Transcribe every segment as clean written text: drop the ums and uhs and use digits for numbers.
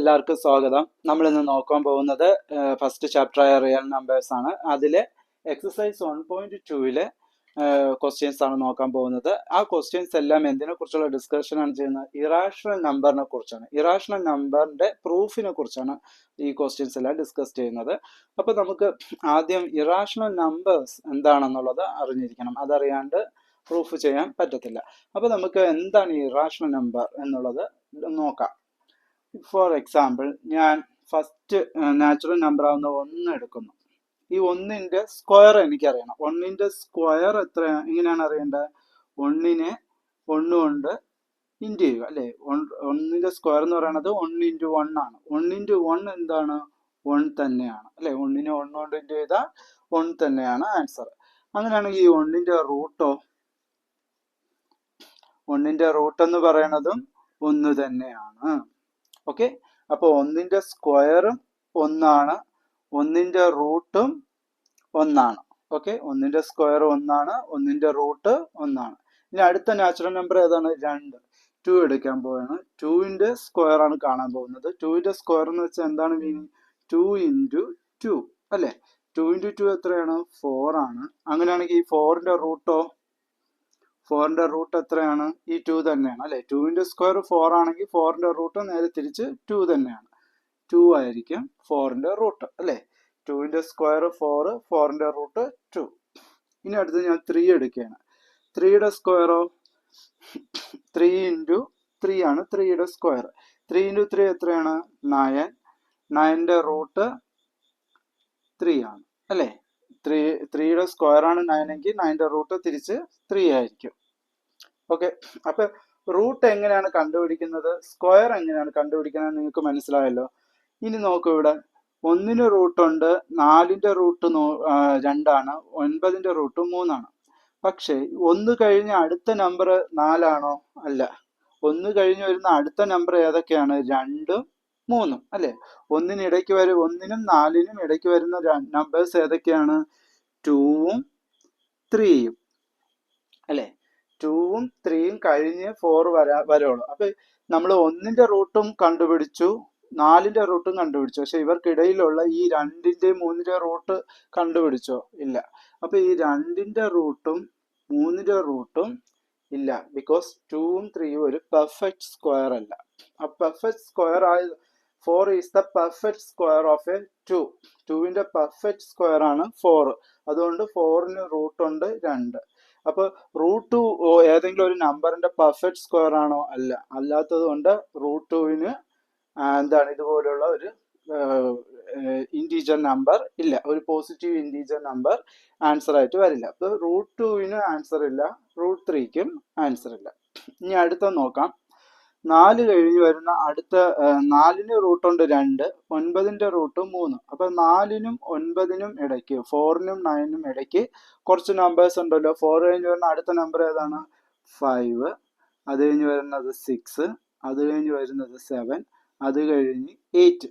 എല്ലാവർക്കും സ്വാഗതം. നമ്മൾ ഇന്ന് നോക്കാൻ പോകുന്നത് ഫസ്റ്റ് ചാപ്റ്ററായ റിയൽ നമ്പേഴ്സ് ആണ്. അതിലെ എക്സസൈസ് 1.2 ക്വസ്റ്റ്യൻസ് ആണ് നോക്കാൻ പോകുന്നത്. ആ ക്വസ്റ്റ്യൻസ് എല്ലാം എന്തിനെ കുറിച്ചുള്ള ഡിസ്കഷൻ ആണ് ചെയ്യുന്നത്? ഇറാഷണൽ നമ്പറിനെ കുറിച്ചാണ്. ഇറാഷണൽ നമ്പറിന്റെ പ്രൂഫിനെ കുറിച്ചാണ് ഈ ക്വസ്റ്റ്യൻസ് എല്ലാം ഡിസ്കസ് ചെയ്യുന്നത്. അപ്പൊ നമുക്ക് ആദ്യം ഇറാഷണൽ നമ്പേഴ്സ് എന്താണെന്നുള്ളത് അറിഞ്ഞിരിക്കണം. അതറിയാണ്ട് പ്രൂഫ് ചെയ്യാൻ പറ്റത്തില്ല. അപ്പൊ നമുക്ക് എന്താണ് ഈ ഇറാഷണൽ നമ്പർ എന്നുള്ളത് നോക്കാം. ഫോർ എക്സാമ്പിൾ, ഞാൻ ഫസ്റ്റ് നാച്ചുറൽ നമ്പർ ആവുന്ന 1 എടുക്കുന്നു. ഈ 1ന്റെ സ്ക്വയർ എനിക്കറിയണം. 1ന്റെ സ്ക്വയർ എത്ര എങ്ങനെയാണ് അറിയേണ്ടത്? 1നെ 1 കൊണ്ട് ഇൻറ്റു ചെയ്യുക അല്ലേ. 1ന്റെ സ്ക്വയർ എന്ന് പറയുന്നത് 1 × 1 ആണ്. 1 × 1 എന്താണ്? 1 തന്നെയാണ് അല്ലെ. 1നെ 1 കൊണ്ട് ഇൻറ്റു ചെയ്താൽ 1 തന്നെയാണ് ആൻസർ. അങ്ങനെയാണെങ്കിൽ ഈ 1ന്റെ റൂട്ടോ? 1ന്റെ റൂട്ട് എന്ന് പറയുന്നതും 1 തന്നെയാണ്. ഓക്കെ, അപ്പൊ 1ന്റെ സ്ക്വയറും 1 ആണ്, 1ന്റെ റൂട്ടും 1 ആണ്. ഓക്കെ, 1ന്റെ സ്ക്വയർ 1 ആണ്, 1ന്റെ റൂട്ട് 1 ആണ്. ഇനി അടുത്ത നാച്ചുറൽ നമ്പർ ഏതാണ്? 2. 2 എടുക്കാൻ പോവാണ്. 2ന്റെ സ്ക്വയർ ആണ് കാണാൻ പോകുന്നത്. 2ന്റെ സ്ക്വയർ എന്ന് വെച്ചാൽ എന്താണ് മീനിങ്? 2 × 2 അല്ലെ. 2 × 2 എത്രയാണ്? 4 ആണ്. അങ്ങനെയാണെങ്കിൽ ഈ 4ന്റെ റൂട്ടോ? 4ന്റെ റൂട്ട് എത്രയാണ്? ഈ 2 തന്നെയാണ് അല്ലെ. 2ന്റെ സ്ക്വയർ 4 ആണെങ്കിൽ 4ന്റെ റൂട്ട് നേരെ തിരിച്ച് 2 തന്നെയാണ്. 2 ആയിരിക്കും 4ന്റെ റൂട്ട് അല്ലെ. 2ന്റെ സ്ക്വയർ 4, 4ന്റെ റൂട്ട് 2. ഇനി അടുത്ത് ഞാൻ 3 എടുക്കുകയാണ്. 3യുടെ സ്ക്വയറോ? 3 × 3 ആണ് 3യുടെ സ്ക്വയർ. 3 × 3 എത്രയാണ്? 9. 9ന്റെ റൂട്ട് 3 ആണ് അല്ലെ. 3യുടെ സ്ക്വയർ ആണ് 9 എങ്കിൽ 9ന്റെ റൂട്ട് തിരിച്ച് 3 ആയിരിക്കും. ഓക്കെ, അപ്പൊ റൂട്ട് എങ്ങനെയാണ് കണ്ടുപിടിക്കുന്നത്, സ്ക്വയർ എങ്ങനെയാണ് കണ്ടുപിടിക്കുന്നത് നിങ്ങൾക്ക് മനസ്സിലായല്ലോ. ഇനി നോക്കൂ, ഇവിടെ 1ന് റൂട്ടുണ്ട്, 4ന്റെ റൂട്ട് 2 ആണ്, 9ന്റെ റൂട്ട് 3 ആണ്. പക്ഷെ 1 കഴിഞ്ഞ അടുത്ത നമ്പർ 4 ആണോ? അല്ല. 1 കഴിഞ്ഞ് വരുന്ന അടുത്ത നമ്പർ ഏതൊക്കെയാണ്? 2ഉം 3ഉം അല്ലെ. 1നും 4നും ഇടയ്ക്ക് വരുന്ന നമ്പേഴ്സ് ഏതൊക്കെയാണ്? 2ഉം 3ഉം അല്ലെ. 2ഉം 3ഉം കഴിഞ്ഞ് 4 വരുള്ളൂ. അപ്പൊ നമ്മൾ 1ന്റെ റൂട്ടും കണ്ടുപിടിച്ചു, 4ന്റെ റൂട്ടും കണ്ടുപിടിച്ചു. പക്ഷെ ഇവർക്കിടയിലുള്ള ഈ 2ന്റെയും 3ന്റെ റൂട്ട് കണ്ടുപിടിച്ചോ? ഇല്ല. അപ്പൊ ഈ 2ന്റെ റൂട്ടും 3ന്റെ റൂട്ടും ഇല്ല. ബിക്കോസ് 2ഉം 3ഉം ഒരു പെർഫെക്റ്റ് സ്ക്വയർ അല്ല. ആ പെർഫെക്റ്റ് സ്ക്വയർ ആയ 4 is the perfect square of a 2. 2ന്റെ പെർഫെക്റ്റ് സ്ക്വയർ ആണ് 4. അതുകൊണ്ട് 4ന് റൂട്ടുണ്ട് 2. അപ്പൊ റൂട്ട് ഏതെങ്കിലും ഒരു നമ്പറിന്റെ പെർഫെക്റ്റ് സ്ക്വയർ ആണോ? അല്ല. അല്ലാത്തത് കൊണ്ട് റൂട്ട് 2ന് എന്താണ് ഇതുപോലുള്ള ഒരു ഇൻറ്റീജർ നമ്പർ ഇല്ല. ഒരു പോസിറ്റീവ് ഇൻറ്റീജർ നമ്പർ ആൻസർ ആയിട്ട് വരില്ല. അപ്പൊ റൂട്ട് 2ന് ആൻസർ ഇല്ല, റൂട്ട് 3ക്കും ആൻസർ ഇല്ല. ഇനി അടുത്ത നോക്കാം. 4 കഴിഞ്ഞ് വരുന്ന അടുത്ത 4ന് റൂട്ടുണ്ട് 2, 9ന്റെ റൂട്ട് 3. അപ്പൊ 4നും 9നും ഇടയ്ക്ക്, 4നും 9നും ഇടയ്ക്ക് കുറച്ച് നമ്പേഴ്സ് ഉണ്ടല്ലോ. 4 കഴിഞ്ഞ് വരുന്ന അടുത്ത നമ്പർ ഏതാണ്? 5. അത് കഴിഞ്ഞ് വരുന്നത് 6, അത് കഴിഞ്ഞ് വരുന്നത് 7, അത് കഴിഞ്ഞ് 8.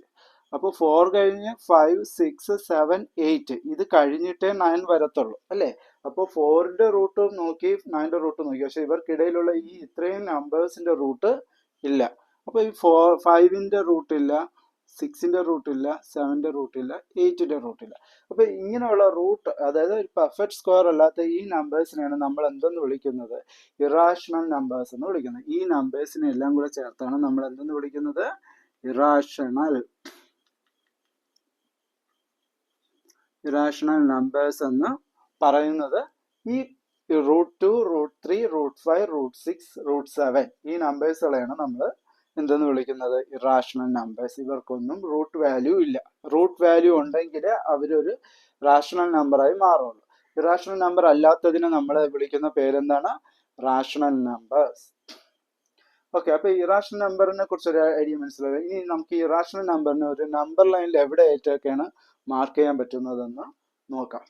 അപ്പൊ 4 കഴിഞ്ഞ് 5, 6, 7, 8 ഇത് കഴിഞ്ഞിട്ടേ 9 വരത്തുള്ളൂ അല്ലെ. അപ്പൊ 4ന്റെ റൂട്ട് നോക്കി, 9ന്റെ റൂട്ട് നോക്കി, പക്ഷെ ഇവർക്കിടയിലുള്ള ഈ ഇത്രയും നമ്പേഴ്സിന്റെ റൂട്ട് ഇല്ല. അപ്പൊ ഈ 5ന്റെ റൂട്ട് ഇല്ല, 6ന്റെ റൂട്ട് ഇല്ല, 7ന്റെ റൂട്ട് ഇല്ല, 8ന്റെ റൂട്ട് ഇല്ല. അപ്പൊ ഇങ്ങനെയുള്ള റൂട്ട്, അതായത് ഒരു പെർഫെക്റ്റ് സ്ക്വയർ അല്ലാത്ത ഈ നമ്പേഴ്സിനെയാണ് നമ്മൾ എന്തെന്ന് വിളിക്കുന്നത്? ഇറാഷണൽ നമ്പേഴ്സ് എന്ന് വിളിക്കുന്നത്. ഈ നമ്പേഴ്സിനെ എല്ലാം കൂടെ ചേർത്താണ് നമ്മൾ എന്തെന്ന് വിളിക്കുന്നത്? ഇറാഷണൽ നമ്പേഴ്സ് എന്ന് പറയുന്നത്. ഈ root 2, root 3, root 5, root 6, root 7 ഈ നമ്പേഴ്സുകളെയാണ് നമ്മൾ എന്തെന്ന് വിളിക്കുന്നത്? Irrational numbers. ഇവർക്കൊന്നും റൂട്ട് വാല്യൂ ഇല്ല. റൂട്ട് വാല്യൂ ഉണ്ടെങ്കിൽ അവരൊരു റാഷണൽ നമ്പറായി മാറുള്ളൂ. ഇറാഷണൽ നമ്പർ അല്ലാത്തതിനെ നമ്മൾ വിളിക്കുന്ന പേരെന്താണ്? Rational numbers. ഓക്കെ, അപ്പൊ ഇറാഷണൽ നമ്പറിനെ കുറിച്ച് ഒരു ഐഡിയ മനസ്സിലായി. ഇനി നമുക്ക് ഈ ഇറാഷണൽ നമ്പറിനെ ഒരു നമ്പർ ലൈനിൽ എവിടെ ആയിട്ടൊക്കെയാണ് മാർക്ക് ചെയ്യാൻ പറ്റുന്നതെന്ന് നോക്കാം.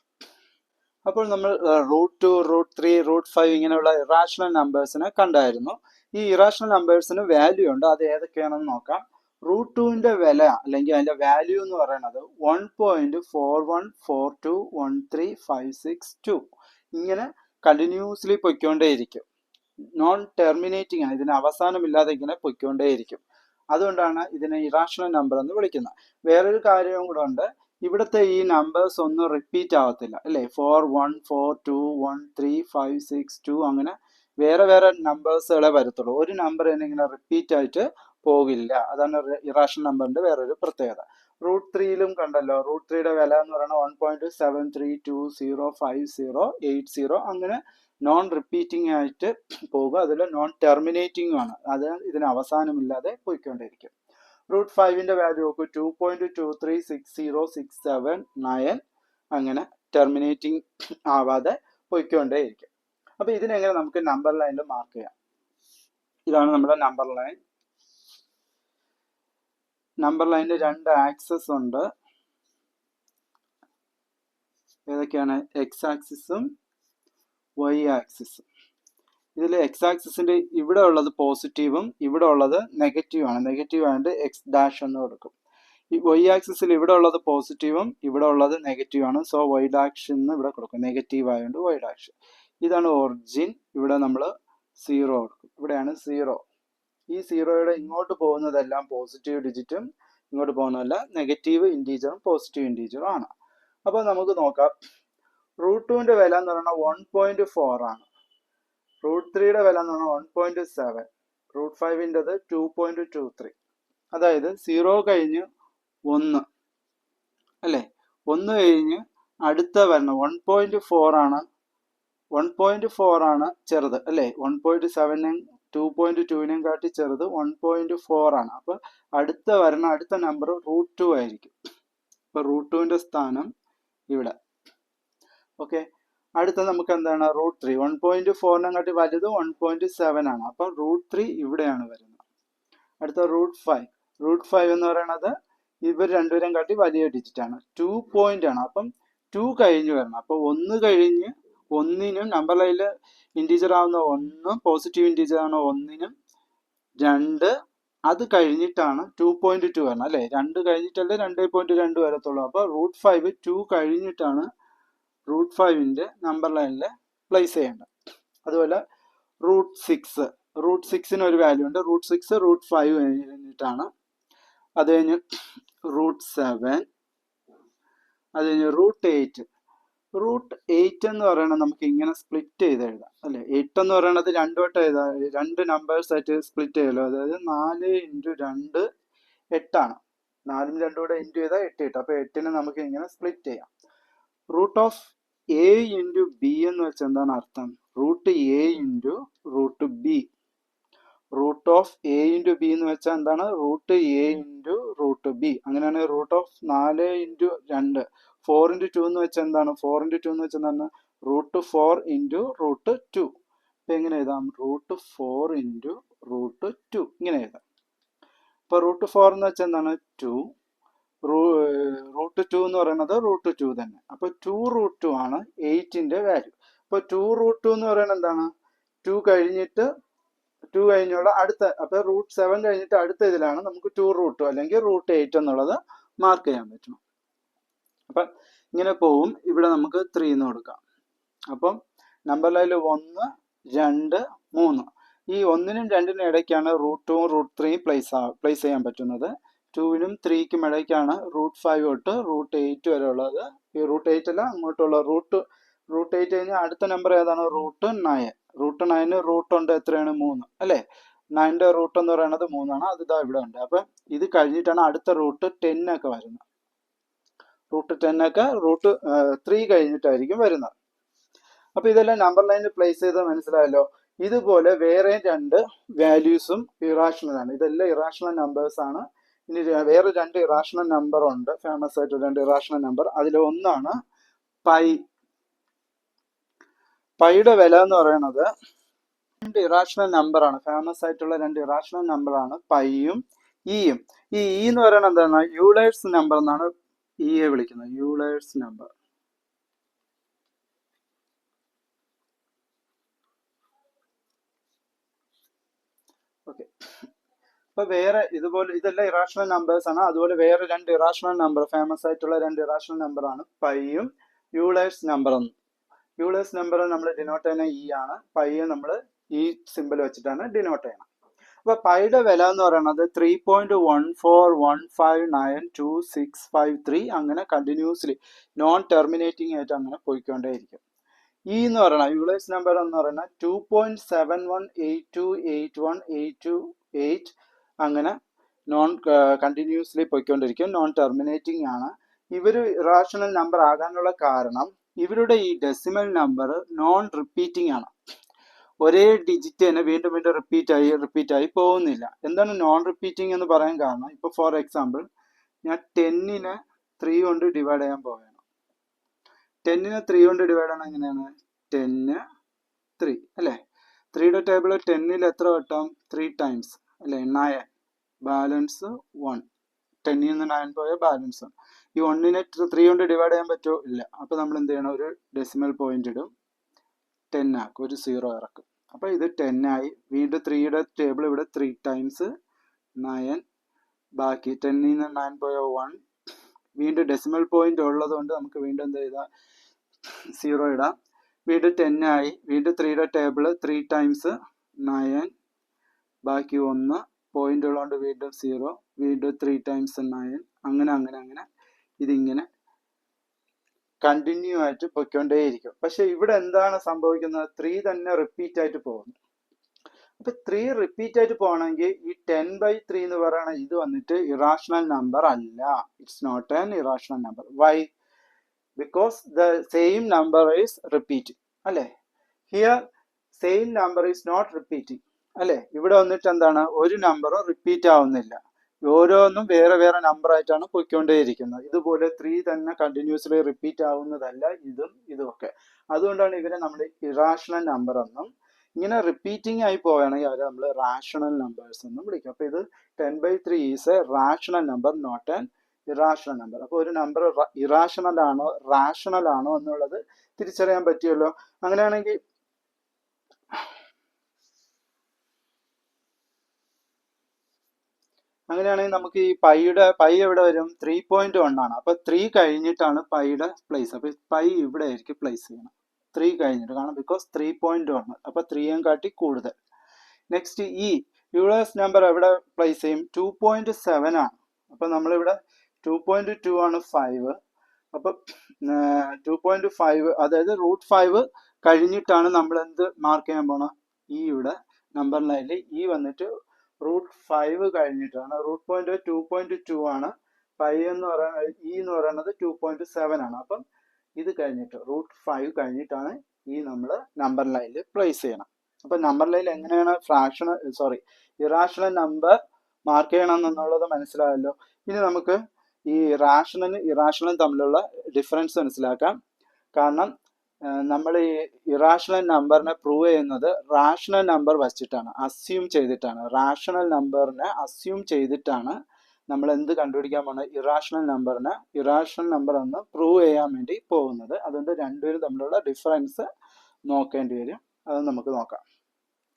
അപ്പോൾ നമ്മൾ റൂട്ട് 2, റൂട്ട് 3, റൂട്ട് 5 ഇങ്ങനെയുള്ള ഇറാഷണൽ നമ്പേഴ്സിനെ കണ്ടായിരുന്നു. ഈ ഇറാഷണൽ നമ്പേഴ്സിന് വാല്യൂ ഉണ്ട്. അത് ഏതൊക്കെയാണെന്ന് നോക്കാം. റൂട്ട് 2ന്റെ വില അല്ലെങ്കിൽ അതിന്റെ വാല്യൂ എന്ന് പറയുന്നത് 1.41421356 ഇങ്ങനെ കണ്ടിന്യൂസ്ലി പൊയ്ക്കൊണ്ടേയിരിക്കും. നോൺ ടെർമിനേറ്റിംഗ് ആണ്, ഇതിന് അവസാനമില്ലാതെ ഇങ്ങനെ പൊയ്ക്കൊണ്ടേയിരിക്കും. അതുകൊണ്ടാണ് ഇതിനെ ഇറാഷണൽ നമ്പർ എന്ന് വിളിക്കുന്നത്. വേറൊരു കാര്യവും കൂടെ ഉണ്ട്, ഇവിടുത്തെ ഈ നമ്പേഴ്സ് ഒന്നും റിപ്പീറ്റ് ആവത്തില്ല അല്ലേ. 4 1 4 2 1 3 5 6 2 അങ്ങനെ വേറെ വേറെ നമ്പേഴ്സുകളെ വരത്തുള്ളൂ. ഒരു നമ്പർ തന്നെ ഇങ്ങനെ റിപ്പീറ്റ് ആയിട്ട് പോകില്ല. അതാണ് ഇറാഷണൽ നമ്പറിന്റെ വേറൊരു പ്രത്യേകത. √3 കണ്ടല്ലോ, √3 വില എന്ന് പറയുന്നത് 1.73205080 അങ്ങനെ നോൺ റിപ്പീറ്റിംഗ് ആയിട്ട് പോകുക. അതിൽ നോൺ ടെർമിനേറ്റിംഗ് ആണ്, അത് ഇതിന് അവസാനമില്ലാതെ പോയിക്കൊണ്ടിരിക്കും. √5 വാല്യൂ നോക്കൂ, 2.236067 അങ്ങനെ ടെർമിനേറ്റിംഗ് ആവാതെ പോയിക്കൊണ്ടേയിരിക്കും. അപ്പൊ ഇതിനെങ്ങനെ നമുക്ക് നമ്പർ ലൈനിൽ മാർക്ക് ചെയ്യാം? ഇതാണ് നമ്മുടെ നമ്പർ ലൈൻ. നമ്പർ ലൈനിൽ 2 ആക്സസ് ഉണ്ട്. ഏതൊക്കെയാണ്? എക്സ് ആക്സിസും വൈ ആക്സിസും. ഇതിൽ എക്സ് ആക്സിസിന്റെ ഇവിടെ ഉള്ളത് പോസിറ്റീവും ഇവിടെ ഉള്ളത് നെഗറ്റീവ് ആണ്. നെഗറ്റീവ് ആയതുകൊണ്ട് എക്സ് ഡാഷ് എന്ന് കൊടുക്കും. ഈ വൈ ആക്സിസിൽ ഇവിടെ ഉള്ളത് പോസിറ്റീവും ഇവിടെ ഉള്ളത് നെഗറ്റീവ് ആണ്. സോ വൈ ഡാഷ് എന്ന് ഇവിടെ കൊടുക്കും. നെഗറ്റീവ് ആയതുകൊണ്ട് വൈ ഡാഷ്. ഇതാണ് ഒറിജിൻ. ഇവിടെ നമ്മൾ 0 കൊടുക്കും. ഇവിടെയാണ് 0. ഈ 0യുടെ ഇങ്ങോട്ട് പോകുന്നതെല്ലാം പോസിറ്റീവ് ഡിജിറ്റും ഇങ്ങോട്ട് പോകുന്നതല്ല നെഗറ്റീവ് ഇൻറ്റീജറും പോസിറ്റീവ് ഇൻറ്റീജറും ആണ്. അപ്പോൾ നമുക്ക് നോക്കാം. √2 വില എന്ന് പറയുന്നത് 1.4 ആണ്. √3 വില എന്ന് പറഞ്ഞാൽ 1.7. √5 2.23. അതായത് 0 കഴിഞ്ഞ് 1 അല്ലേ, 1 കഴിഞ്ഞ് അടുത്ത വരണം 1.4 ആണ്. 1.4 ആണ് ചെറുത് അല്ലേ. 1.7 2.2 കാട്ടി ചെറുത് 1.4 ആണ്. അപ്പൊ അടുത്ത നമ്പർ √2 ആയിരിക്കും. അപ്പൊ √2 സ്ഥാനം ഇവിടെ. ഓക്കെ, അടുത്ത നമുക്ക് എന്താണ്? √3 1.4 കാട്ടി വലുത് 1.7 ആണ്. അപ്പൊ √3 ഇവിടെയാണ് വരുന്നത്. അടുത്ത √5 എന്ന് പറയുന്നത് ഇവർ രണ്ടുപേരും കാട്ടി വലിയ ഡിജിറ്റ് ആണ്. 2 പോയിന്റ് ആണ്. അപ്പം 2 കഴിഞ്ഞ് വരണം. അപ്പൊ 1 കഴിഞ്ഞ് 1നും നമ്പർ ലൈനിൽ ഇൻറ്റീജർ ആവുന്ന 1 പോസിറ്റീവ് ഇൻറ്റീജർ ആണ് 1നും 2 അത് കഴിഞ്ഞിട്ടാണ് 2.2 വരണം അല്ലേ. 2 കഴിഞ്ഞിട്ടല്ലേ 2.2 വരത്തുള്ളൂ. അപ്പൊ √5 2 കഴിഞ്ഞിട്ടാണ് √5 നമ്പർ ലൈനിൽ പ്ലേസ് ചെയ്യേണ്ടത്. അതുപോലെ √6 ഒരു വാല്യൂ ഉണ്ട്. √6 √5 കഴിഞ്ഞിട്ടാണ്. അത് കഴിഞ്ഞ് √7, അത് കഴിഞ്ഞ് √8 എന്ന് പറയുന്നത് നമുക്ക് ഇങ്ങനെ സ്പ്ലിറ്റ് ചെയ്ത് എഴുതാം അല്ലെ. 8 എന്ന് പറയുന്നത് 2 വട്ടം എഴുതാം, 2 നമ്പേഴ്സ് ആയിട്ട് സ്പ്ലിറ്റ് ചെയ്യല്ലോ. അതായത് 4 × 2 8 ആണ്. 4ഉം 2 കൂടെ ഇൻറ്റു ചെയ്താൽ 8 കിട്ടും. അപ്പൊ 8നെ നമുക്ക് ഇങ്ങനെ സ്പ്ലിറ്റ് ചെയ്യാം. √A × B എന്ന് വെച്ചാൽ എന്താണ് അർത്ഥം? √A × √B. √A × B എന്ന് വെച്ചാൽ എന്താണ്? √A × √B. അങ്ങനെയാണ് √4 × 2 4 × 2 എന്ന് വെച്ചാൽ എന്താണ്? 4 × 2 എന്ന് വെച്ചാൽ എന്താണ്? √4 × √2. അപ്പൊ എങ്ങനെ എഴുതാം? √4 × √2 ഇങ്ങനെ എഴുതാം. അപ്പൊ √4 എന്ന് വെച്ചാൽ എന്താണ്? 2. √2 എന്ന് പറയുന്നത് √2 തന്നെ. അപ്പൊ 2√2 ആണ് 8ന്റെ വാല്യൂ. അപ്പൊ 2√2 എന്ന് പറയുന്നത് എന്താണ്? 2 കഴിഞ്ഞുള്ള അടുത്ത, അപ്പൊ √7 കഴിഞ്ഞിട്ട് അടുത്ത ഇതിലാണ് നമുക്ക് 2√2 അല്ലെങ്കിൽ √8 എന്നുള്ളത് മാർക്ക് ചെയ്യാൻ പറ്റണം. അപ്പൊ ഇങ്ങനെ പോവും. ഇവിടെ നമുക്ക് 3 എന്ന് കൊടുക്കാം. അപ്പം നമ്പർ ലൈനിൽ 1 2 3 ഈ 1നും 2നും ഇടയ്ക്കാണ് √2ഉം √3 പ്ലേസ് ചെയ്യാൻ പറ്റുന്നത്. 2നും 3ക്കും ഇടയ്ക്കാണ് √5 തൊട്ട് √8 വരെ ഉള്ളത്. ഈ √8 അല്ല, അങ്ങോട്ടുള്ള √8 കഴിഞ്ഞാൽ അടുത്ത നമ്പർ ഏതാണ്? √9. √9 റൂട്ട് ഉണ്ട് എത്രയാണ്? 3 അല്ലേ. 9ന്റെ റൂട്ട് എന്ന് പറയുന്നത് 3 ആണ്. അത് ഇതാ ഇവിടെ ഉണ്ട്. അപ്പൊ ഇത് കഴിഞ്ഞിട്ടാണ് അടുത്ത √10 ഒക്കെ വരുന്നത്. √10 ഒക്കെ √3 കഴിഞ്ഞിട്ടായിരിക്കും വരുന്നത്. അപ്പൊ ഇതെല്ലാം നമ്പർ ലൈനിൽ പ്ലേസ് ചെയ്ത് മനസ്സിലായല്ലോ. ഇതുപോലെ വേറെ 2 വാല്യൂസും ഇറാഷണൽ ആണ്. ഇതെല്ലാം ഇറാഷണൽ നമ്പേഴ്സ് ആണ്. ഇനി വേറെ 2 ഇറാഷണൽ നമ്പർ ഉണ്ട്, ഫേമസ് ആയിട്ട് 2 ഇറാഷണൽ നമ്പർ. അതിൽ ഒന്നാണ് പൈ. പൈയുടെ വില എന്ന് പറയുന്നത് 2 ഇറാഷണൽ നമ്പർ ആണ്. ഫേമസ് ആയിട്ടുള്ള 2 ഇറാഷണൽ നമ്പർ ആണ് പൈയും ഇയും. ഈ ഇ എന്ന് പറയുന്നത് എന്താണ്? യൂളേഴ്സ് നമ്പർ എന്നാണ് ഇയെ വിളിക്കുന്നത്. Euler's number. ഓക്കെ, അപ്പൊ വേറെ ഇതുപോലെ ഇതെല്ലാം ഇറാഷണൽ നമ്പേഴ്സ് ആണ്. അതുപോലെ വേറെ 2 ഇറാഷണൽ നമ്പർ, ഫേമസ് ആയിട്ടുള്ള 2 ഇറാഷണൽ നമ്പർ ആണ് പൈയും യൂളേഴ്സ് നമ്പർ എന്നും. യൂളേഴ്സ് നമ്പർ നമ്മൾ ഡിനോട്ട് ചെയ്യുന്ന ഇ ആണ്. പൈയെ നമ്മൾ ഈ സിമ്പിൾ വെച്ചിട്ടാണ് ഡിനോട്ട് ചെയ്യണം. അപ്പൊ പൈയുടെ വില എന്ന് പറയുന്നത് 3.141592653 അങ്ങനെ കണ്ടിന്യൂസ്ലി നോൺ ടെർമിനേറ്റിംഗ് ആയിട്ട് അങ്ങനെ പോയിക്കൊണ്ടേയിരിക്കും. ഈ എന്ന് പറയുന്ന യൂളേഴ്സ് നമ്പർ എന്ന് പറയുന്നത് 2.7182818288 അങ്ങനെ നോൺ കണ്ടിന്യൂസ്ലി പോയിക്കൊണ്ടിരിക്കും, നോൺ ടെർമിനേറ്റിംഗ് ആണ്. ഇവർ ഇറാഷണൽ നമ്പർ ആകാനുള്ള കാരണം ഇവരുടെ ഈ ഡെസിമൽ നമ്പർ നോൺ റിപ്പീറ്റിംഗ് ആണ്. ഒരേ ഡിജിറ്റ് തന്നെ വീണ്ടും വീണ്ടും റിപ്പീറ്റ് ആയി പോകുന്നില്ല. എന്താണ് നോൺ റിപ്പീറ്റിംഗ് എന്ന് പറയാൻ കാരണം, ഇപ്പൊ ഫോർ എക്സാമ്പിൾ ഞാൻ 10നെ 3 കൊണ്ട് ഡിവൈഡ് ചെയ്യാൻ പോവുകയാണ്. 10നെ 3 കൊണ്ട് ഡിവൈഡ് ചെയ്യണം എങ്ങനെയാണ്? 10 3 അല്ലേ? 3യുടെ ടേബിൾ 10ൽ എത്ര വട്ടം? 3 ടൈംസ് അല്ലേ? 9 ബാലൻസ് 1. 10ൽ നിന്ന് 9 പോയ ബാലൻസ് 1. ഈ 1നെ 3 കൊണ്ട് ഡിവൈഡ് ചെയ്യാൻ പറ്റുമോ? ഇല്ല. അപ്പൊ നമ്മൾ എന്ത് ചെയ്യണം? ഒരു ഡെസിമൽ പോയിന്റ് ഇടും, 10 ആക്കും, ഒരു 0 ഇറക്കും. അപ്പൊ ഇത് 10 ആയി. വീണ്ടും 3യുടെ ടേബിൾ ഇവിടെ 3 ടൈംസ് 9, ബാക്കി 10ൽ നിന്ന് 9 പോയ 1. വീണ്ടും ഡെസിമൽ പോയിന്റ് ഉള്ളത് കൊണ്ട് നമുക്ക് വീണ്ടും എന്ത് ചെയ്താൽ 0 ഇടാം. വീണ്ടും 10 ആയി. വീണ്ടും 3യുടെ ടേബിൾ 3 ടൈംസ് 9, ബാക്കി 1, പോയിന്റ് ഉള്ളതുകൊണ്ട് വീണ്ടും 0, വീണ്ടും 3 ടൈംസ് 9, അങ്ങനെ ഇതിങ്ങനെ കണ്ടിന്യൂ ആയിട്ട് പൊയ്ക്കൊണ്ടേയിരിക്കും. പക്ഷെ ഇവിടെ എന്താണ് സംഭവിക്കുന്നത്? 3 തന്നെ റിപ്പീറ്റ് ആയിട്ട് പോകുന്നു. അപ്പൊ 3 റിപ്പീറ്റ് ആയിട്ട് പോകണമെങ്കിൽ ഈ 10/3 എന്ന് പറയുന്ന ഇത് വന്നിട്ട് ഇറാഷണൽ നമ്പർ അല്ല. It's not an irrational number. Why? Because the same number is repeating അല്ലേ? Here same number is not repeating അല്ലേ? ഇവിടെ വന്നിട്ട് എന്താണ്? ഒരു നമ്പറും റിപ്പീറ്റ് ആവുന്നില്ല. ഓരോന്നും വേറെ വേറെ നമ്പർ ആയിട്ടാണ് പൊയ്ക്കൊണ്ടേയിരിക്കുന്നത്. ഇതുപോലെ 3 തന്നെ കണ്ടിന്യൂസ്ലി റിപ്പീറ്റ് ആവുന്നതല്ല ഇതും ഒക്കെ. അതുകൊണ്ടാണ് ഇവരെ നമ്മൾ ഇറാഷണൽ നമ്പർ എന്നും, ഇങ്ങനെ റിപ്പീറ്റിംഗ് ആയി പോവുകയാണെങ്കിൽ അവരെ നമ്മൾ റാഷണൽ നമ്പേഴ്സ് എന്നും വിളിക്കും. അപ്പൊ ഇത് 10/3 is a rational number, not an irrational number. അപ്പൊ ഒരു നമ്പർ ഇറാഷണൽ ആണോ റാഷണൽ ആണോ എന്നുള്ളത് തിരിച്ചറിയാൻ പറ്റിയല്ലോ. അങ്ങനെയാണെങ്കിൽ നമുക്ക് ഈ പൈ എവിടെ വരും? 3.1 ആണ്. അപ്പൊ 3 കഴിഞ്ഞിട്ടാണ് പൈയുടെ പ്ലേസ്. അപ്പൊ പൈ ഇവിടെ ആയിരിക്കും പ്ലേസ് ചെയ്യണം, 3 കഴിഞ്ഞിട്ട്. കാരണം ബിക്കോസ് 3.1, അപ്പൊ 3യും കാട്ടി കൂടുതൽ. നെക്സ്റ്റ് യൂളേഴ്സ് നമ്പർ എവിടെ പ്ലേസ് ചെയ്യും? 2.7 ആണ്. അപ്പൊ നമ്മളിവിടെ 2.2 ആണ് 5. അപ്പൊ 2.5 അതായത് √5 കഴിഞ്ഞിട്ടാണ് നമ്മൾ എന്ത് മാർക്ക് ചെയ്യാൻ പോണം? ഇവിടെ നമ്പർ ലൈനിൽ വന്നിട്ട് √5 കഴിഞ്ഞിട്ടാണ്. √2.2 ആണ്. പൈ എന്ന് പറയുന്നത് 2.7 ആണ്. അപ്പം ഇത് കഴിഞ്ഞിട്ട് √5 കഴിഞ്ഞിട്ടാണ് നമ്മൾ നമ്പർ ലൈനിൽ പ്ലേസ് ചെയ്യണം. അപ്പൊ നമ്പർ ലൈനിൽ എങ്ങനെയാണ് ഇറാഷണൽ നമ്പർ മാർക്ക് ചെയ്യണം എന്നുള്ളത് മനസ്സിലായല്ലോ. ഇനി നമുക്ക് ഈ റാഷണലും ഇറാഷണലും തമ്മിലുള്ള ഡിഫറൻസ് മനസ്സിലാക്കാം. കാരണം നമ്മൾ ഈ ഇറാഷണൽ നമ്പറിനെ പ്രൂവ് ചെയ്യുന്നത് റാഷണൽ നമ്പർ വച്ചിട്ടാണ്, അസ്യൂം ചെയ്തിട്ടാണ്. റാഷണൽ നമ്പറിനെ അസ്യൂം ചെയ്തിട്ടാണ് നമ്മൾ എന്ത് കണ്ടുപിടിക്കാൻ പോകുന്നത്? ഇറാഷണൽ നമ്പർ എന്ന് പ്രൂവ് ചെയ്യാൻ വേണ്ടി പോകുന്നത്. അതുകൊണ്ട് രണ്ടുപേരും തമ്മിലുള്ള ഡിഫറൻസ് നോക്കേണ്ടി വരും. അത് നമുക്ക് നോക്കാം.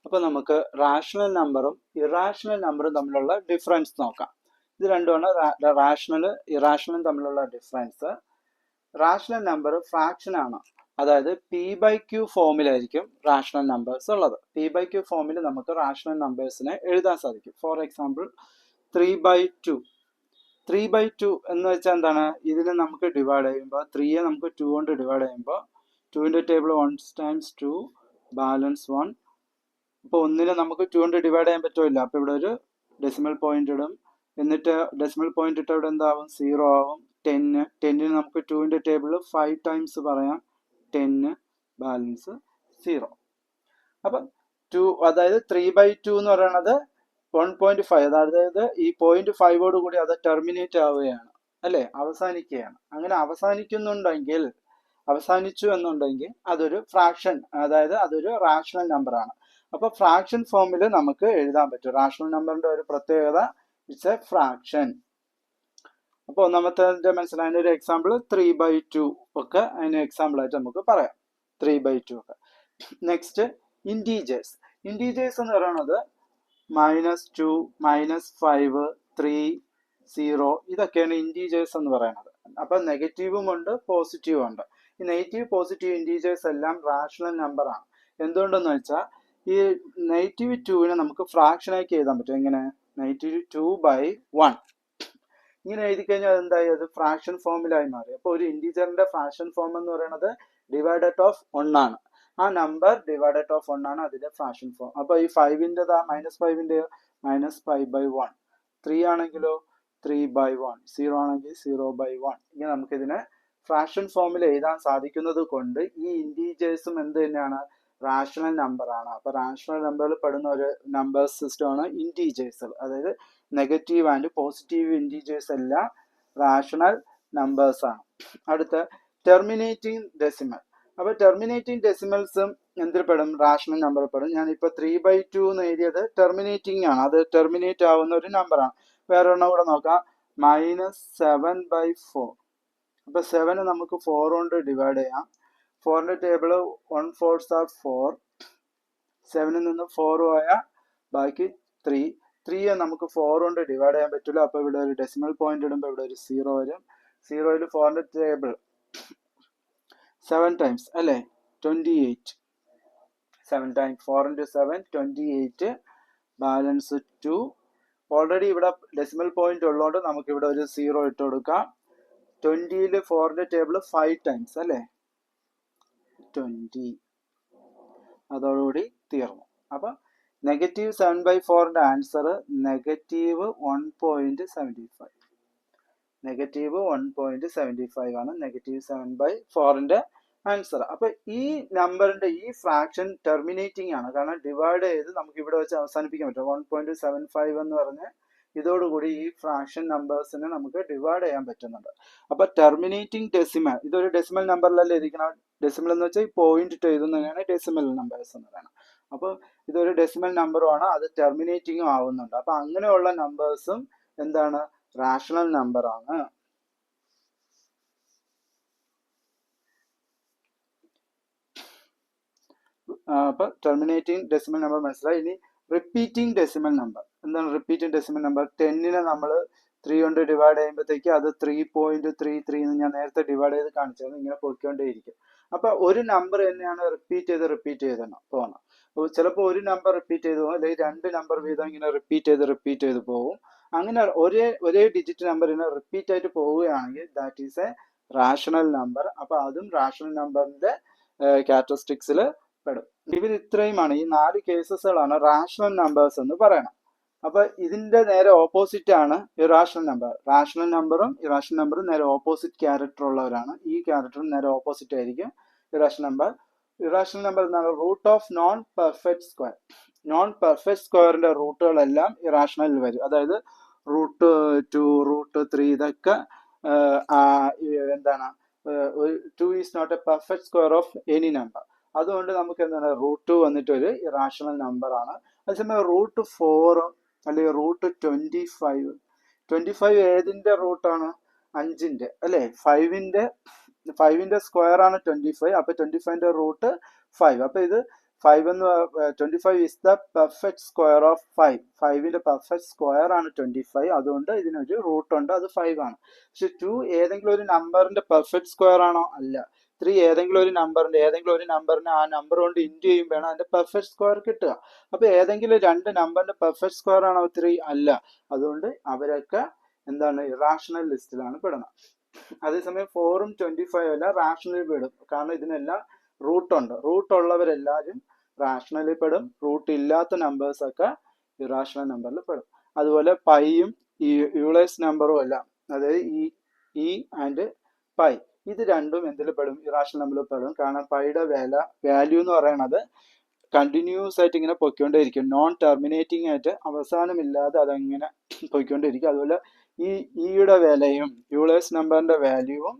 അപ്പൊ നമുക്ക് റാഷണൽ നമ്പറും ഇറാഷണൽ നമ്പറും തമ്മിലുള്ള ഡിഫറൻസ് നോക്കാം. ഇത് രണ്ടുമാണ് റാഷണലും ഇറാഷണലും തമ്മിലുള്ള ഡിഫറൻസ്. റാഷണൽ നമ്പർ ഫ്രാക്ഷൻ ആണ്, അതായത് P/Q ഫോമിലായിരിക്കും റാഷണൽ നമ്പേഴ്സ് ഉള്ളത്. P/Q ഫോമിൽ നമുക്ക് റാഷണൽ നമ്പേഴ്സിനെ എഴുതാൻ സാധിക്കും. ഫോർ എക്സാമ്പിൾ 3/2 എന്ന് വെച്ചാൽ എന്താണ്? ഇതിനെ നമുക്ക് ഡിവൈഡ് ചെയ്യുമ്പോൾ 3യെ നമുക്ക് 2 കൊണ്ട് ഡിവൈഡ് ചെയ്യുമ്പോൾ 2ന്റെ ടേബിൾ 1 ടൈംസ് 2 ബാലൻസ് 1. അപ്പോൾ 1നെ നമുക്ക് 2 കൊണ്ട് ഡിവൈഡ് ചെയ്യാൻ പറ്റില്ല. അപ്പോൾ ഇവിടെ ഒരു ഡെസിമൽ പോയിന്റ് ഇടും. എന്നിട്ട് ഡെസിമൽ പോയിന്റ് ഇട്ട് ഇവിടെ എന്താവും? 0 ആവും. 10ന് നമുക്ക് 2ന്റെ ടേബിൾ 5 ടൈംസ് പറയാം, 10 ബാലൻസ് 0. അപ്പം 2 അതായത് 3/2 എന്ന് പറയുന്നത് 1.5, അതായത് ഈ 0.5 കൂടി അത് ടെർമിനേറ്റ് ആവുകയാണ് അല്ലെ? അവസാനിക്കുകയാണ്. അങ്ങനെ അവസാനിച്ചു എന്നുണ്ടെങ്കിൽ അതൊരു ഫ്രാക്ഷൻ, അതായത് അതൊരു റാഷണൽ നമ്പർ ആണ്. അപ്പൊ ഫ്രാക്ഷൻ ഫോമിൽ നമുക്ക് എഴുതാൻ പറ്റും. റാഷണൽ നമ്പറിന്റെ ഒരു പ്രത്യേകത, ഇറ്റ്സ് എ ഫ്രാക്ഷൻ. അപ്പൊ ഒന്നാമത്തെ മനസ്സിലായ ഒരു എക്സാമ്പിൾ 3/2 ഒക്കെ അതിന് എക്സാമ്പിൾ ആയിട്ട് നമുക്ക് പറയാം. 3/2 ഒക്കെ. നെക്സ്റ്റ് ഇൻറ്റീജേഴ്സ് എന്ന് പറയുന്നത് -2, -5, 3, 0 ഇതൊക്കെയാണ് ഇൻറ്റീജേഴ്സ് എന്ന് പറയുന്നത്. അപ്പൊ നെഗറ്റീവും ഉണ്ട്, പോസിറ്റീവും ഉണ്ട്. ഈ നെഗറ്റീവ് പോസിറ്റീവ് ഇൻറ്റീജേഴ്സ് എല്ലാം റാഷണൽ നമ്പർ ആണ്. എന്തുകൊണ്ടെന്ന് വെച്ചാൽ ഈ -2 നമുക്ക് ഫ്രാക്ഷനാക്കി എഴുതാൻ പറ്റും. എങ്ങനെ? -2/1 ഇങ്ങനെ എഴുതി കഴിഞ്ഞാൽ എന്തായി? അത് ഫ്രാക്ഷൻ ഫോമിലായി മാറി. അപ്പോൾ ഒരു ഇന്റീജറിന്റെ ഫ്രാക്ഷൻ ഫോം എന്ന് പറയുന്നത് ഡിവൈഡഡ് ഓഫ് 1 ആണ്. ആ നമ്പർ ഡിവൈഡഡ് ഓഫ് 1 ആണ് അതിന്റെ ഫ്രാക്ഷൻ ഫോം. അപ്പൊ ഈ 5ന്റെ -5ന്റെ -5/1, 3 ആണെങ്കിലോ 3/1, 0 ആണെങ്കിൽ 0/1. ഇങ്ങനെ നമുക്കിതിനെ ഫ്രാക്ഷൻ ഫോമിൽ എഴുതാൻ സാധിക്കുന്നത് കൊണ്ട് ഈ ഇന്റീജേഴ്സും എന്ത് തന്നെയാണ്? റാഷണൽ നമ്പർ ആണ്. അപ്പൊ റാഷണൽ നമ്പറിൽ പെടുന്ന ഒരു നമ്പർ സിസ്റ്റം ആണ് ഇന്റീജേഴ്സ്. അതായത് നെഗറ്റീവ് ആൻഡ് പോസിറ്റീവ് ഇന്റീജേഴ്സ് എല്ലാം റാഷണൽ നമ്പേഴ്സ് ആണ്. അടുത്ത ടെർമിനേറ്റിംഗ് ഡെസിമൽ. അപ്പൊ ടെർമിനേറ്റിംഗ് ഡെസിമൽസും എന്തിൽ പെടും? റാഷണൽ നമ്പറിൽ പെടും. ഞാനിപ്പോ 3/2 എന്ന് എഴുതിയത് ടെർമിനേറ്റിംഗ് ആണ്. അത് ടെർമിനേറ്റ് ആവുന്ന ഒരു നമ്പറാണ്. വേറെ ഒരെണ്ണം കൂടെ നോക്കാം. -7/4. അപ്പൊ 7 നമുക്ക് 4 കൊണ്ട് ഡിവൈഡ് ചെയ്യാം. 4ന്റെ ടേബിള് 1 4s are 4. 7ൽ നിന്ന് 4 പോയാൽ ബാക്കി 3. 3 നമുക്ക് 4 കൊണ്ട് ഡിവൈഡ് ചെയ്യാൻ പറ്റില്ല. അപ്പൊ ഇവിടെ ഒരു ഡെസിമൽ പോയിന്റ് ഇടുമ്പോൾ ഇവിടെ ഒരു 0 വരും. 0യിൽ 4ന്റെ ടേബിൾ 7 ടൈംസ് അല്ലേ? 28. 7 ടൈംസ് 4 into 7 28. ബാലൻസ് 2. ഓൾറെഡി ഇവിടെ ഡെസിമൽ പോയിന്റ് ഉള്ളതുകൊണ്ട് നമുക്ക് ഇവിടെ ഒരു 0 ഇട്ട് കൊടുക്കാം. 20യിൽ 4ന്റെ ടേബിൾ 5 ടൈംസ് അല്ലേ? 20. അതോടുകൂടി തീർന്നു. അപ്പൊ -7/4ന്റെ ആൻസർ -1.75. -1.75 ആണ് -7/4ന്റെ ആൻസർ. അപ്പൊ ഈ നമ്പറിന്റെ ഈ ഫ്രാക്ഷൻ ടെർമിനേറ്റിംഗ് ആണ്. കാരണം ഡിവൈഡ് ചെയ്ത് നമുക്ക് ഇവിടെ വെച്ച് അവസാനിപ്പിക്കാൻ പറ്റും. 1.75 എന്ന് പറഞ്ഞ് ഇതോടുകൂടി ഈ ഫ്രാക്ഷൻ നമ്പേഴ്സിനെ നമുക്ക് ഡിവൈഡ് ചെയ്യാൻ പറ്റുന്നുണ്ട്. അപ്പൊ ടെർമിനേറ്റിംഗ് ഡെസിമൽ, ഇതൊരു ഡെസിമൽ നമ്പറിലല്ലേ ഇരിക്കണം. ഡെസിമൽ എന്ന് വെച്ചാൽ ഈ പോയിന്റ് ഇട്ട് എഴുതുന്നതിനാണ് ഡെസിമൽ നമ്പേഴ്സ് എന്ന് പറയുന്നത്. അപ്പോൾ ഇതൊരു ഡെസിമൽ നമ്പറുമാണ്, അത് ടെർമിനേറ്റിംഗും ആവുന്നുണ്ട്. അപ്പൊ അങ്ങനെയുള്ള നമ്പേഴ്സും എന്താണ്? റാഷണൽ നമ്പർ ആണ്. അപ്പൊ ടെർമിനേറ്റിംഗ് ഡെസിമൽ നമ്പർ മനസ്സിലായി. ഇനി റിപ്പീറ്റിംഗ് ഡെസിമൽ നമ്പർ എന്താണ്? റിപ്പീറ്റിംഗ് ഡെസിമൽ നമ്പർ 10നെ നമ്മൾ 3 കൊണ്ട് ഡിവൈഡ് ചെയ്യുമ്പോഴത്തേക്ക് അത് 3.33 എന്ന് ഞാൻ നേരത്തെ ഡിവൈഡ് ചെയ്ത് കാണിച്ചത്. ഇങ്ങനെ പോയിക്കൊണ്ടേയിരിക്കും. അപ്പൊ ഒരു നമ്പർ തന്നെയാണ് റിപ്പീറ്റ് ചെയ്ത് പോകണം. ചിലപ്പോൾ ഒരു നമ്പർ റിപ്പീറ്റ് ചെയ്ത് പോകും, അല്ലെങ്കിൽ 2 നമ്പർ വീതം ഇങ്ങനെ റിപ്പീറ്റ് ചെയ്ത് പോകും. അങ്ങനെ ഒരേ ഡിജിറ്റ് നമ്പറിന് റിപ്പീറ്റ് ആയിട്ട് പോവുകയാണെങ്കിൽ that is a rational number. അപ്പൊ അതും റാഷണൽ നമ്പറിന്റെ ക്യാരക്ടറിസ്റ്റിക്സിൽ പെടും. ഇതിൽ ഇത്രയുമാണ്, ഈ 4 കേസസുകളാണ് റാഷണൽ നമ്പേഴ്സ് എന്ന് പറയണം. അപ്പൊ ഇതിന്റെ നേരെ ഓപ്പോസിറ്റ് ആണ് ഇറാഷണൽ നമ്പർ. റാഷണൽ നമ്പറും ഇറാഷണൽ നമ്പറും നേരെ ഓപ്പോസിറ്റ് ക്യാരക്ടർ ഉള്ളവരാണ്. ഈ ക്യാരക്ടറും നേരെ ഓപ്പോസിറ്റ് ആയിരിക്കും ഇറാഷണൽ നമ്പർ. ഇറാഷണൽ നമ്പർ എന്നാണ് root of non perfect square. Non perfect സ്ക്വയറിന്റെ റൂട്ടുകളെല്ലാം ഇറാഷണലിൽ വരും. അതായത് √2, √3 ഇതൊക്കെ എന്താണ്? 2 is not a perfect square of any number. അതുകൊണ്ട് നമുക്ക് എന്താണ്? √2 വന്നിട്ട് ഒരു ഇറാഷണൽ നമ്പർ ആണ്. അതേസമയം √4 അല്ലെങ്കിൽ √25 ഏതിന്റെ റൂട്ടാണ്? 5ന്റെ അല്ലെ? 5ന്റെ സ്ക്വയർ ആണ് 25. അപ്പൊ 25ന്റെ റൂട്ട് 5. അപ്പൊ ഇത് 25 is the perfect square of 5. 5ന്റെ പെർഫെക്റ്റ് സ്ക്വയർ ആണ് 25. അതുകൊണ്ട് ഇതിനൊരു റൂട്ട് ഉണ്ട്, അത് 5 ആണ്. പക്ഷെ 2 ഏതെങ്കിലും ഒരു നമ്പറിന്റെ പെർഫെക്റ്റ് സ്ക്വയർ ആണോ? അല്ല. 3 ഏതെങ്കിലും ഒരു നമ്പറിനെ ആ നമ്പർ കൊണ്ട് ഇൻറ്റു ചെയ്യുമ്പോഴാണ് അതിന്റെ പെർഫെക്റ്റ് സ്ക്വയർ കിട്ടുക. അപ്പൊ ഏതെങ്കിലും 2 നമ്പറിന്റെ പെർഫെക്റ്റ് സ്ക്വയർ ആണോ 3? അല്ല. അതുകൊണ്ട് അവരൊക്കെ എന്താണ്? ഇറാഷണൽ ലിസ്റ്റിലാണ് പെടുന്നത്. അതേസമയം 4ഉം 25 എല്ലാം റാഷണലിൽ പെടും. കാരണം ഇതിനെല്ലാം റൂട്ട് ഉണ്ട്. റൂട്ട് ഉള്ളവരെല്ലാവരും റാഷണലിൽ പെടും. റൂട്ട് ഇല്ലാത്ത നമ്പേഴ്സ് ഒക്കെ ഇറാഷണൽ നമ്പറിൽ പെടും. അതുപോലെ പൈയും ഈ യൂളേഴ്സ് നമ്പറും എല്ലാം, അതായത് ഇ ആൻഡ് പൈ, ഇത് രണ്ടും എന്തിൽ പെടും? ഇറാഷണൽ നമ്പറിൽ പെടും. കാരണം പൈയുടെ വാല്യൂ എന്ന് പറയുന്നത് കണ്ടിന്യൂസ് ആയിട്ട് ഇങ്ങനെ പൊയ്ക്കൊണ്ടേയിരിക്കും. നോൺ ടെർമിനേറ്റിംഗ് ആയിട്ട് അവസാനമില്ലാതെ അതങ്ങനെ പൊയ്ക്കൊണ്ടേയിരിക്കും. അതുപോലെ ഈ ഇയുടെ വിലയും യൂളേഴ്സ് നമ്പറിന്റെ വാല്യൂവും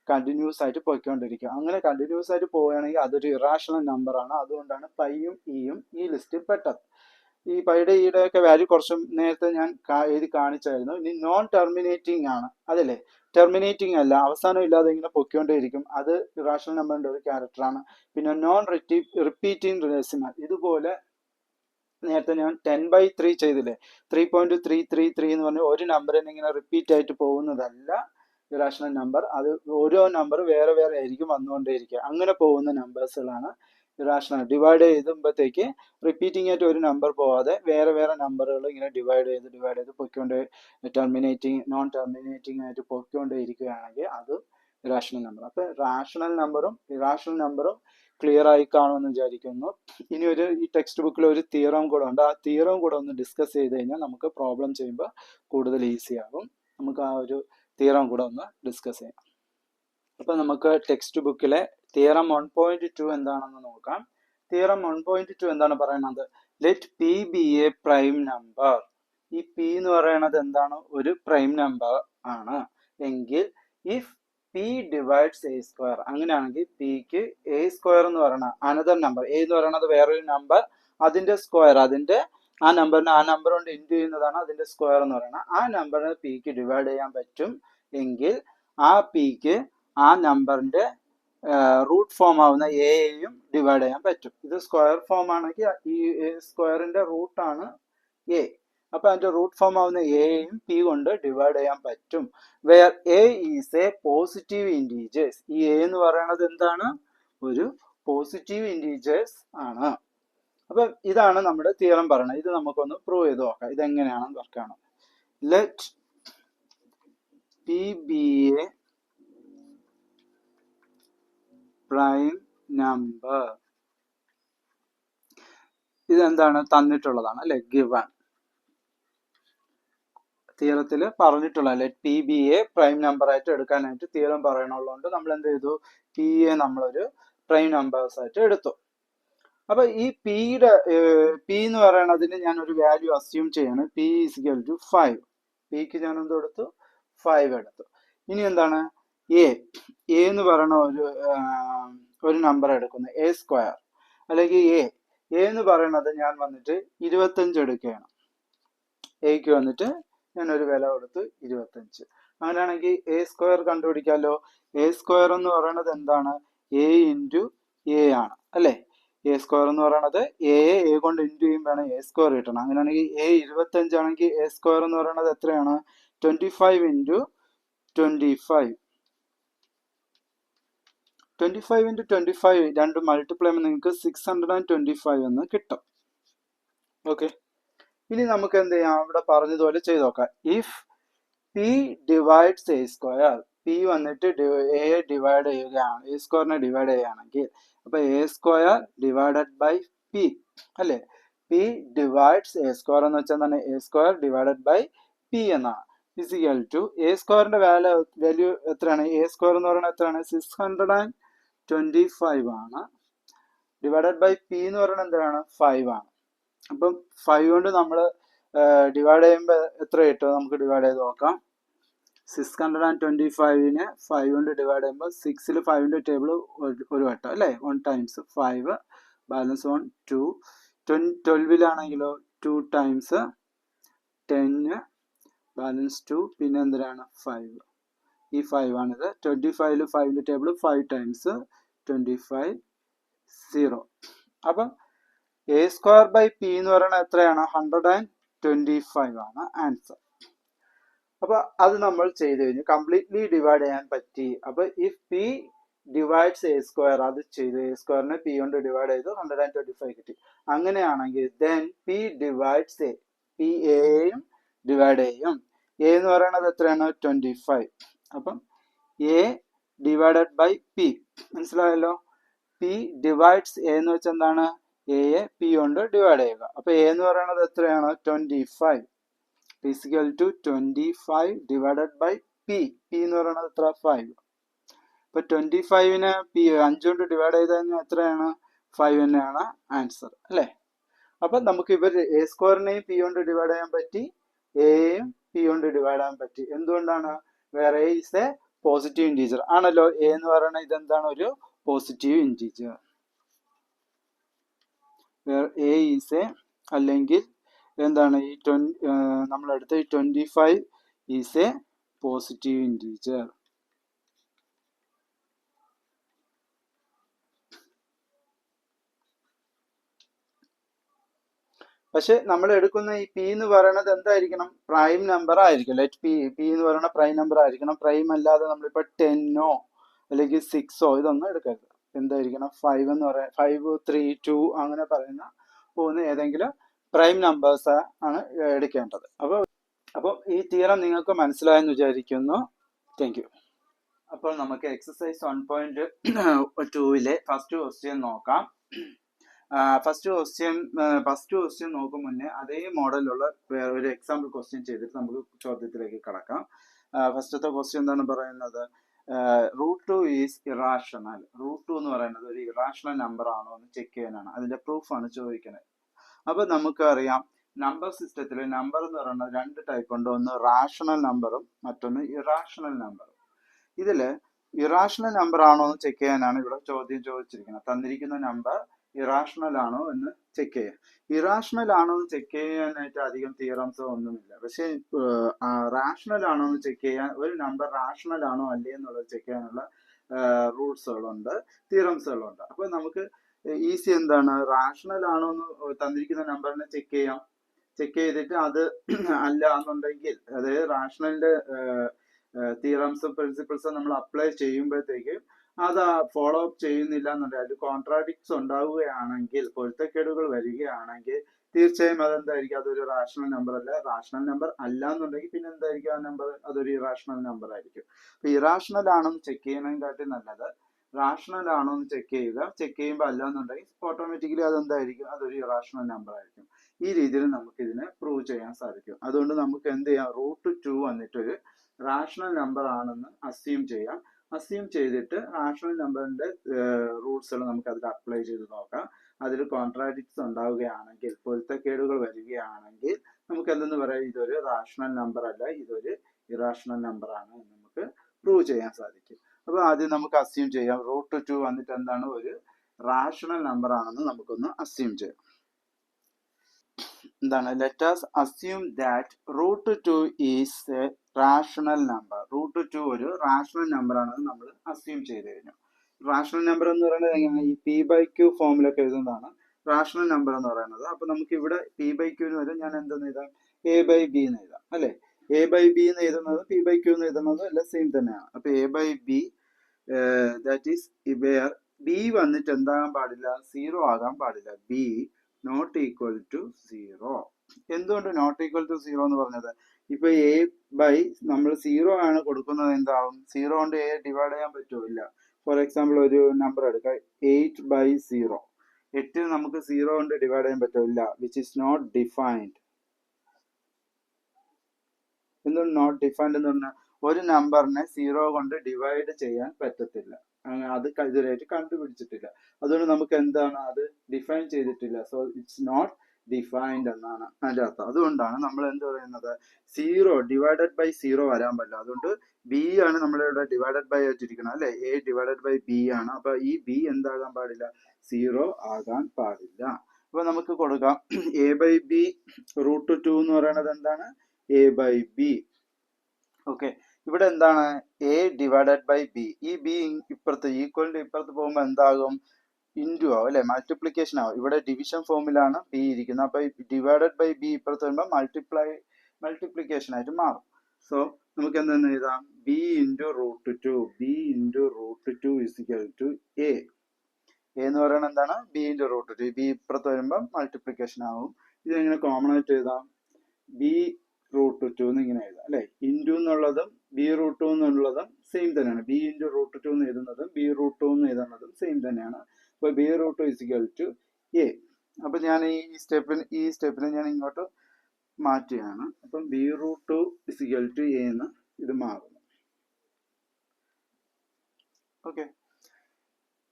കണ്ടിന്യൂസ് ആയിട്ട് പോയിക്കൊണ്ടിരിക്കും. അങ്ങനെ കണ്ടിന്യൂസ് ആയിട്ട് പോവുകയാണെങ്കിൽ അതൊരു ഇറാഷണൽ നമ്പർ ആണ്. അതുകൊണ്ടാണ് പൈയും ഇയും ഈ ലിസ്റ്റിൽ പെട്ടത്. ഈ പൈയുടെ ഇയുടെ ഒക്കെ വാല്യൂ കുറച്ചും നേരത്തെ ഞാൻ എഴുതി കാണിച്ചായിരുന്നു. ഇനി നോൺ ടെർമിനേറ്റിംഗ് ആണ്, അതല്ലേ? ടെർമിനേറ്റിംഗ് അല്ല, അവസാനം ഇല്ലാതെ ഇങ്ങനെ പൊയ്ക്കൊണ്ടേയിരിക്കും. അത് ഇറാഷണൽ നമ്പറിന്റെ ഒരു ക്യാരക്ടറാണ്. പിന്നെ നോൺ റിപ്പീറ്റിംഗ് ഡെസിമൽ, ഇതുപോലെ നേരത്തെ ഞാൻ 10/3 ചെയ്തില്ലേ? 3.333 എന്ന് പറഞ്ഞ ഒരു നമ്പറിന് ഇങ്ങനെ റിപ്പീറ്റ് ആയിട്ട് പോകുന്നതല്ല ഇറാഷണൽ നമ്പർ. അത് ഓരോ നമ്പർ വേറെ ആയിരിക്കും വന്നുകൊണ്ടേയിരിക്കുക. അങ്ങനെ പോകുന്ന നമ്പേഴ്സുകളാണ് ഇറാഷണൽ. ഡിവൈഡ് ചെയ്തുമ്പോഴത്തേക്ക് റിപ്പീറ്റിംഗ് ആയിട്ട് ഒരു നമ്പർ പോവാതെ വേറെ വേറെ നമ്പറുകൾ ഇങ്ങനെ ഡിവൈഡ് ചെയ്ത് പൊയ്ക്കൊണ്ട് നോൺ ടെർമിനേറ്റിംഗ് ആയിട്ട് പൊയ്ക്കൊണ്ട് ഇരിക്കുകയാണെങ്കിൽ അത് ഇറാഷണൽ നമ്പർ. അപ്പൊ റാഷണൽ നമ്പറും ഇറാഷണൽ നമ്പറും ക്ലിയർ ആയി കാണുമെന്ന് വിചാരിക്കുന്നു. ഇനി ഈ ടെക്സ്റ്റ് ബുക്കിൽ ഒരു തിയറം കൂടെ ഉണ്ട്. ആ തിയറം കൂടെ ഒന്ന് ഡിസ്കസ് ചെയ്ത് കഴിഞ്ഞാൽ നമുക്ക് പ്രോബ്ലം ചെയ്യുമ്പോൾ കൂടുതൽ ഈസി ആകും. നമുക്ക് ആ ഒരു തിയറം കൂടെ ഒന്ന് ഡിസ്കസ് ചെയ്യാം. അപ്പൊ നമുക്ക് ടെക്സ്റ്റ് ബുക്കിലെ തിയറം 1.2 എന്താണെന്ന് നോക്കാം. തിയറം 1.2 എന്താണ് പറയുന്നത്? Let p B a prime number. ഈ പി എന്ന് പറയുന്നത് എന്താണ്? ഒരു പ്രൈം നമ്പർ ആണ് എങ്കിൽ if p divides a square, അങ്ങനെയാണെങ്കിൽ പിക്ക് എ സ്ക്വയർ എന്ന് പറയുന്ന അനദർ നമ്പർ, എ എന്ന് പറയുന്നത് വേറൊരു നമ്പർ, അതിന്റെ സ്ക്വയർ, ആ നമ്പർ കൊണ്ട് ഇൻറ്റു ചെയ്യുന്നതാണ് അതിന്റെ സ്ക്വയർ എന്ന് പറയുന്നത്. ആ നമ്പറിനെ പിക്ക് ഡിവൈഡ് ചെയ്യാൻ പറ്റും എങ്കിൽ ആ പിക്ക് ആ നമ്പറിന്റെ റൂട്ട് ഫോം ആവുന്ന എയും ഡിവൈഡ് ചെയ്യാൻ പറ്റും. ഇത് സ്ക്വയർ ഫോം ആണെങ്കിൽ ഈ സ്ക്വയറിന്റെ റൂട്ടാണ് എ. അപ്പൊ അതിന്റെ റൂട്ട് ഫോം ആവുന്ന എയും പി കൊണ്ട് ഡിവൈഡ് ചെയ്യാൻ പറ്റും. Where a is a positive integers. ഈ എ എന്ന് പറയുന്നത് എന്താണ്? ഒരു പോസിറ്റീവ് ഇൻറ്റീജേഴ്സ് ആണ്. അപ്പൊ ഇതാണ് നമ്മുടെ തിയറം പറയുന്നത്. ഇത് നമുക്കൊന്ന് പ്രൂവ് ചെയ്ത് നോക്കാം. ഇതെങ്ങനെയാണെന്ന് വർക്കാണ്. Let p B a prime number. ഇതെന്താണ്? തന്നിട്ടുള്ളതാണ് അല്ലെ, ഗിവൺ. തിയറത്തിൽ പറഞ്ഞിട്ടുള്ള let p B a prime number ആയിട്ട് എടുക്കാനായിട്ട് തിയറം പറയണുള്ളതുകൊണ്ട് നമ്മൾ എന്ത് ചെയ്തു? പി എ നമ്മളൊരു പ്രൈം നമ്പേഴ്സ് ആയിട്ട് എടുത്തു. അപ്പൊ ഈ പി എന്ന് പറയുന്നതിന് ഞാൻ ഒരു വാല്യൂ അസ്യൂം ചെയ്യാണ്. P is equal to 5. പിക്ക് ഞാൻ എന്ത് എടുത്തു? 5 എടുത്തു. ഇനി എന്താണ്? എ എന്ന് പറയുന്ന ഒരു നമ്പർ എടുക്കുന്നു, എ സ്ക്വയർ. അല്ലെങ്കിൽ എ എന്ന് പറയുന്നത് ഞാൻ വന്നിട്ട് 25 എടുക്കുകയാണ്. എക്ക് വന്നിട്ട് ഞാൻ ഒരു വില കൊടുത്ത് 25. അങ്ങനെയാണെങ്കിൽ എ സ്ക്വയർ കണ്ടുപിടിക്കാമല്ലോ. എ സ്ക്വയർ എന്ന് പറയുന്നത് എന്താണ്? എ ഇൻറ്റു എ ആണ് അല്ലേ? എ സ്ക്വയർ എന്ന് പറയുന്നത് എ കൊണ്ട് ഇൻറ്റു ചെയ്യുമ്പോഴാണ് എ സ്ക്വയർ കിട്ടണം. അങ്ങനെയാണെങ്കിൽ എ 25 ആണെങ്കിൽ എ സ്ക്വയർ എന്ന് പറയുന്നത് എത്രയാണ്? 25 ഇൻറ്റു 25. 25 ഇൻറ്റു 25 രണ്ട് മൾട്ടിപ്ലൈ ചെയ്യുമ്പോൾ നിങ്ങൾക്ക് 625 എന്ന് കിട്ടും. ഓക്കെ, ഇനി നമുക്ക് എന്ത് ചെയ്യാം? ഇവിടെ പറഞ്ഞതുപോലെ ചെയ്ത് നോക്കാം. If p divides a square, p വന്നിട്ട് എ ഡിവൈഡ് ചെയ്യുകയാണ്, എ സ്ക്വയറിനെ ഡിവൈഡ് ചെയ്യുകയാണെങ്കിൽ അപ്പൊ a square divided by p അല്ലെ? പി ഡിവൈഡ്സ് എ സ്ക്വയർ എന്ന് വെച്ചാൽ എന്താണ്? A square divided by p എന്നാണ്. ഇസിക്കൽ ടു എ സ്ക്വയറിന്റെ വാല്യൂ എത്രയാണ്? എ സ്ക്വയർ എന്ന് പറയുന്നത് എത്രയാണ്? 625 ആണ്. ഡിവൈഡഡ് ബൈ പി എന്ന് പറയുന്നത് എന്താണ്? 5 ആണ്. അപ്പം 5 കൊണ്ട് നമ്മൾ ഡിവൈഡ് ചെയ്യുമ്പോൾ എത്ര കിട്ടും? നമുക്ക് ഡിവൈഡ് ചെയ്ത് നോക്കാം. 625നെ 5 കൊണ്ട് ഡിവൈഡ് ചെയ്യുമ്പോൾ 6ൽ 5ന്റെ ടേബിൾ ഒരു വട്ടം അല്ലേ? 1 ടൈംസ് 5, ബാലൻസ് 1 2. 12ലാണെങ്കിലോ 2 ടൈംസ് 10, ബാലൻസ് 2, പിന്നെ എന്തിനാണ്? 5. ഈ 5 ആണിത്. 25ൽ 5ന്റെ ടേബിൾ 5 ടൈംസ് 25 0. അപ്പം എ സ്ക്വയർ ബൈ പി എന്ന് പറയുന്നത് എത്രയാണ്? 125 ആണ് ആൻസർ. അപ്പൊ അത് നമ്മൾ ചെയ്ത് കഴിഞ്ഞു, കംപ്ലീറ്റ്ലി ഡിവൈഡ് ചെയ്യാൻ പറ്റി. അപ്പൊ if p divides a square, അത് ചെയ്തു. എ സ്ക്വയറിനെ പി കൊണ്ട് ഡിവൈഡ് ചെയ്തു, 125 കിട്ടി. അങ്ങനെയാണെങ്കിൽ then P divides A, P എയും ഡിവൈഡ് ചെയ്യും. എ എന്ന് പറയുന്നത് എത്രയാണ്? 25. അപ്പം എ ഡിവൈഡഡ് ബൈ പി, മനസ്സിലായല്ലോ? പി ഡിവൈഡ്സ് എ എന്ന് വെച്ചാൽ എന്താണ്? എയെ പി കൊണ്ട് ഡിവൈഡ് ചെയ്യുക. അപ്പൊ എ എന്ന് പറയുന്നത് എത്രയാണ്? 25. Equal to 25 divided by p. P എന്ന് പറയുന്നത് എത്ര? 5. അപ്പൊ 25നെ പി 5 കൊണ്ട് ഡിവൈഡ് ചെയ്ത് കഴിഞ്ഞാൽ എത്രയാണ്? 5 തന്നെയാണ് ആൻസർ അല്ലേ? അപ്പൊ നമുക്ക് ഇവർ എ സ്ക്വയറിനെയും പി കൊണ്ട് ഡിവൈഡ് ചെയ്യാൻ പറ്റി, എയും പി കൊണ്ട് ഡിവൈഡ് ചെയ്യാൻ പറ്റി. എന്തുകൊണ്ടാണ്? Where a is a positive integer ആണല്ലോ. എ എന്ന് പറയുന്നത് ഇതെന്താണ്? ഒരു positive integer. Where a is a, അല്ലെങ്കിൽ എന്താണ് ഈ നമ്മളെടുത്ത ഈ 25 ഈസ് എ പോസിറ്റീവ് ഇൻറ്റീജർ. പക്ഷെ നമ്മൾ എടുക്കുന്ന ഈ പി എന്ന് പറയുന്നത് എന്തായിരിക്കണം? പ്രൈം നമ്പർ ആയിരിക്കും. ലെറ്റ് പി എന്ന് പറയുന്ന പ്രൈം നമ്പർ ആയിരിക്കണം. പ്രൈം അല്ലാതെ നമ്മളിപ്പോ 10ഓ അല്ലെങ്കിൽ 6ഓ ഇതൊന്നും എടുക്കരുത്. എന്തായിരിക്കണം 5 എന്ന് പറയാൻ 5 3 2 അങ്ങനെ പറയുന്ന പോകുന്ന ഏതെങ്കിലും പ്രൈം നമ്പേഴ്സ് ആണ് എടുക്കേണ്ടത്. അപ്പോൾ ഈ തിയറം നിങ്ങൾക്ക് മനസ്സിലായെന്ന് വിചാരിക്കുന്നു. Thank you. അപ്പോൾ നമുക്ക് എക്സസൈസ് 1.2 ഫസ്റ്റ് ക്വസ്റ്റ്യൻ നോക്കാം. ഫസ്റ്റ് ക്വസ്റ്റ്യൻ നോക്കും മുന്നേ അതേ മോഡലുള്ള ഒരു എക്സാമ്പിൾ ക്വസ്റ്റ്യൻ ചെയ്തിട്ട് നമുക്ക് ചോദ്യത്തിലേക്ക് കടക്കാം. ഫസ്റ്റത്തെ ക്വസ്റ്റ്യൻ എന്താണ് പറയുന്നത്? √2 ഈസ് ഇറാഷണൽ. √2 എന്ന് പറയുന്നത് ഒരു ഇറാഷണൽ നമ്പർ ആണോ എന്ന് ചെക്ക് ചെയ്യാനാണ്, അതിന്റെ പ്രൂഫാണ് ചോദിക്കുന്നത്. അപ്പൊ നമുക്കറിയാം നമ്പർ സിസ്റ്റത്തിൽ നമ്പർ എന്ന് പറയുന്നത് രണ്ട് ടൈപ്പ് ഉണ്ട്, ഒന്ന് റാഷണൽ നമ്പറും മറ്റൊന്ന് ഇറാഷണൽ നമ്പറും. ഇതില് ഇറാഷണൽ നമ്പർ ആണോ എന്ന് ചെക്ക് ചെയ്യാനാണ് ഇവിടെ ചോദ്യം ചോദിച്ചിരിക്കുന്നത്. തന്നിരിക്കുന്ന നമ്പർ ഇറാഷണൽ ആണോ എന്ന് ചെക്ക് ചെയ്യാം. ഇറാഷണൽ ആണോ എന്ന് ചെക്ക് ചെയ്യാനായിട്ട് അധികം തിയറംസോ ഒന്നുമില്ല. പക്ഷെ റാഷണൽ ആണോ എന്ന് ചെക്ക് ചെയ്യാൻ, ഒരു നമ്പർ റാഷണൽ ആണോ അല്ലേ എന്നുള്ളത് ചെക്ക് ചെയ്യാനുള്ള റൂൾസുകളുണ്ട്, തിയറംസുകളുണ്ട്. അപ്പൊ നമുക്ക് ഈസി എന്താണ്, റാഷണൽ ആണോ എന്ന് തന്നിരിക്കുന്ന നമ്പറിനെ ചെക്ക് ചെയ്യാം. ചെക്ക് ചെയ്തിട്ട് അത് അല്ല എന്നുണ്ടെങ്കിൽ, അതായത് റാഷണലിന്റെ തിയറംസും പ്രിൻസിപ്പിൾസും നമ്മൾ അപ്ലൈ ചെയ്യുമ്പോഴത്തേക്ക് അത് ഫോളോ അപ്പ് ചെയ്യുന്നില്ല എന്നുണ്ടെങ്കിൽ, അത് കോൺട്രാഡിക്ട്സ് ഉണ്ടാവുകയാണെങ്കിൽ, പൊരുത്തക്കേടുകൾ വരികയാണെങ്കിൽ തീർച്ചയായും അതെന്തായിരിക്കും, അതൊരു റാഷണൽ നമ്പർ അല്ല. റാഷണൽ നമ്പർ അല്ല എന്നുണ്ടെങ്കിൽ പിന്നെ എന്തായിരിക്കും ആ നമ്പർ, അതൊരു ഇറാഷണൽ നമ്പർ ആയിരിക്കും. അപ്പൊ ഇറാഷണൽ ആണെന്ന് ചെക്ക് ചെയ്യുന്നതിനെക്കാട്ടി നല്ലത് റാഷണൽ ആണോ എന്ന് ചെക്ക് ചെയ്യുക. ചെക്ക് ചെയ്യുമ്പോൾ അല്ല എന്നുണ്ടെങ്കിൽ ഓട്ടോമാറ്റിക്കലി അതെന്തായിരിക്കും, അതൊരു ഇറാഷണൽ നമ്പർ ആയിരിക്കും. ഈ രീതിയിൽ നമുക്ക് ഇതിനെ പ്രൂവ് ചെയ്യാൻ സാധിക്കും. അതുകൊണ്ട് നമുക്ക് എന്ത് ചെയ്യാം, √2 വന്നിട്ടൊരു റാഷണൽ നമ്പർ ആണെന്ന് അസ്യൂം ചെയ്യാം. അസ്യൂം ചെയ്തിട്ട് റാഷണൽ നമ്പറിന്റെ റൂൾസുകൾ നമുക്ക് അതിൽ അപ്ലൈ ചെയ്ത് നോക്കാം. അതിൽ കോൺട്രാഡിക്ട്സ് ഉണ്ടാവുകയാണെങ്കിൽ, പൊരുത്തക്കേടുകൾ വരികയാണെങ്കിൽ നമുക്ക് എന്തെന്ന് പറയാം, ഇതൊരു റാഷണൽ നമ്പർ അല്ല, ഇതൊരു ഇറാഷണൽ നമ്പർ ആണ് എന്ന് നമുക്ക് പ്രൂവ് ചെയ്യാൻ സാധിക്കും. അപ്പൊ ആദ്യം നമുക്ക് അസ്യൂം ചെയ്യാം, √2 വന്നിട്ട് എന്താണ്, ഒരു റാഷണൽ നമ്പർ ആണെന്ന് നമുക്കൊന്ന് അസ്യൂം ചെയ്യാം. എന്താണ്, let us assume that √2 is a rational number. √2 ഒരു റാഷണൽ നമ്പർ ആണെന്ന് നമ്മൾ അസ്യൂം ചെയ്ത് കഴിഞ്ഞു. റാഷണൽ നമ്പർ എന്ന് പറയുന്നത് എങ്ങനെയാണ്, ഈ p/q ഫോമിലൊക്കെ എഴുതുന്നതാണ് റാഷണൽ നമ്പർ എന്ന് പറയുന്നത്. അപ്പൊ നമുക്ക് ഇവിടെ p/q എന്ന് വരും, ഞാൻ എന്തെന്ന് എഴുതാം, a/b എന്ന് എഴുതാം അല്ലെ. a/b എന്ന് എഴുതുന്നത് p/q എന്ന് എഴുതുന്നത് എല്ലാം സെയിം തന്നെയാണ്. അപ്പൊ a/b that is where b വന്നിട്ട് എന്താകാൻ പാടില്ല, 0 ആകാൻ പാടില്ല. b not equal to 0. എന്തുകൊണ്ട് നോട്ട് ഈക്വൽ ടു 0 എന്ന് പറഞ്ഞത്, ഇപ്പൊ a/ നമ്മൾ 0 ആണ് കൊടുക്കുന്നത്, എന്താവും, 0 കൊണ്ട് a ഡിവൈഡ് ചെയ്യാൻ പറ്റുമോ, ഇല്ല. ഫോർ എക്സാമ്പിൾ ഒരു നമ്പർ എടുക്കാം, 8/0. 8 നമുക്ക് 0 കൊണ്ട് ഡിവൈഡ് ചെയ്യാൻ പറ്റില്ല, വിച്ച് ഇസ് നോട്ട് ഡിഫൈൻഡ്. എന്തുകൊണ്ട് നോട്ട് ഡിഫൈൻഡ് എന്ന് പറഞ്ഞാൽ, ഒരു നമ്പറിനെ 0 കൊണ്ട് ഡിവൈഡ് ചെയ്യാൻ പറ്റത്തില്ല, അത് ഇതുവരെയായിട്ട് കണ്ടുപിടിച്ചിട്ടില്ല. അതുകൊണ്ട് നമുക്ക് എന്താണ്, അത് ഡിഫൈൻ ചെയ്തിട്ടില്ല. സോ ഇറ്റ്സ് നോട്ട് ഡിഫൈൻഡ് എന്നാണ് അതിന്റെ അർത്ഥം. അതുകൊണ്ടാണ് നമ്മൾ എന്ത് പറയുന്നത്, 0 ഡിവൈഡഡ് ബൈ 0 വരാൻ പറ്റില്ല. അതുകൊണ്ട് ബി ആണ് നമ്മളിവിടെ ഡിവൈഡഡ് ബൈ ആയിട്ടിരിക്കണം അല്ലെ, a ഡിവൈഡഡ് ബൈ b ആണ്. അപ്പൊ ഈ b എന്താകാൻ പാടില്ല, 0 ആകാൻ പാടില്ല. അപ്പൊ നമുക്ക് കൊടുക്കാം a/b √2 എന്ന് പറയുന്നത് എന്താണ്, a/b. ഓക്കെ, ഇവിടെ എന്താണ്, a ഡിവൈഡഡ് ബൈ b. ഈ b ഇപ്പുറത്ത് ഈക്വലിന്റെ ഇപ്പുറത്ത് പോകുമ്പോൾ എന്താകും, ഇൻറ്റു ആവും അല്ലെ, മൾട്ടിപ്ലിക്കേഷൻ ആവും. ഇവിടെ ഡിവിഷൻ ഫോമിലാണ് b ഇരിക്കുന്നത്. അപ്പൊ ഡിവൈഡഡ് ബൈ b ഇപ്പുറത്ത് വരുമ്പോൾ മൾട്ടിപ്ലിക്കേഷൻ ആയിട്ട് മാറും. സോ നമുക്ക് എന്തെന്ന് എഴുതാം, b into √2. b into √2 is equal to a. എന്ന് പറയുന്നത് എന്താണ്, b ഇൻറ്റു √2. b ഇപ്പുറത്ത് വരുമ്പോൾ മൾട്ടിപ്ലിക്കേഷൻ ആവും. ഇതെങ്ങനെ കോമൺ ആയിട്ട് എഴുതാം, b √2 എന്ന് ഇങ്ങനെ എഴുതാം അല്ലെ. ഇൻറ്റു എന്നുള്ളതും b√2 എന്നുള്ളതും സെയിം തന്നെയാണ്. b ഇൻറ്റു √2 എന്ന് എഴുതുന്നതും b√2 എന്ന് എഴുതുന്നതും സെയിം തന്നെയാണ്. അപ്പൊ b√2 ഇസിക്കൽ ടു a. അപ്പൊ ഞാൻ ഈ സ്റ്റെപ്പിനെ ഞാൻ ഇങ്ങോട്ട് മാറ്റുകയാണ്. അപ്പം b√2 ഇസിക്കൽ ടു a എന്ന് ഇത് മാറുന്നു. ഓക്കെ,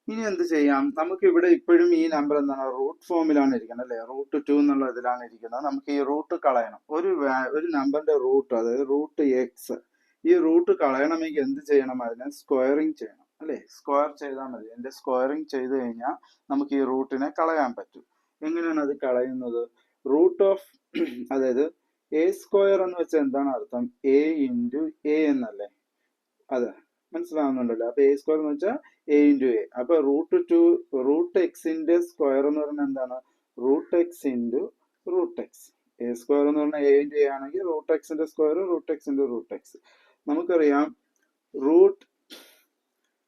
ഇനി എന്ത് ചെയ്യാം, നമുക്ക് ഇവിടെ ഇപ്പോഴും ഈ നമ്പർ എന്താണ്, റൂട്ട് ഫോമിലാണ് ഇരിക്കുന്നത് അല്ലെ, √2 എന്നുള്ള ഇതിലാണ് ഇരിക്കുന്നത്. നമുക്ക് ഈ റൂട്ട് കളയണം. ഒരു നമ്പറിന്റെ റൂട്ട്, അതായത് √x, ഈ റൂട്ട് കളയണമെങ്കിൽ എന്ത് ചെയ്യണം, അതിനെ സ്ക്വയറിങ് ചെയ്യണം അല്ലെ. സ്ക്വയർ ചെയ്താൽ മതി. എന്റെ സ്ക്വയറിങ് ചെയ്ത് കഴിഞ്ഞാൽ നമുക്ക് ഈ റൂട്ടിനെ കളയാൻ പറ്റും. എങ്ങനെയാണ് അത് കളയുന്നത്, √, അതായത് a² എന്ന് വെച്ചാൽ എന്താണ് അർത്ഥം, a ഇൻറ്റു a എന്നല്ലേ, അതെ മനസ്സിലാവുന്നുണ്ടല്ലോ. അപ്പൊ a² എന്ന് വെച്ചാൽ a ഇൻറ്റു a. അപ്പൊ √2 √x സ്ക്വയർ എന്ന് പറഞ്ഞാൽ എന്താണ്, √x ഇൻറ്റു √x. a² എന്ന് പറഞ്ഞാൽ a ഇൻറ്റു a ആണെങ്കിൽ √x square √x into √x. നമുക്കറിയാം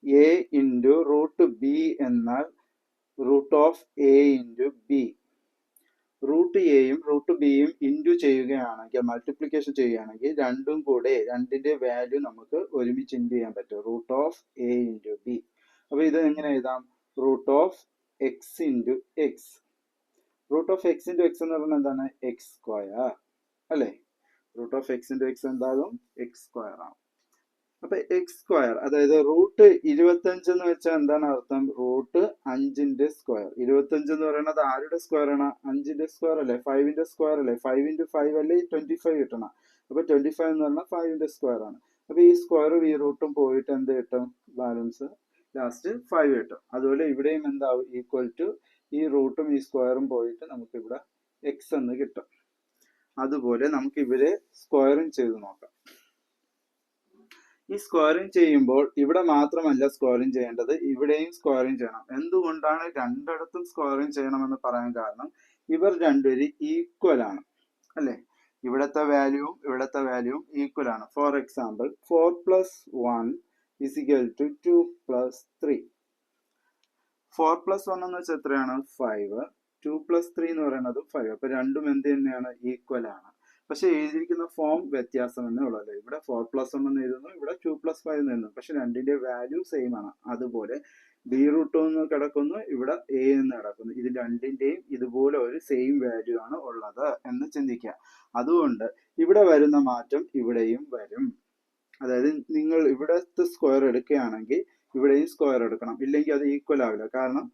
എ ഇൻറ്റു റൂട്ട് ബി എന്നാൽ root of a into b. Root എയും റൂട്ട് ബിയും ഇൻറ്റു ചെയ്യുകയാണെങ്കിൽ, മൾട്ടിപ്ലിക്കേഷൻ ചെയ്യുകയാണെങ്കിൽ രണ്ടും കൂടെ രണ്ടിന്റെ വാല്യൂ നമുക്ക് ഒരുമിച്ച് ഇൻറ്റു ചെയ്യാൻ പറ്റും. Root of a into b. അപ്പൊ ഇത് എങ്ങനെ എഴുതാം? Root of x into x. Root of x into x എന്ന് പറഞ്ഞാൽ എന്താണ്? എക്സ് സ്ക്വയർ അല്ലേ? Root of x into x എന്താകും? എക്സ് സ്ക്വയർ ആണ്. അപ്പൊ എക്സ് സ്ക്വയർ, അതായത് റൂട്ട് 25 എന്ന് വെച്ചാൽ എന്താണ് അർത്ഥം? Root 5ന്റെ square. 25 എന്ന് പറയുന്നത് ആരുടെ സ്ക്വയർ ആണ്? 5ന്റെ സ്ക്വയർ അല്ലേ? 5ന്റെ സ്ക്വയർ അല്ലേ? 5 ഇൻറ്റു 5 അല്ലേ 25 കിട്ടണം. അപ്പൊ 25 എന്ന് പറഞ്ഞാൽ 5ന്റെ സ്ക്വയർ ആണ്. അപ്പൊ ഈ സ്ക്വയറും ഈ റൂട്ടും പോയിട്ട് എന്ത് കിട്ടും? ബാലൻസ് ലാസ്റ്റ് 5 കിട്ടും. അതുപോലെ ഇവിടെയും എന്താവും? ഈക്വൽ ടു ഈ റൂട്ടും ഈ സ്ക്വയറും പോയിട്ട് നമുക്ക് ഇവിടെ എക്സ് എന്ന് കിട്ടും. അതുപോലെ നമുക്ക് ഇവരെ സ്ക്വയറിങ് ചെയ്ത് നോക്കാം. ഈ സ്ക്വയറിങ് ചെയ്യുമ്പോൾ ഇവിടെ മാത്രമല്ല സ്ക്വയറിങ് ചെയ്യേണ്ടത്, ഇവിടെയും സ്ക്വയറിങ് ചെയ്യണം. എന്തുകൊണ്ടാണ് രണ്ടിടത്തും സ്ക്വയറിങ് ചെയ്യണമെന്ന് പറയാൻ കാരണം, ഇവർ രണ്ടുപേരും ഈക്വൽ ആണ് അല്ലെ? ഇവിടത്തെ വാല്യൂവും ഇവിടത്തെ വാല്യൂവും ഈക്വൽ ആണ്. For example 4 plus 1 is equal to 2 plus 3. 4 plus 1 എന്ന് വെച്ചാൽ എത്രയാണ്? 5. 2 പ്ലസ് 3 എന്ന് പറയുന്നത് 5. അപ്പൊ രണ്ടും എന്ത് തന്നെയാണ്? ഈക്വൽ ആണ്. പക്ഷെ എഴുതിയിരിക്കുന്ന ഫോം വ്യത്യാസം എന്നേ ഉള്ളൂ അല്ലേ? ഇവിടെ 4 പ്ലസ് 1 എന്ന് എഴുതുന്നു, ഇവിടെ 2 പ്ലസ് 5 എന്ന് എഴുതുന്നു. പക്ഷെ രണ്ടിന്റെ വാല്യൂ സെയിം ആണ്. അതുപോലെ ബി റൂട്ട് എന്ന് കിടക്കുന്നു, ഇവിടെ എ എന്ന് കിടക്കുന്നു. ഇത് രണ്ടിന്റെയും ഇതുപോലെ ഒരു സെയിം വാല്യൂ ആണ് ഉള്ളത് എന്ന് ചിന്തിക്കുക. അതുകൊണ്ട് ഇവിടെ വരുന്ന മാറ്റം ഇവിടെയും വരും. അതായത് നിങ്ങൾ ഇവിടത്തെ സ്ക്വയർ എടുക്കുകയാണെങ്കിൽ ഇവിടെയും സ്ക്വയർ എടുക്കണം, ഇല്ലെങ്കിൽ അത് ഈക്വൽ ആവില്ല. കാരണം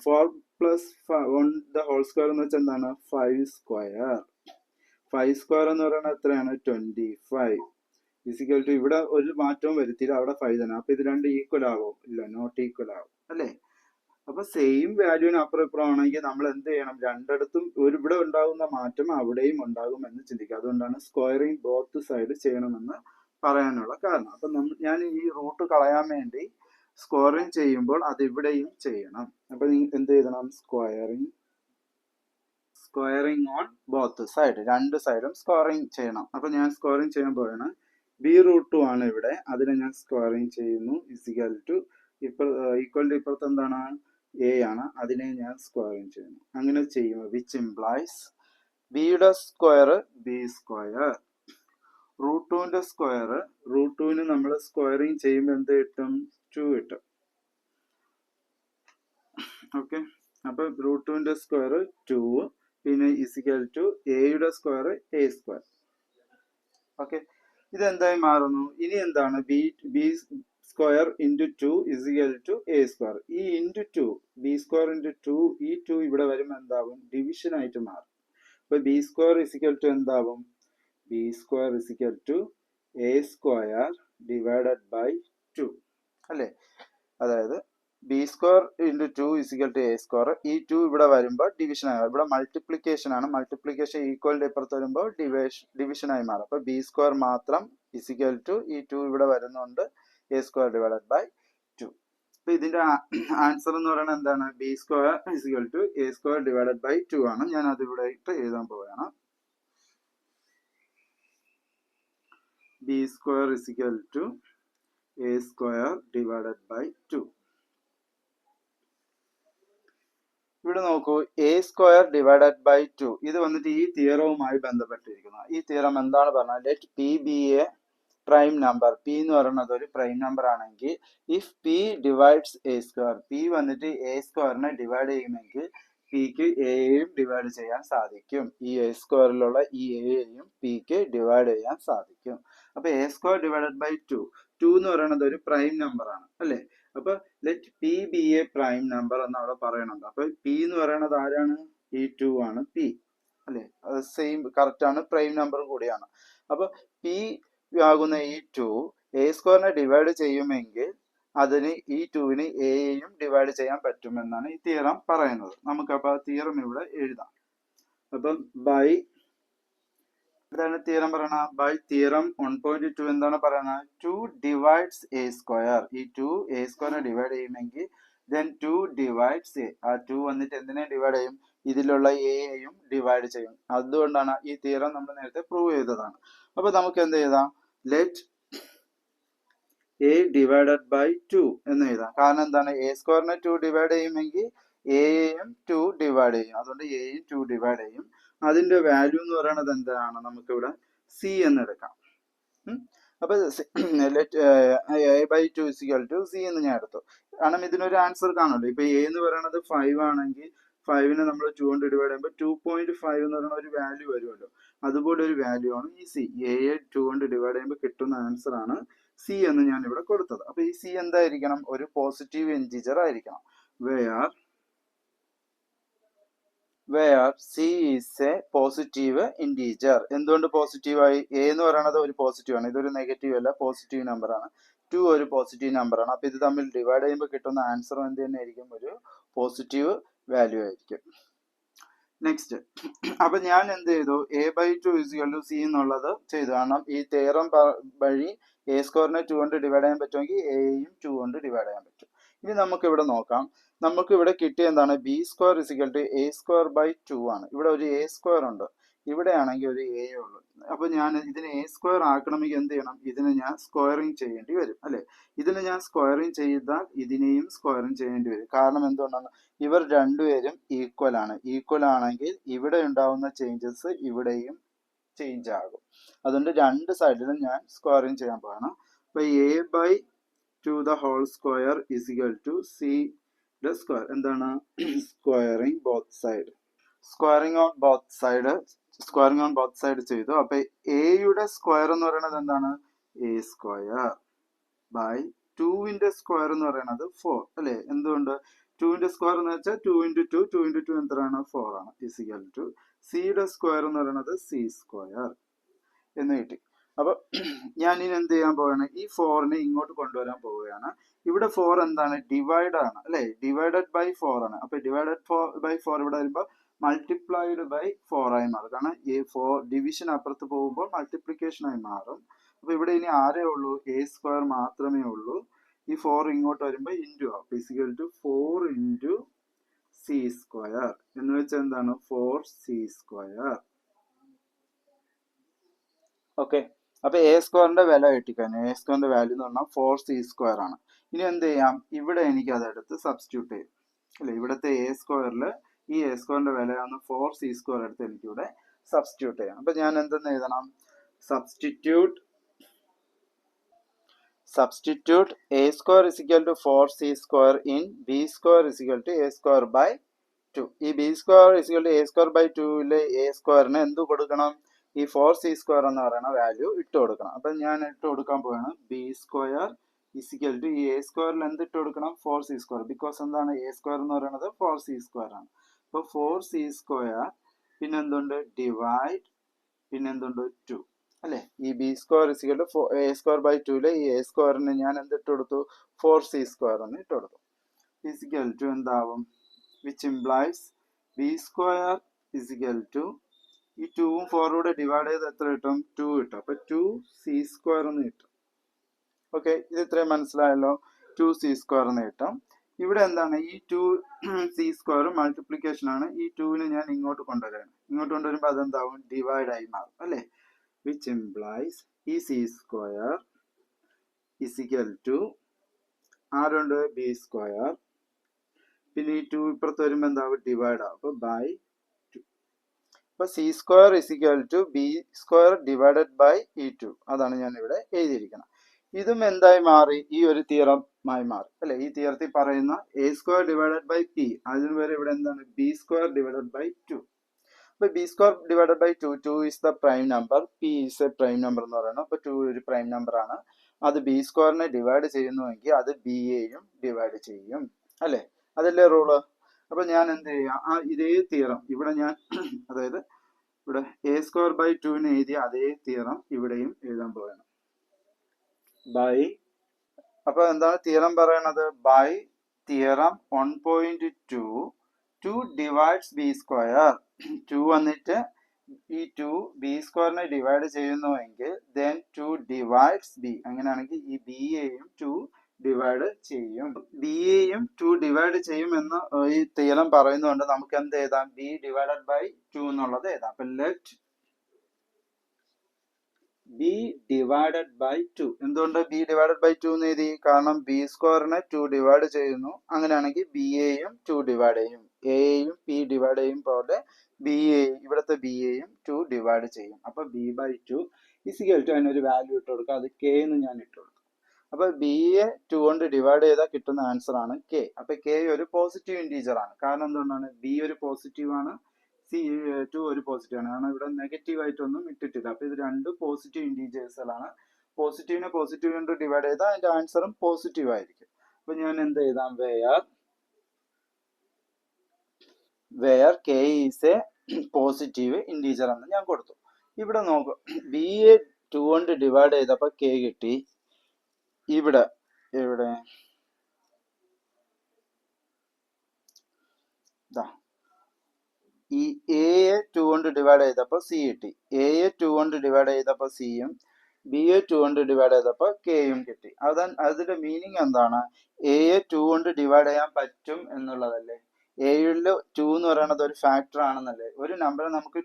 4 പ്ലസ് 1 ദ ഹോൾ സ്ക്വയർ എന്ന് വെച്ചാൽ എന്താണ്? 5 സ്ക്വയർ. 5 സ്ക്വയർ എന്ന് പറയുന്നത് എത്രയാണ്? 25. ഫിസിക്കൽ ടു ഇവിടെ ഒരു മാറ്റവും വരുത്തില്ല, അവിടെ 5 തന്നെ. അപ്പൊ ഇത് രണ്ട് ഈക്വൽ ആവും? ഇല്ല, നോട്ട് ഈക്വൽ ആവും അല്ലേ? അപ്പൊ സെയിം വാല്യൂവിന് അപ്പുറം ഇപ്പുറം ആണെങ്കിൽ നമ്മൾ എന്ത് ചെയ്യണം? രണ്ടിടത്തും ഇവിടെ ഉണ്ടാകുന്ന മാറ്റം അവിടെയും ഉണ്ടാകും എന്ന് ചിന്തിക്കുക. അതുകൊണ്ടാണ് സ്ക്വയറിങ് ബോത്ത് സൈഡ് ചെയ്യണമെന്ന് പറയാനുള്ള കാരണം. അപ്പൊ ഞാൻ ഈ റൂട്ട് കളയാൻ വേണ്ടി സ്ക്വയറിങ് ചെയ്യുമ്പോൾ അത് ഇവിടെയും ചെയ്യണം. അപ്പൊ എന്ത് ചെയ്യണം? സ്ക്വയറിങ് ഓൺ ബോത്ത് സൈഡ്, രണ്ട് സൈഡും സ്ക്വയറിങ് ചെയ്യണം. അപ്പൊ ഞാൻ സ്ക്വയറിങ് ചെയ്യാൻ പോയാണ്. ബി റൂട്ട് 2 ആണ് ഇവിടെ, അതിനെ ഞാൻ സ്ക്വയറിങ് ചെയ്യുന്നു. ഈക്വൽ ടു ഇപ്പുറത്ത് എന്താണ്? എ ആണ്, അതിനെ ഞാൻ സ്ക്വയറിങ് ചെയ്യുന്നു. അങ്ങനെ ചെയ്യുമ്പോൾ വിച്ച് ഇംപ്ലൈസ് ബിയുടെ സ്ക്വയർ ബി സ്ക്വയർ, റൂട്ട് 2ന്റെ സ്ക്വയർ റൂട്ട് 2ന് നമ്മൾ സ്ക്വയറിങ് ചെയ്യുമ്പോൾ എന്ത് കിട്ടും? 2 കിട്ടും. ഓക്കെ, അപ്പൊ റൂട്ട് 2ന്റെ സ്ക്വയർ 2, പിന്നെ ഇസിക്കൽ ടു എയുടെ സ്ക്വയർ എ സ്ക്വയർ. ഓക്കെ, ഇതെന്തായി മാറുന്നു? ഇനി എന്താണ്? B square into 2 is equal to a square. ഈ ഇൻറ്റു 2, ബി സ്ക്വയർ ഇൻറ്റു 2, ഈ 2 ഇവിടെ വരുമ്പോൾ എന്താവും? ഡിവിഷൻ ആയിട്ട് മാറും. അപ്പൊ ബി സ്ക്വയർ ഇസിക്കൽ ടു എന്താവും? B square is equal to a square divided by 2 അല്ലേ? അതായത് b square into 2 is equal to a square. ഈ 2 ഇവിടെ വരുമ്പോൾ ഡിവിഷൻ ആയി. ഇവിടെ മൾട്ടിപ്ലിക്കേഷൻ ആണ്. മൾട്ടിപ്ലിക്കേഷൻ ഈക്വലിന്റെ ഇപ്പുറത്ത് വരുമ്പോൾ ഡിവിഷൻ ആയി മാറും. അപ്പൊ ബി സ്ക്വയർ മാത്രം ഇസിക്കൽ ടു ഈ 2 ഇവിടെ വരുന്നുണ്ട്, എ സ്ക്വയർ ഡിവൈഡഡ് ബൈ 2. അപ്പൊ ഇതിന്റെ ആൻസർ എന്ന് പറയുന്നത് എന്താണ്? B square is equal to a square divided by 2 ആണ്. ഞാൻ അത് ഇവിടെ ഇട്ട് എഴുതാൻ പോവുകയാണ്. B square is equal to a square divided by 2. ഇവിടെ നോക്കൂ, എ സ്ക്വയർ ഡിവൈഡഡ് ബൈ 2 ഇത് വന്നിട്ട് ഈ തിയറവുമായി ബന്ധപ്പെട്ടിരിക്കുന്നു. ഈ തിയറം എന്താണ് പറഞ്ഞാൽ, let p B a prime number. P എന്ന് പറയുന്നത് ഒരു പ്രൈം നമ്പർ ആണെങ്കിൽ if p divides a square, p വന്നിട്ട് എ സ്ക്വയറിനെ ഡിവൈഡ് ചെയ്യുമെങ്കിൽ പിക്ക് എയും ഡിവൈഡ് ചെയ്യാൻ സാധിക്കും. ഈ എ സ്ക്വയറിലുള്ള ഈ എയും പിക്ക് ഡിവൈഡ് ചെയ്യാൻ സാധിക്കും. അപ്പൊ എ സ്ക്വയർ ഡിവൈഡഡ് ബൈ 2 എന്ന് പറയുന്നത് ഒരു പ്രൈം നമ്പർ ആണ് അല്ലെ? അപ്പൊ let p B a prime number എന്ന് അവിടെ പറയുന്നുണ്ട്. അപ്പൊ പി എന്ന് പറയുന്നത് ആരാണ്? ഈ 2 ആണ് പി അല്ലെ? അത് സെയിം കറക്റ്റ് ആണ്, പ്രൈം നമ്പർ കൂടിയാണ്. അപ്പൊ പി ആകുന്ന ഈ 2 എ സ്ക്വയറിനെ ഡിവൈഡ് ചെയ്യുമെങ്കിൽ അതിന് ഈ 2ന് എയും ഡിവൈഡ് ചെയ്യാൻ പറ്റുമെന്നാണ് ഈ തിയറം പറയുന്നത്. നമുക്കപ്പോൾ ആ തിയറം ഇവിടെ എഴുതാം. അപ്പം ബൈ എന്താണ് തിയറം പറയണത്? ബൈ തിയറം 1.2 എന്താണ് പറയുന്നത്? 2 ഡിവൈഡ്സ് എ സ്ക്വയർ. ഈ 2 എ സ്ക്വയറിനെ ഡിവൈഡ് ചെയ്യുമെങ്കിൽ ദെൻ 2 ഡിവൈഡ്സ് എ. ആ 2 വന്നിട്ട് എന്തിനെ ഡിവൈഡ് ചെയ്യും? ഇതിലുള്ള എയും ഡിവൈഡ് ചെയ്യും. അതുകൊണ്ടാണ് ഈ തിയറം നമ്മൾ നേരത്തെ പ്രൂവ് ചെയ്തതാണ്. അപ്പൊ നമുക്ക് എന്ത് ചെയ്താം? ലെറ്റ് എ ഡിവൈഡഡ് ബൈ 2 എന്ന് എഴുതാം. കാരണം എന്താണ്, എ സ്ക്വയറിനെ 2 ഡിവൈഡ് ചെയ്യുമെങ്കിൽ എയും 2 ഡിവൈഡ് ചെയ്യും. അതുകൊണ്ട് എയും 2 ഡിവൈഡ് ചെയ്യും. അതിന്റെ വാല്യൂ എന്ന് പറയുന്നത് എന്താണ്, നമുക്കിവിടെ സി എന്ന് എടുക്കാം. അപ്പൊ a by 2 is equal to c എന്ന് ഞാൻ എടുത്തു. കാരണം ഇതിനൊരു ആൻസർ കാണുമല്ലോ. ഇപ്പൊ എ എന്ന് പറയുന്നത് 5 ആണെങ്കിൽ 5നെ നമ്മൾ 2 കൊണ്ട് ഡിവൈഡ് ചെയ്യുമ്പോൾ 2.5 എന്ന് പറയുന്ന ഒരു വാല്യൂ വരുമല്ലോ. അതുപോലെ ഒരു വാല്യൂ ആണ് ഈ സി. എയെ 2 കൊണ്ട് ഡിവൈഡ് ചെയ്യുമ്പോൾ കിട്ടുന്ന ആൻസർ ആണ് സി എന്ന് ഞാൻ ഇവിടെ കൊടുത്തത്. അപ്പൊ ഈ സി എന്തായിരിക്കണം, ഒരു പോസിറ്റീവ് ഇൻറ്റിജർ ആയിരിക്കണം. Where c is a positive integer. എന്തുകൊണ്ട് പോസിറ്റീവ് ആയി? എ എന്ന് പറയുന്നത് ഒരു പോസിറ്റീവ് ആണ്, ഇതൊരു നെഗറ്റീവ് അല്ല, പോസിറ്റീവ് നമ്പർ ആണ്. 2 ഒരു പോസിറ്റീവ് നമ്പർ ആണ്. അപ്പൊ ഇത് തമ്മിൽ ഡിവൈഡ് ചെയ്യുമ്പോൾ കിട്ടുന്ന ആൻസർ എന്ത് തന്നെ ആയിരിക്കും, ഒരു പോസിറ്റീവ് വാല്യൂ ആയിരിക്കും. നെക്സ്റ്റ്, അപ്പൊ ഞാൻ എന്ത് ചെയ്തു, a by 2 is equal to c എന്നുള്ളത് ചെയ്തു. കാരണം ഈ തിയറം വഴി എ സ്ക്വയറിനെ 2 കൊണ്ട് ഡിവൈഡ് ചെയ്യാൻ പറ്റുമെങ്കിൽ എയും 2 കൊണ്ട് ഡിവൈഡ് ചെയ്യാൻ പറ്റും. ഇനി നമുക്ക് ഇവിടെ നോക്കാം. നമുക്ക് ഇവിടെ കിട്ടിയ എന്താണ്, b square is equal to a square by 2 ആണ്. ഇവിടെ ഒരു എ സ്ക്വയർ ഉണ്ട്, ഇവിടെ ആണെങ്കിൽ ഒരു എ ഉള്ളു. അപ്പൊ ഞാൻ ഇതിനെ എ സ്ക്വയർ ആക്കണമെങ്കിൽ എന്ത് ചെയ്യണം, ഇതിനെ ഞാൻ സ്ക്വയറിങ് ചെയ്യേണ്ടി വരും അല്ലെ. ഇതിനെ ഞാൻ സ്ക്വയറിങ് ചെയ്താൽ ഇതിനെയും സ്ക്വയറിങ് ചെയ്യേണ്ടി വരും. കാരണം എന്തുകൊണ്ടാണ്, ഇവർ രണ്ടുപേരും ഈക്വൽ ആണ്. ഈക്വൽ ആണെങ്കിൽ ഇവിടെ ഉണ്ടാവുന്ന ചേഞ്ചസ് ഇവിടെയും ചേഞ്ച് ആകും. അതുകൊണ്ട് രണ്ട് സൈഡിലും ഞാൻ സ്ക്വയറിങ് ചെയ്യാൻ പോവാണ്. അപ്പൊ a by 2 the whole square is equal to c the square. എന്താണ്, squaring both side. Squaring on both side ചെയ്തു. അപ്പൊ എയുടെ സ്ക്വയർ എന്ന് പറയുന്നത് എന്താണ്, എ സ്ക്വയർ ബൈ 2ന്റെ സ്ക്വയർ എന്ന് പറയുന്നത് 4 അല്ലെ. എന്തുകൊണ്ട്, 2ന്റെ സ്ക്വയർ എന്ന് വെച്ചാൽ 2 ഇൻറ്റു 2 എന്താണ്, 4 ആണ്. ഇസിക്കൽ ടു സിയുടെ സ്ക്വയർ എന്ന് പറയുന്നത് സി സ്ക്വയർ എന്ന് കിട്ടി. അപ്പൊ ഞാൻ ഇനി എന്ത് ചെയ്യാൻ പോവുകയാണ്, ഈ 4നെ ഇങ്ങോട്ട് കൊണ്ടുവരാൻ പോവുകയാണ്. ഇവിടെ 4 എന്താണ്, ഡിവൈഡ് ആണ് അല്ലെ, ഡിവൈഡഡ് ബൈ 4 ആണ്. അപ്പൊ ഡിവൈഡഡ് ബൈ 4 ഇവിടെ വരുമ്പോൾ മൾട്ടിപ്ലൈഡ് ബൈ 4 ആയി മാറും. കാരണം ഈ 4 ഡിവിഷൻ അപ്പുറത്ത് പോകുമ്പോൾ മൾട്ടിപ്ലിക്കേഷൻ ആയി മാറും. അപ്പൊ ഇവിടെ ഇനി ആരേ ഉള്ളൂ, എ സ്ക്വയർ മാത്രമേ ഉള്ളൂ. ഈ 4 ഇങ്ങോട്ട് വരുമ്പോൾ ഇൻറ്റു ആവും. Is equal to 4 into c square എന്ന് വെച്ചാൽ എന്താണ്, 4c സ്ക്വയർ. ഓക്കെ, അപ്പൊ എ സ്ക്വയറിന്റെ വില കിട്ടിക്കഴിഞ്ഞു. എ സ്ക്വയറിന്റെ വാല്യൂ എന്ന് പറഞ്ഞാൽ 4c സ്ക്വയർ ആണ്. ഇനി എന്ത് ചെയ്യാം, ഇവിടെ എനിക്ക് അതെടുത്ത് സബ്സ്റ്റിറ്റ്യൂട്ട് ചെയ്യും അല്ലെ. ഇവിടുത്തെ എ സ്ക്വയറിൽ ഈ എ സ്ക്വയറിന്റെ വിലയാണ് 4c സ്ക്വയർ എടുത്ത് എനിക്ക് ഇവിടെ സബ്സ്റ്റിറ്റ്യൂട്ട് ചെയ്യാം. അപ്പൊ ഞാൻ എന്തെന്ന് എഴുതണം, substitute a square is equal to 4c square in b square is equal to a square by 2. ഈ b square is equal to a square by 2ലെ a സ്ക്വയറിന് എന്ത് കൊടുക്കണം, ഈ 4c സ്ക്വയർ എന്ന് പറയുന്ന വാല്യൂ ഇട്ട് കൊടുക്കണം. അപ്പൊ ഞാൻ ഇട്ട് കൊടുക്കാൻ പോവാണ്, b square is equal to ഈ a സ്ക്വയറിൽ എന്ത് ഇട്ട് കൊടുക്കണം, 4c സ്ക്വയർ. ബിക്കോസ് എന്താണ്, a സ്ക്വയർ എന്ന് പറയുന്നത് 4c സ്ക്വയർ ആണ്. അപ്പൊ 4c സ്ക്വയർ പിന്നെന്തുണ്ട്, ഡിവൈഡ് പിന്നെന്തുണ്ട് 2 അല്ലെ. ഈ b square is equal to a square by 2ലെ ഈ എ സ്ക്വയറിന് ഞാൻ എന്തിട്ട് കൊടുത്തു, 4c സ്ക്വയർ എന്ന് ഇട്ട് കൊടുത്തു. ഇസിക്കൽ ടു എന്താവും, which implies b square is equal to ഈ 2ഉം 4ഉം കൂടെ ഡിവൈഡ് ചെയ്ത് എത്ര കിട്ടും, 2 കിട്ടും. അപ്പൊ 2c സ്ക്വയർ എന്ന് കിട്ടും. ഓക്കെ, ഇത് ഇത്രയും മനസ്സിലായല്ലോ, 2c സ്ക്വയർ എന്ന് കിട്ടും. ഇവിടെ എന്താണ്, ഈ 2c സ്ക്വയർ മൾട്ടിപ്ലിക്കേഷൻ ആണ്. ഈ 2നെ ഞാൻ ഇങ്ങോട്ട് കൊണ്ടുവരാണ്. ഇങ്ങോട്ട് കൊണ്ടുവരുമ്പോൾ അതെന്താവും, ഡിവൈഡ് ആയി മാറും അല്ലെ. which implies ഈ c square is equal to ആരുണ്ട്, b square. പിന്നെ ഈ 2 ഇപ്പുറത്ത് വരുമ്പോൾ എന്താവും, ഡിവൈഡ് ആവും. അപ്പൊ ബൈ 2. അപ്പൊ c square is equal to b square divided by ഈ 2. അതാണ് ഞാൻ ഇവിടെ എഴുതിയിരിക്കുന്നത്. ഇതും എന്തായി മാറി, ഈ ഒരു തിയറമായി മാറി അല്ലെ. ഈ തിയറത്തിൽ പറയുന്ന a square divided by p, അതിന് വരെ ഇവിടെ എന്താണ്, b square divided by 2. അപ്പൊ b square divided by 2 is the prime number, p is a prime number എന്ന് പറയുന്നത്. അപ്പൊ 2 ഒരു പ്രൈം നമ്പർ ആണ്. അത് b സ്ക്വയറിനെ ഡിവൈഡ് ചെയ്യുന്നുവെങ്കിൽ അത് b യെയും ഡിവൈഡ് ചെയ്യും അല്ലെ. അതല്ലേ റൂള്. അപ്പൊ ഞാൻ എന്ത് ചെയ്യാം, ആ ഇതേ തിയറം ഇവിടെ ഞാൻ അതായത് ഇവിടെ എ സ്ക്വയർ ബൈ 2നെ എഴുതിയ അതേ തിയറം ഇവിടെയും എഴുതാൻ പോവുകയാണ്. ബൈ, അപ്പൊ എന്താണ് തിയറം പറയണത്, by theorem 1.2 2 divides b square. 2 വന്നിട്ട് ഈ 2 b സ്ക്വയറിനെ ഡിവൈഡ് ചെയ്യുന്നുവെങ്കിൽ then 2 divides b. അങ്ങനെയാണെങ്കിൽ ഈ b യെയും 2 ഡിവൈഡ് ചെയ്യും. b യെയും 2 ഡിവൈഡ് ചെയ്യുമെന്ന് ഈ തിയറം പറയുന്നുണ്ട്. നമുക്ക് എന്ത് എഴുതാം, b ഡിവൈഡഡ് ബൈ 2 എന്നുള്ളത് എഴുതാം. അപ്പൊ ലെറ്റ് ബി ഡിവൈഡഡ് ബൈ 2. എന്തുകൊണ്ട് ബി ഡിവൈഡഡ് ബൈ 2 എന്ന് എഴുതി? കാരണം ബി സ്ക്വയറിനെ 2 ഡിവൈഡ് ചെയ്യുന്നു. അങ്ങനെയാണെങ്കിൽ ബി എയും 2 ഡിവൈഡ് ചെയ്യും. എയും പി ഡിവൈഡ് ചെയ്യും പോലെ ബി എ ഇവിടുത്തെ ബി എയും 2 ഡിവൈഡ് ചെയ്യും. അപ്പൊ ബി ബൈ 2 ഇസിക്കൽ ടു അതിനൊരു വാല്യൂ ഇട്ട് കൊടുക്കുക. അത് കെ എന്ന് ഞാൻ ഇട്ട് കൊടുക്കും. അപ്പൊ ബി എ 2 കൊണ്ട് ഡിവൈഡ് ചെയ്താൽ കിട്ടുന്ന ആൻസർ ആണ് കെ. അപ്പൊ കെ ഒരു പോസിറ്റീവ് ഇൻറ്റീജർ ആണ്. കാരണം എന്തുകൊണ്ടാണ്? ബി ഒരു പോസിറ്റീവ് ആണ്, സി 2 ഒരു പോസിറ്റീവ് ആണ്. കാരണം ഇവിടെ നെഗറ്റീവ് ആയിട്ടൊന്നും ഇട്ടിട്ടില്ല. അപ്പൊ ഇത് രണ്ടും പോസിറ്റീവ് ഇൻറ്റീജേഴ്സുകളാണ്. പോസിറ്റീവിനെ പോസിറ്റീവ് കൊണ്ട് ഡിവൈഡ് ചെയ്താൽ അതിന്റെ ആൻസറും പോസിറ്റീവ് ആയിരിക്കും. അപ്പൊ ഞാൻ എന്ത് എഴുതാം? Where k is a positive integer എന്ന് ഞാൻ കൊടുത്തു. ഇവിടെ നോക്കും, ബി എ 2 കൊണ്ട് ഡിവൈഡ് ചെയ്തപ്പോൾ കെ കിട്ടി. ഇവിടെ ഈ എയെ 2 കൊണ്ട് ഡിവൈഡ് ചെയ്തപ്പോൾ സി കിട്ടി. എയെ 2 കൊണ്ട് ഡിവൈഡ് ചെയ്തപ്പോൾ സിയും ബിയെ 2 കൊണ്ട് ഡിവൈഡ് ചെയ്തപ്പോൾ കെയും കിട്ടി. അതിന്റെ മീനിങ് എന്താണ്? എയെ 2 കൊണ്ട് ഡിവൈഡ് ചെയ്യാൻ പറ്റും എന്നുള്ളതല്ലേ. എയിൽ 2 എന്ന് പറയുന്നത് ഒരു ഫാക്ടർ ആണെന്നല്ലേ. ഒരു നമ്പർ നമുക്ക്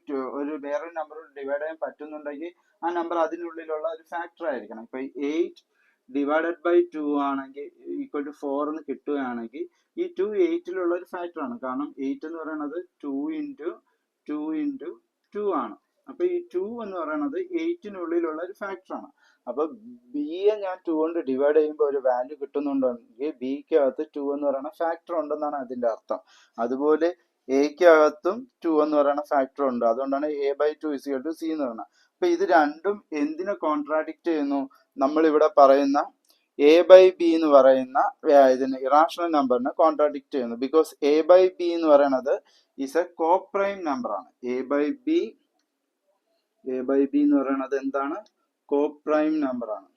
വേറൊരു നമ്പർ ഡിവൈഡ് ചെയ്യാൻ പറ്റുന്നുണ്ടെങ്കിൽ ആ നമ്പർ അതിനുള്ളിലുള്ള ഒരു ഫാക്ടർ ആയിരിക്കണം. ഇപ്പൊ 8 ഡിവൈഡഡ് ബൈ 2 ആണെങ്കിൽ ഈക്വൽ ടു 4 എന്ന് കിട്ടുകയാണെങ്കിൽ ഈ 2 8ലുള്ള ഒരു ഫാക്ടർ ആണ്. കാരണം 8 എന്ന് പറയുന്നത് 2 ഇൻറ്റു 2 ഇൻറ്റു 2 ആണ്. അപ്പൊ ഈ 2 എന്ന് പറയുന്നത് 8നുള്ളിലുള്ള ഒരു ഫാക്ടർ ആണ്. അപ്പൊ ബിയെ ഞാൻ 2 കൊണ്ട് ഡിവൈഡ് ചെയ്യുമ്പോൾ ഒരു വാല്യൂ കിട്ടുന്നുണ്ടെങ്കിൽ ബിക്ക് അകത്ത് 2 എന്ന് പറയുന്ന ഫാക്ടർ ഉണ്ടെന്നാണ് അതിന്റെ അർത്ഥം. അതുപോലെ എക്ക് അകത്തും 2 എന്ന് പറയുന്ന ഫാക്ടർ ഉണ്ട്. അതുകൊണ്ടാണ് a by 2 is equal to c എന്ന് പറയുന്നത്. അപ്പൊ ഇത് രണ്ടും എന്തിനെ കോൺട്രാഡിക്റ്റ് ചെയ്യുന്നു? നമ്മൾ ഇവിടെ പറയുന്ന എ ബൈ ബി എന്ന് പറയുന്ന ഇതിന് ഇറാഷണൽ നമ്പറിനെ കോൺട്രാഡിക്റ്റ് ചെയ്യുന്നു. ബിക്കോസ് എ ബൈ ബി എന്ന് പറയുന്നത് ഈസ് എ കോപ്രൈം നമ്പർ ആണ്. എ ബൈ ബി എന്ന് പറയുന്നത് എന്താണ്? കോപ്രൈം നമ്പർ ആണ്.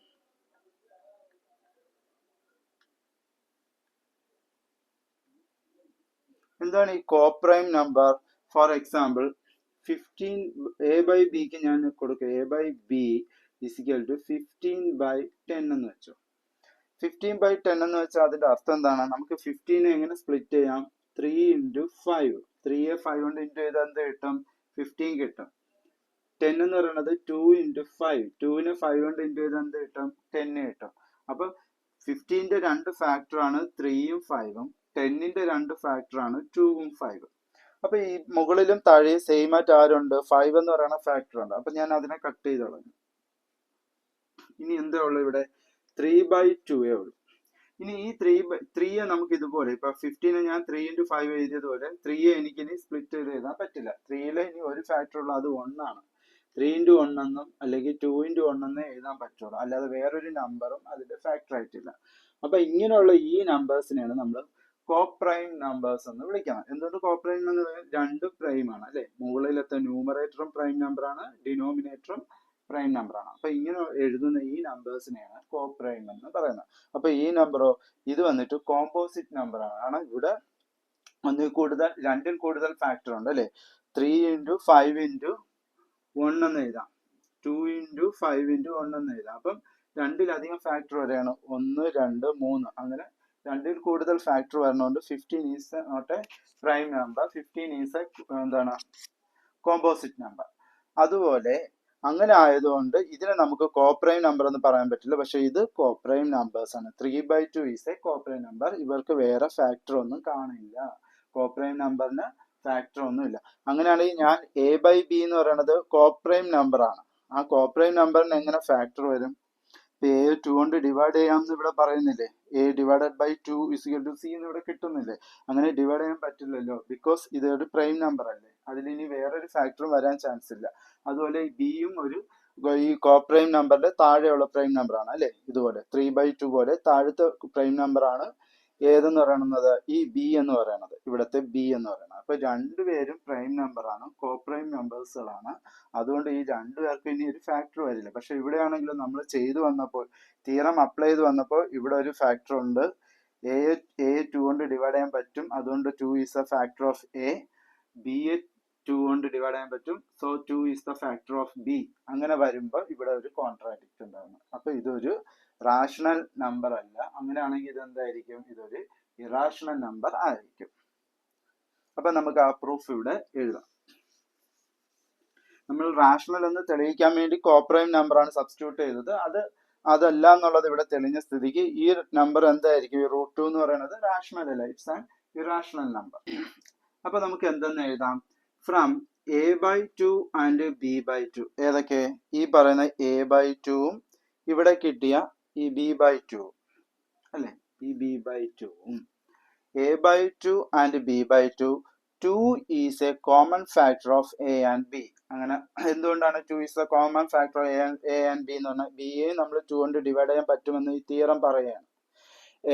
എന്താണ് ഈ coprime number? For example 15 a by ബിക്ക് ഞാൻ കൊടുക്കുക. A by b is equal to 15/10 എന്ന് വെച്ചു. 15/10 എന്ന് വെച്ചാൽ അതിന്റെ അർത്ഥം എന്താണ്? നമുക്ക് 15 എങ്ങനെ സ്പ്ലിറ്റ് ചെയ്യാം? 3 ഇൻറ്റു 5. 3യെ 5 കൊണ്ട് ഇൻറ്റു ചെയ്താൽ എന്ത് കിട്ടും? 15 കിട്ടും. 10 എന്ന് പറയുന്നത് 2 ഇൻറ്റു 5. 2നെ 5 കൊണ്ട് ഇൻറ്റു ചെയ്താൽ എന്ത് കിട്ടും? 10 കിട്ടും. അപ്പൊ 15ന്റെ രണ്ട് ഫാക്ടർ ആണ് 3ഉം 5ഉം. 10ന്റെ രണ്ട് ഫാക്ടർ ആണ് 2ഉം 5ഉം. അപ്പൊ ഈ മുകളിലും താഴെ സെയിം ആയിട്ട് ആരുണ്ട്? 5 എന്ന് പറയുന്ന ഫാക്ടർ ഉണ്ട്. അപ്പൊ ഞാൻ അതിനെ കട്ട് ചെയ്ത് കളഞ്ഞു. ഇനി എന്താ ഉള്ളു ഇവിടെ? 3/2 ഉള്ളൂ. ഇനി ഈ 3യെ നമുക്ക് ഇതുപോലെ ഇപ്പൊ 15 ഞാൻ 3 ഇൻറ്റു 5 എഴുതിയതുപോലെ 3യെ എനിക്ക് ഇനി സ്പ്ലിറ്റ് ചെയ്ത് എഴുതാൻ പറ്റില്ല. 3യിലെ ഇനി ഒരു ഫാക്ടർ ഉള്ളൂ, അത് 1 ആണ്. 3 ഇൻറ്റു 1 എന്നും അല്ലെങ്കിൽ 2 ഇൻറ്റു 1 എന്നേ എഴുതാൻ പറ്റുള്ളൂ. അല്ലാതെ വേറൊരു നമ്പറും അതിന്റെ ഫാക്ടർ ആയിട്ടില്ല. അപ്പൊ ഇങ്ങനെയുള്ള ഈ നമ്പേഴ്സിനെയാണ് നമ്മൾ കോപ്രൈം നമ്പേഴ്സ് എന്ന് വിളിക്കുന്നത്. എന്തുകൊണ്ട് കോപ്രൈം എന്ന് പറയുന്നത്? രണ്ടും പ്രൈം ആണ് അല്ലെ. മുകളിലത്തെ ന്യൂമറേറ്ററും പ്രൈം നമ്പർ ആണ്, ഡിനോമിനേറ്ററും പ്രൈം നമ്പർ ആണ്. അപ്പൊ ഇങ്ങനെ എഴുതുന്ന ഈ നമ്പേഴ്സിനെയാണ് കോപ്രൈം എന്ന് പറയുന്നത്. അപ്പൊ ഈ നമ്പറോ ഇത് വന്നിട്ട് കോമ്പോസിറ്റ് നമ്പർ ആണ്. കാരണം ഇവിടെ രണ്ടിൽ കൂടുതൽ ഫാക്ടർ ഉണ്ട് അല്ലെ. 3 ഇൻറ്റു 5 ഇൻറ്റു 1 എന്ന് എഴുതാം. 2 ഇൻറ്റു 5 ഇൻറ്റു 1 എന്ന് എഴുതാം. അപ്പം രണ്ടിലധികം ഫാക്ടർ വരെയാണ്. 1, 2, 3 അങ്ങനെ രണ്ടിൽ കൂടുതൽ ഫാക്ടർ വരുന്നതുകൊണ്ട് 15 is not a prime number. 15 is a എന്താണ്? Composite number. അതുപോലെ അങ്ങനെ ആയതുകൊണ്ട് ഇതിനെ നമുക്ക് കോപ്രൈം നമ്പർ എന്ന് പറയാൻ പറ്റില്ല. പക്ഷെ ഇത് കോപ്രൈം നമ്പേഴ്സ് ആണ്. 3/2 ഈസ് എ കോപ്രൈം നമ്പർ. ഇവർക്ക് വേറെ ഫാക്ടർ ഒന്നും കാണില്ല. കോപ്രൈം നമ്പറിന് ഫാക്ടർ ഒന്നുമില്ല. അങ്ങനെയാണെങ്കിൽ ഞാൻ എ ബൈ ബി എന്ന് പറയുന്നത് കോപ്രൈം നമ്പർ ആണ്. ആ കോപ്രൈം നമ്പറിന് എങ്ങനെ ഫാക്ടർ വരും? എ 2 കൊണ്ട് ഡിവൈഡ് ചെയ്യാമെന്ന് ഇവിടെ പറയുന്നില്ലേ. A divided by 2 is equal to c എന്ന് ഇവിടെ കിട്ടുന്നില്ലേ. അങ്ങനെ ഡിവൈഡ് ചെയ്യാൻ പറ്റില്ലല്ലോ. ബിക്കോസ് ഇത് ഒരു പ്രൈം നമ്പർ അല്ലേ. അതിൽ ഇനി വേറൊരു ഫാക്ടറും വരാൻ ചാൻസ് ഇല്ല. അതുപോലെ ബിയും ഈ കോപ്രൈം നമ്പറിന്റെ താഴെയുള്ള പ്രൈം നമ്പർ ആണ് അല്ലെ. ഇതുപോലെ 3/2 പോലെ താഴത്തെ പ്രൈം നമ്പർ ആണ് ഏതെന്ന് പറയുന്നത്? ഈ ബി എന്ന് പറയുന്നത്, ഇവിടുത്തെ ബി എന്ന് പറയുന്നത്. അപ്പൊ രണ്ടുപേരും പ്രൈം നമ്പർ ആണ്, കോപ്രൈം നമ്പേഴ്സുകളാണ്. അതുകൊണ്ട് ഈ രണ്ടുപേർക്കും ഇനി ഒരു ഫാക്ടർ വരില്ല. പക്ഷെ ഇവിടെ ആണെങ്കിലും നമ്മൾ ചെയ്തു വന്നപ്പോൾ, തിയറം അപ്ലൈ ചെയ്ത് വന്നപ്പോൾ ഇവിടെ ഒരു ഫാക്ടർ ഉണ്ട്. എ 2 കൊണ്ട് ഡിവൈഡ് ചെയ്യാൻ പറ്റും, അതുകൊണ്ട് 2 is A factor of A. B 2 കൊണ്ട് ഡിവൈഡ് ചെയ്യാൻ പറ്റും, so 2 is the factor of B. അങ്ങനെ വരുമ്പോൾ ഇവിടെ ഒരു കോൺട്രാഡിക്റ്റ് ഉണ്ടാകുന്നു. അപ്പൊ ഇതൊരു റാഷണൽ നമ്പർ അല്ല. അങ്ങനെയാണെങ്കിൽ ഇതെന്തായിരിക്കും? ഇതൊരു ഇറാഷണൽ നമ്പർ ആയിരിക്കും. അപ്പൊ നമുക്ക് ആ പ്രൂഫ് ഇവിടെ എഴുതാം. നമ്മൾ റാഷണൽ എന്ന് തെളിയിക്കാൻ വേണ്ടി കോപ്രൈം നമ്പറാണ് സബ്സ്റ്റിറ്റ്യൂട്ട് ചെയ്തത്. അതല്ല എന്നുള്ളത് ഇവിടെ തെളിഞ്ഞ സ്ഥിതിക്ക് ഈ നമ്പർ എന്തായിരിക്കും? ഈ √2 എന്ന് പറയുന്നത് റാഷണൽ അല്ല, ഇറ്റ്സ് ആൻ ഇറാഷണൽ നമ്പർ. അപ്പൊ നമുക്ക് എന്തെന്ന് എഴുതാം? From a/2 and b/2. ഏതൊക്കെ? ഈ പറയുന്ന a/2ഉം ഇവിടെ കിട്ടിയ ഈ b/2 അല്ലെ, ഈ b/2ഉം a/2 and b/2. 2 is a common factor of a and b. അങ്ങനെ എന്തുകൊണ്ടാണ് 2 is a common factor of a and b എന്ന് പറഞ്ഞാൽ b യെ നമ്മൾ 2 കൊണ്ട് ഡിവൈഡ് ചെയ്യാൻ പറ്റുമെന്ന് ഈ തിയറം പറയുകയാണ്.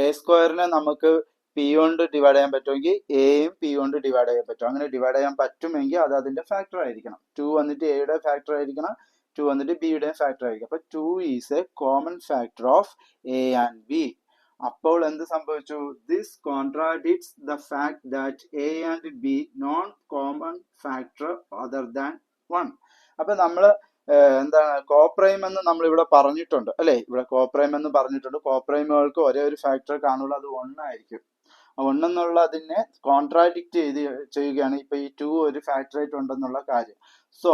a² നമുക്ക് p കൊണ്ട് ഡിവൈഡ് ചെയ്യാൻ പറ്റുമെങ്കിൽ എയും p കൊണ്ട് ഡിവൈഡ് ചെയ്യാൻ പറ്റും. അങ്ങനെ ഡിവൈഡ് ചെയ്യാൻ പറ്റുമെങ്കിൽ അത് അതിന്റെ ഫാക്ടർ ആയിരിക്കണം. 2 വന്നിട്ട് എയുടെ ഫാക്ടർ ആയിരിക്കണം, 2 വന്നിട്ട് ബിയുടെ ഫാക്ടർ ആയിരിക്കും. അപ്പൊ 2 is a common factor of a and b. അപ്പോൾ എന്ത് സംഭവിച്ചു? This contradicts the fact that a and b non common factor other than 1. അപ്പൊ നമ്മള് എന്താണ് കോപ്രൈം എന്ന് നമ്മൾ ഇവിടെ പറഞ്ഞിട്ടുണ്ട് അല്ലെ, ഇവിടെ കോപ്രൈം എന്ന് പറഞ്ഞിട്ടുണ്ട്. കോപ്രൈമുകൾക്ക് ഒരേ ഒരു ഫാക്ടർ കാണുള്ളൂ, അത് 1 ആയിരിക്കും. 1 എന്നുള്ള അതിനെ കോൺട്രാഡിക്റ്റ് ചെയ്യുകയാണ് ഇപ്പൊ ഈ 2 ഒരു ഫാക്ടർ ആയിട്ട് ഉണ്ടെന്നുള്ള കാര്യം. So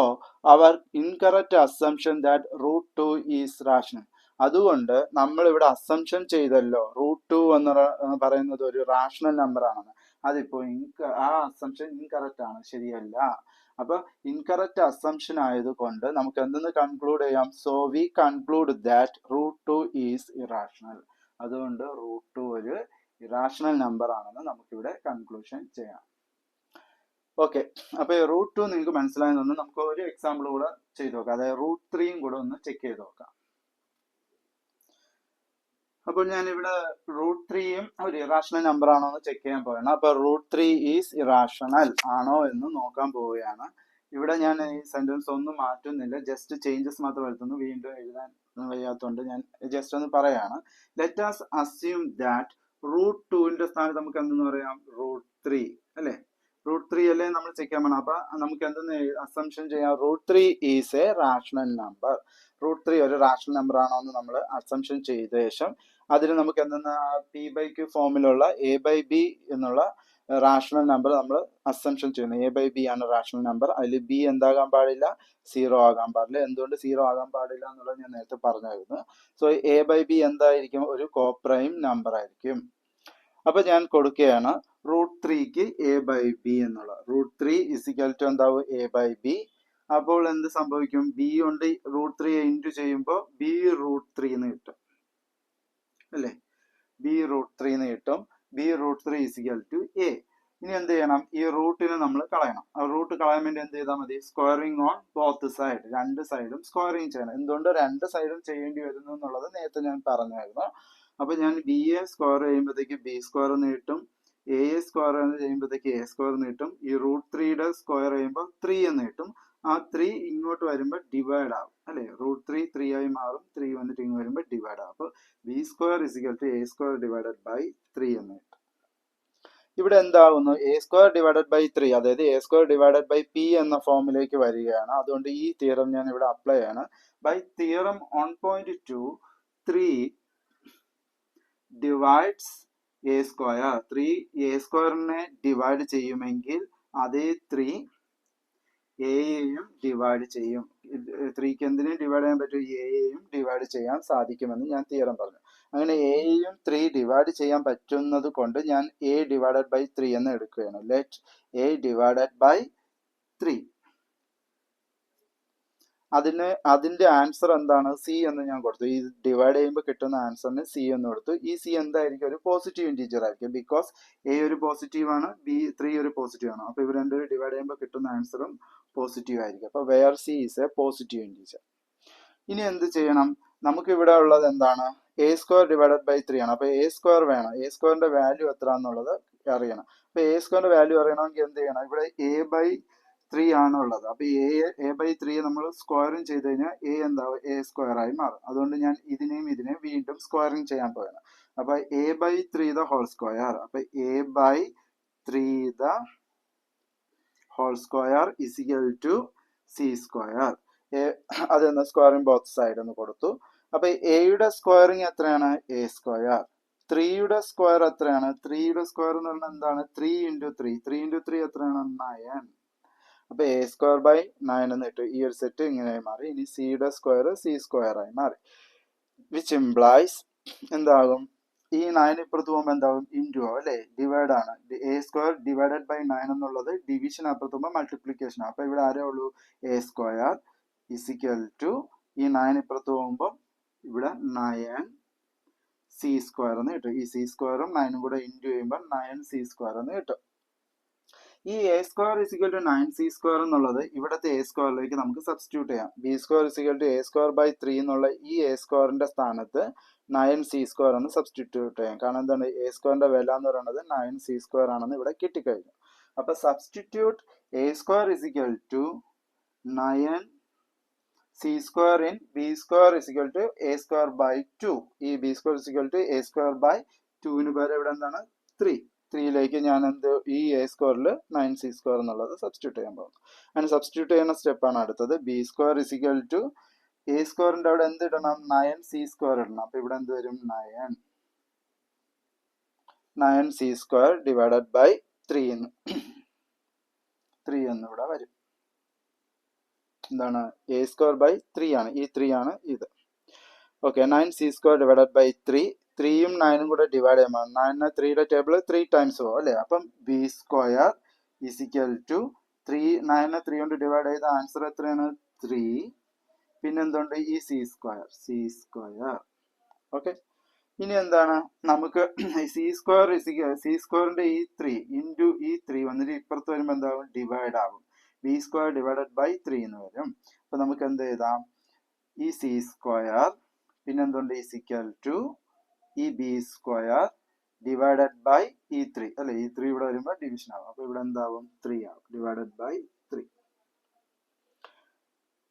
our incorrect assumption that √2 is rational. അതുകൊണ്ട് നമ്മൾ ഇവിടെ അസംഷൻ ചെയ്തല്ലോ √2 എന്ന് പറയുന്നത് ഒരു റാഷണൽ നമ്പർ ആണെന്ന്. അതിപ്പോ ആ അസംഷൻ ഇൻകറക്റ്റ് ആണ്, ശരിയല്ല. അപ്പൊ ഇൻകറക്റ്റ് അസംഷൻ ആയതുകൊണ്ട് നമുക്ക് എന്തെന്ന് കൺക്ലൂഡ് ചെയ്യാം? So we conclude that √2 is irrational. അതുകൊണ്ട് √2 ഒരു ഇറാഷണൽ നമ്പർ ആണെന്ന് നമുക്കിവിടെ കൺക്ലൂഷൻ ചെയ്യാം. ഓക്കെ, അപ്പൊ √2 നിങ്ങൾക്ക് മനസ്സിലായെന്ന് നമുക്ക് ഒരു എക്സാമ്പിൾ കൂടെ ചെയ്ത് നോക്കാം. അതായത് √3യും കൂടെ ഒന്ന് ചെക്ക് ചെയ്ത് നോക്കാം. അപ്പോൾ ഞാൻ ഇവിടെ √3യും ഒരു ഇറാഷണൽ നമ്പർ ആണോ എന്ന് ചെക്ക് ചെയ്യാൻ പോവുകയാണ്. അപ്പൊ √3 ഈസ് ഇറാഷണൽ ആണോ എന്ന് നോക്കാൻ പോവുകയാണ്. ഇവിടെ ഞാൻ ഈ സെന്റൻസ് ഒന്നും മാറ്റുന്നില്ല, ജസ്റ്റ് ചേഞ്ചസ് മാത്രം വരുത്തുന്നു. വീണ്ടും എഴുതാൻ വയ്യാത്തതുകൊണ്ട് ഞാൻ ജസ്റ്റ് ഒന്ന് പറയാണ്. ലെറ്റ് us assume that √2ന്റെ സ്ഥാനത്ത് നമുക്ക് എന്തെന്ന് പറയാം? √3 അല്ലെ, √3 അല്ലേ നമ്മൾ ചെക്ക് ചെയ്യാൻ പോകണം. അപ്പൊ നമുക്ക് എന്തെന്ന് അസംഷൻ ചെയ്യാം? √3 ഈസ് എ റാഷണൽ നമ്പർ. √3 ഒരു റാഷണൽ നമ്പർ ആണോ എന്ന് നമ്മൾ അസംഷൻ ചെയ്ത ശേഷം അതിന് നമുക്ക് എന്തെന്ന് p/q ഫോമിലുള്ള a/b എന്നുള്ള റാഷണൽ നമ്പർ നമ്മൾ അസംഷൻ ചെയ്യുന്നു. a/b ആണ് റാഷണൽ നമ്പർ. അതിൽ b എന്താകാൻ പാടില്ല? 0 ആകാൻ പാടില്ല. എന്തുകൊണ്ട് 0 ആകാൻ പാടില്ല എന്നുള്ളത് ഞാൻ നേരത്തെ പറഞ്ഞായിരുന്നു. സോ a/b എന്തായിരിക്കും? ഒരു കോപ്രൈം നമ്പർ ആയിരിക്കും. അപ്പൊ ഞാൻ കൊടുക്കുകയാണ് √3ക്ക് a/b എന്നുള്ള √3 ഇസിക്കൽ ടു എന്താവും? a/b. അപ്പോൾ എന്ത് സംഭവിക്കും? b കൊണ്ട് √3 ഇൻറ്റു ചെയ്യുമ്പോൾ b√3 എന്ന് കിട്ടും അല്ലെ, b√3 എന്ന് കിട്ടും. b√3 is equal to a. ഇനി എന്ത് ചെയ്യണം? ഈ റൂട്ടിനെ നമ്മൾ കളയണം. ആ റൂട്ട് കളയാൻ വേണ്ടി എന്ത് ചെയ്താൽ മതി? സ്ക്വയറിംഗ് ഓൺ ബോത്ത് സൈഡ്, രണ്ട് സൈഡും സ്ക്വയറിംഗ് ചെയ്യണം. എന്തുകൊണ്ട് രണ്ട് സൈഡും ചെയ്യേണ്ടി വരുന്നു എന്നുള്ളത് നേരത്തെ ഞാൻ പറഞ്ഞായിരുന്നു. അപ്പൊ ഞാൻ b യെ സ്ക്വയർ ചെയ്യുമ്പോഴത്തേക്ക് b² എന്ന് കിട്ടും, a യെ സ്ക്വയർ ചെയ്യുമ്പോഴത്തേക്ക് a² എന്ന് കിട്ടും. ഈ √3യുടെ സ്ക്വയർ ചെയ്യുമ്പോൾ 3 എന്ന് കിട്ടും. ആ 3 ഇങ്ങോട്ട് വരുമ്പോൾ ഡിവൈഡ് ആവും അല്ലെ, √3 3 ആയി മാറും. 3 വന്നിട്ട് ഇങ്ങ് വരുമ്പോൾ ഡിവൈഡ് ആവും. അപ്പൊ b² is equal to a² divided by 3 എന്ന് കിട്ടും. ഇവിടെ എന്താകുന്നു? a² ഡിവൈഡഡ് ബൈ 3, അതായത് a² ഡിവൈഡഡ് ബൈ p എന്ന ഫോമിലേക്ക് വരികയാണ്. അതുകൊണ്ട് ഈ തിയറം ഞാൻ ഇവിടെ അപ്ലൈ ആണ്. By theorem 1.2 3 divides a². 3 a²നെ ഡിവൈഡ് ചെയ്യുമെങ്കിൽ അതേ 3 എയെയും ഡിവൈഡ് ചെയ്യും. 3ക്ക് എന്തിനേയും ഡിവൈഡ് ചെയ്യാൻ പറ്റും? എയെയും ഡിവൈഡ് ചെയ്യാൻ സാധിക്കുമെന്ന് ഞാൻ തിയറം പറഞ്ഞു. അങ്ങനെ എയെയും 3 ഡിവൈഡ് ചെയ്യാൻ പറ്റുന്നത് കൊണ്ട് ഞാൻ a ഡിവൈഡഡ് ബൈ 3 എന്ന് എടുക്കുകയാണ്. Let a divided by 3. അതിന്റെ ആൻസർ എന്താണ്? സി എന്ന് ഞാൻ കൊടുത്തു. ഈ ഡിവൈഡ് ചെയ്യുമ്പോൾ കിട്ടുന്ന ആൻസറിന് സി എന്ന് കൊടുത്തു. ഈ സി എന്തായിരിക്കും? ഒരു പോസിറ്റീവ് ഇൻറ്റീജർ ആയിരിക്കും. ബിക്കോസ് എ ഒരു പോസിറ്റീവ് ആണ്, b3 ഒരു പോസിറ്റീവ് ആണ്. അപ്പൊ ഇവർ രണ്ടുപേരും ഡിവൈഡ് ചെയ്യുമ്പോൾ കിട്ടുന്ന ആൻസറും പോസിറ്റീവ് ആയിരിക്കും. അപ്പൊ where c is a positive integer. ഇനി എന്ത് ചെയ്യണം? നമുക്ക് ഇവിടെ ഉള്ളത് എന്താണ്? a² ഡിവൈഡഡ് ബൈ 3 ആണ്. അപ്പൊ a² വേണം. a²ന്റെ വാല്യൂ എത്ര എന്നുള്ളത് അറിയണം. അപ്പൊ a²ന്റെ വാല്യൂ അറിയണമെങ്കിൽ എന്ത് ചെയ്യണം? ഇവിടെ a/3 ആണുള്ളത്. അപ്പൊ a/3 നമ്മൾ സ്ക്വയറിങ് ചെയ്ത് കഴിഞ്ഞാൽ a എന്താവും? a² ആയി മാറും. അതുകൊണ്ട് ഞാൻ ഇതിനെയും വീണ്ടും സ്ക്വയറിങ് ചെയ്യാൻ പോവുകയാണ്. അപ്പൊ a/3 ദ ഹോൾ സ്ക്വയർ. അപ്പൊ a/3 the whole square is equal to c². അതെന്ന് സ്ക്വയറിംഗ് ബോത്ത് സൈഡ് എന്ന് കൊടുത്തു. അപ്പൊ എയുടെ സ്ക്വയറിംഗ് എത്രയാണ്? a². 3യുടെ സ്ക്വയർ എത്രയാണ്? 3യുടെ സ്ക്വയർ എന്ന് പറഞ്ഞാൽ എന്താണ്? 3 × 3. 3 × 3 എത്രയാണ്? 9. അപ്പോൾ എ സ്ക്വയർ ബൈ 9 എന്ന് കിട്ടും. ഈ ഒരു സെറ്റ് ഇങ്ങനെ മാറി. ഇനി സിയുടെ സ്ക്വയർ സി സ്ക്വയർ ആയി മാറി. വിച്ച് ഇംപ്ലൈസ് എന്താകും? ഈ 9 ഇപ്പുറത്ത് പോകുമ്പോൾ എന്താകും? ഇൻറ്റു ആവും അല്ലേ? ഡിവൈഡ് ആണ്. എ സ്ക്വയർ ഡിവൈഡഡ് ബൈ 9 എന്നുള്ളത് ഡിവിഷൻ അപ്പുറത്ത് പോകുമ്പോൾ മൾട്ടിപ്ലിക്കേഷൻ. അപ്പോൾ ഇവിടെ ആരേ ഉള്ളൂ? എ സ്ക്വയർ ഇസിക്കൽ ടു ഈ 9 ഇപ്പുറത്ത് പോകുമ്പോൾ ഇവിടെ 9 സി സ്ക്വയർ എന്ന് കിട്ടും. ഈ സി സ്ക്വയറും 9ഉം കൂടെ ഇൻറ്റു ചെയ്യുമ്പോൾ 9 സി സ്ക്വയർ എന്ന് കിട്ടും. ഈ a square is equal to 9 c square എന്നുള്ളത് ഇവിടുത്തെ എ സ്ക്വയറിലേക്ക് നമുക്ക് സബ്സ്റ്റിറ്റ്യൂട്ട് ചെയ്യാം. B square is equal to a square by 3 എന്നുള്ള ഈ എ സ്ക്വയറിന്റെ സ്ഥാനത്ത് 9 സി സ്ക്വയർ എന്ന് സബ്സ്റ്റിറ്റ്യൂട്ട് ചെയ്യാം. കാരണം എന്താണ്? എ സ്ക്വയറിന്റെ വില എന്ന് പറയുന്നത് 9 സി സ്ക്വയർ ആണെന്ന് ഇവിടെ കിട്ടിക്കഴിഞ്ഞു. അപ്പൊ substitute a square is equal to 9 c square in b square is equal to a square by 2. ഈ b square is equal to a square by 2ന് പകരം ഇവിടെ എന്താണ്? 3യിലേക്ക് ഞാൻ എന്ത് ഈ എ സ്ക്വയറിൽ 9 സി സ്ക്വയർ എന്നുള്ളത് സബ്സ്റ്റിറ്റ്യൂട്ട് ചെയ്യാൻ പോകുന്നു. അങ്ങനെ സബ്സ്റ്റിറ്റ്യൂട്ട് ചെയ്യുന്ന സ്റ്റെപ്പാണ് അടുത്തത്. B square is equal to a സ്ക്വയറിന്റെ അവിടെ എന്ത് ഇടണം? 9 സി സ്ക്വയർ ഇടണം. അപ്പൊ ഇവിടെ എന്ത് വരും? 9 സി സ്ക്വയർ ഡിവൈഡഡ് ബൈ 3 എന്ന് ഇവിടെ വരും. എന്താണ്? എ സ്ക്വയർ ബൈ 3 ആണ്. ഈ 3 ആണ് ഇത്. Okay, 9 c square divided by 3യും 9ഉം കൂടെ ഡിവൈഡ് ചെയ്യുമ്പോൾ 9 3യുടെ ടേബിൾ 3 ടൈംസ് പോകും അല്ലേ? അപ്പം ബി സ്ക്വയർ ഇസിക്കൽ ടു 9 3 കൊണ്ട് ഡിവൈഡ് ചെയ്ത ആൻസർ എത്രയാണ്? 3. പിന്നെന്തുണ്ട്? ഈ സി സ്ക്വയർ. ഓക്കെ, ഇനി എന്താണ്? നമുക്ക് സി സ്ക്വയറിന്റെ ഈ 3 ഇൻറ്റു ഈ 3 വന്നിട്ട് ഇപ്പുറത്ത് വരുമ്പോൾ എന്താകും? ഡിവൈഡ് ആകും. ബി സ്ക്വയർ ഡിവൈഡഡ് ബൈ 3 എന്ന് വരും. അപ്പൊ നമുക്ക് എന്ത് എഴുതാം? ഈ സി സ്ക്വയർ പിന്നെന്തുണ്ട്? ഇസിക്കൽ ടു ഈ ബി സ്ക്വയർ ഡിവൈഡഡ് ബൈ ഈ 3 അല്ലെ? ഈ 3 ഇവിടെ വരുമ്പോൾ ഡിവിഷൻ ആകും. അപ്പൊ ഇവിടെ എന്താകും? 3 ആകും. Divided by 3.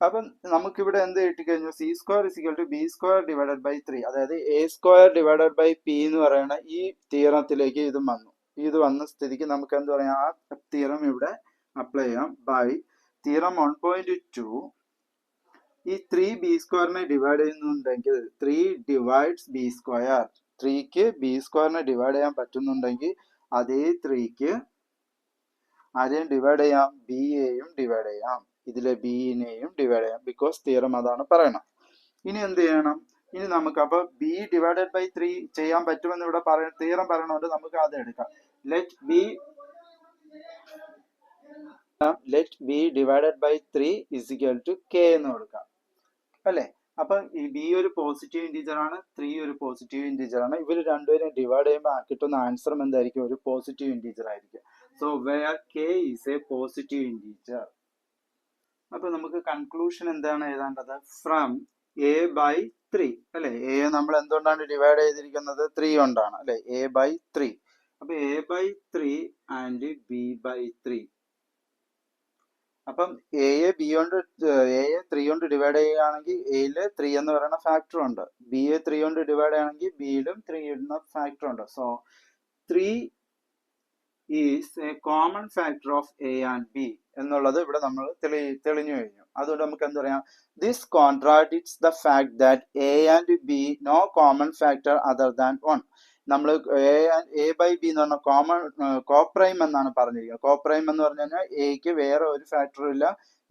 അപ്പം നമുക്കിവിടെ എന്ത് കിട്ടിക്കഴിഞ്ഞു? C square is equal to b square divided by 3. അതായത് a square divided by p എന്ന് പറയുന്ന ഈ തിയറത്തിലേക്ക് ഇത് വന്നു. ഇത് വന്ന സ്ഥിതിക്ക് നമുക്ക് എന്ത് പറയാം? ആ തിയറം ഇവിടെ അപ്ലൈ ചെയ്യാം. ബൈ തിയറം 1.2 ഈ 3 ബി സ്ക്വയറിനെ ഡിവൈഡ് ചെയ്യുന്നുണ്ടെങ്കിൽ 3 ഡിവൈഡ്സ് ബി സ്ക്വയർ. 3ക്ക് ബി സ്ക്വയറിനെ ഡിവൈഡ് ചെയ്യാൻ പറ്റുന്നുണ്ടെങ്കിൽ അതേ 3ക്ക് ആരെയും ഡിവൈഡ് ചെയ്യാം? ബിയെയും ഡിവൈഡ് ചെയ്യാം. ഇതിലെ ബിനെയും ഡിവൈഡ് ചെയ്യാം. ബിക്കോസ് തിയറം അതാണ് പറയണം. ഇനി എന്ത് ചെയ്യണം? ഇനി നമുക്ക് അപ്പൊ ബി ഡിവൈഡഡ് ബൈ 3 ചെയ്യാൻ പറ്റുമെന്ന് ഇവിടെ തിയറം പറയണോണ്ട് നമുക്ക് അത് എടുക്കാം. Let b divided by 3 is equal to k എന്ന് കൊടുക്കാം അല്ലെ? അപ്പൊ ഈ ബി ഒരു പോസിറ്റീവ് ഇൻറ്റീജർ ആണ്, 3 ഒരു പോസിറ്റീവ് ഇൻറ്റീജർ ആണ്. ഇവർ രണ്ടുപേരും ഡിവൈഡ് ചെയ്യുമ്പോൾ കിട്ടുന്ന ആൻസർ എന്തായിരിക്കും? ഒരു പോസിറ്റീവ് ഇൻറ്റീജർ ആയിരിക്കും. So where k is a positive integer. അപ്പൊ നമുക്ക് കൺക്ലൂഷൻ എന്താണ് എഴുതേണ്ടത്? ഫ്രം എ ബൈ 3 അല്ലെ? എ നമ്മൾ എന്തുകൊണ്ടാണ് ഡിവൈഡ് ചെയ്തിരിക്കുന്നത്? 3 കൊണ്ടാണ് അല്ലെ? A by 3. അപ്പൊ a by 3 and b by 3. അപ്പം എയെ 3 കൊണ്ട് ഡിവൈഡ് ചെയ്യുകയാണെങ്കിൽ എയില് 3 എന്ന് പറയുന്ന ഫാക്ടർ ഉണ്ട്. ബിയെ 3 കൊണ്ട് ഡിവൈഡ് ചെയ്യുകയാണെങ്കിൽ ബിയിലും 3 എന്ന ഫാക്ടർ ഉണ്ട്. So 3 is a common factor of a and b എന്നുള്ളത് ഇവിടെ നമ്മൾ തെളിഞ്ഞു കഴിഞ്ഞു. അതുകൊണ്ട് നമുക്ക് എന്താ പറയാം? This contradicts the fact that a and b no common factor other than 1. നമ്മൾ എ ബൈ ബി എന്ന് പറഞ്ഞാൽ കോപ്രൈം എന്നാണ് പറഞ്ഞിരിക്കുന്നത്. കോപ്രൈം എന്ന് പറഞ്ഞു കഴിഞ്ഞാൽ എക്ക് വേറെ ഒരു ഫാക്ടറും ഇല്ല,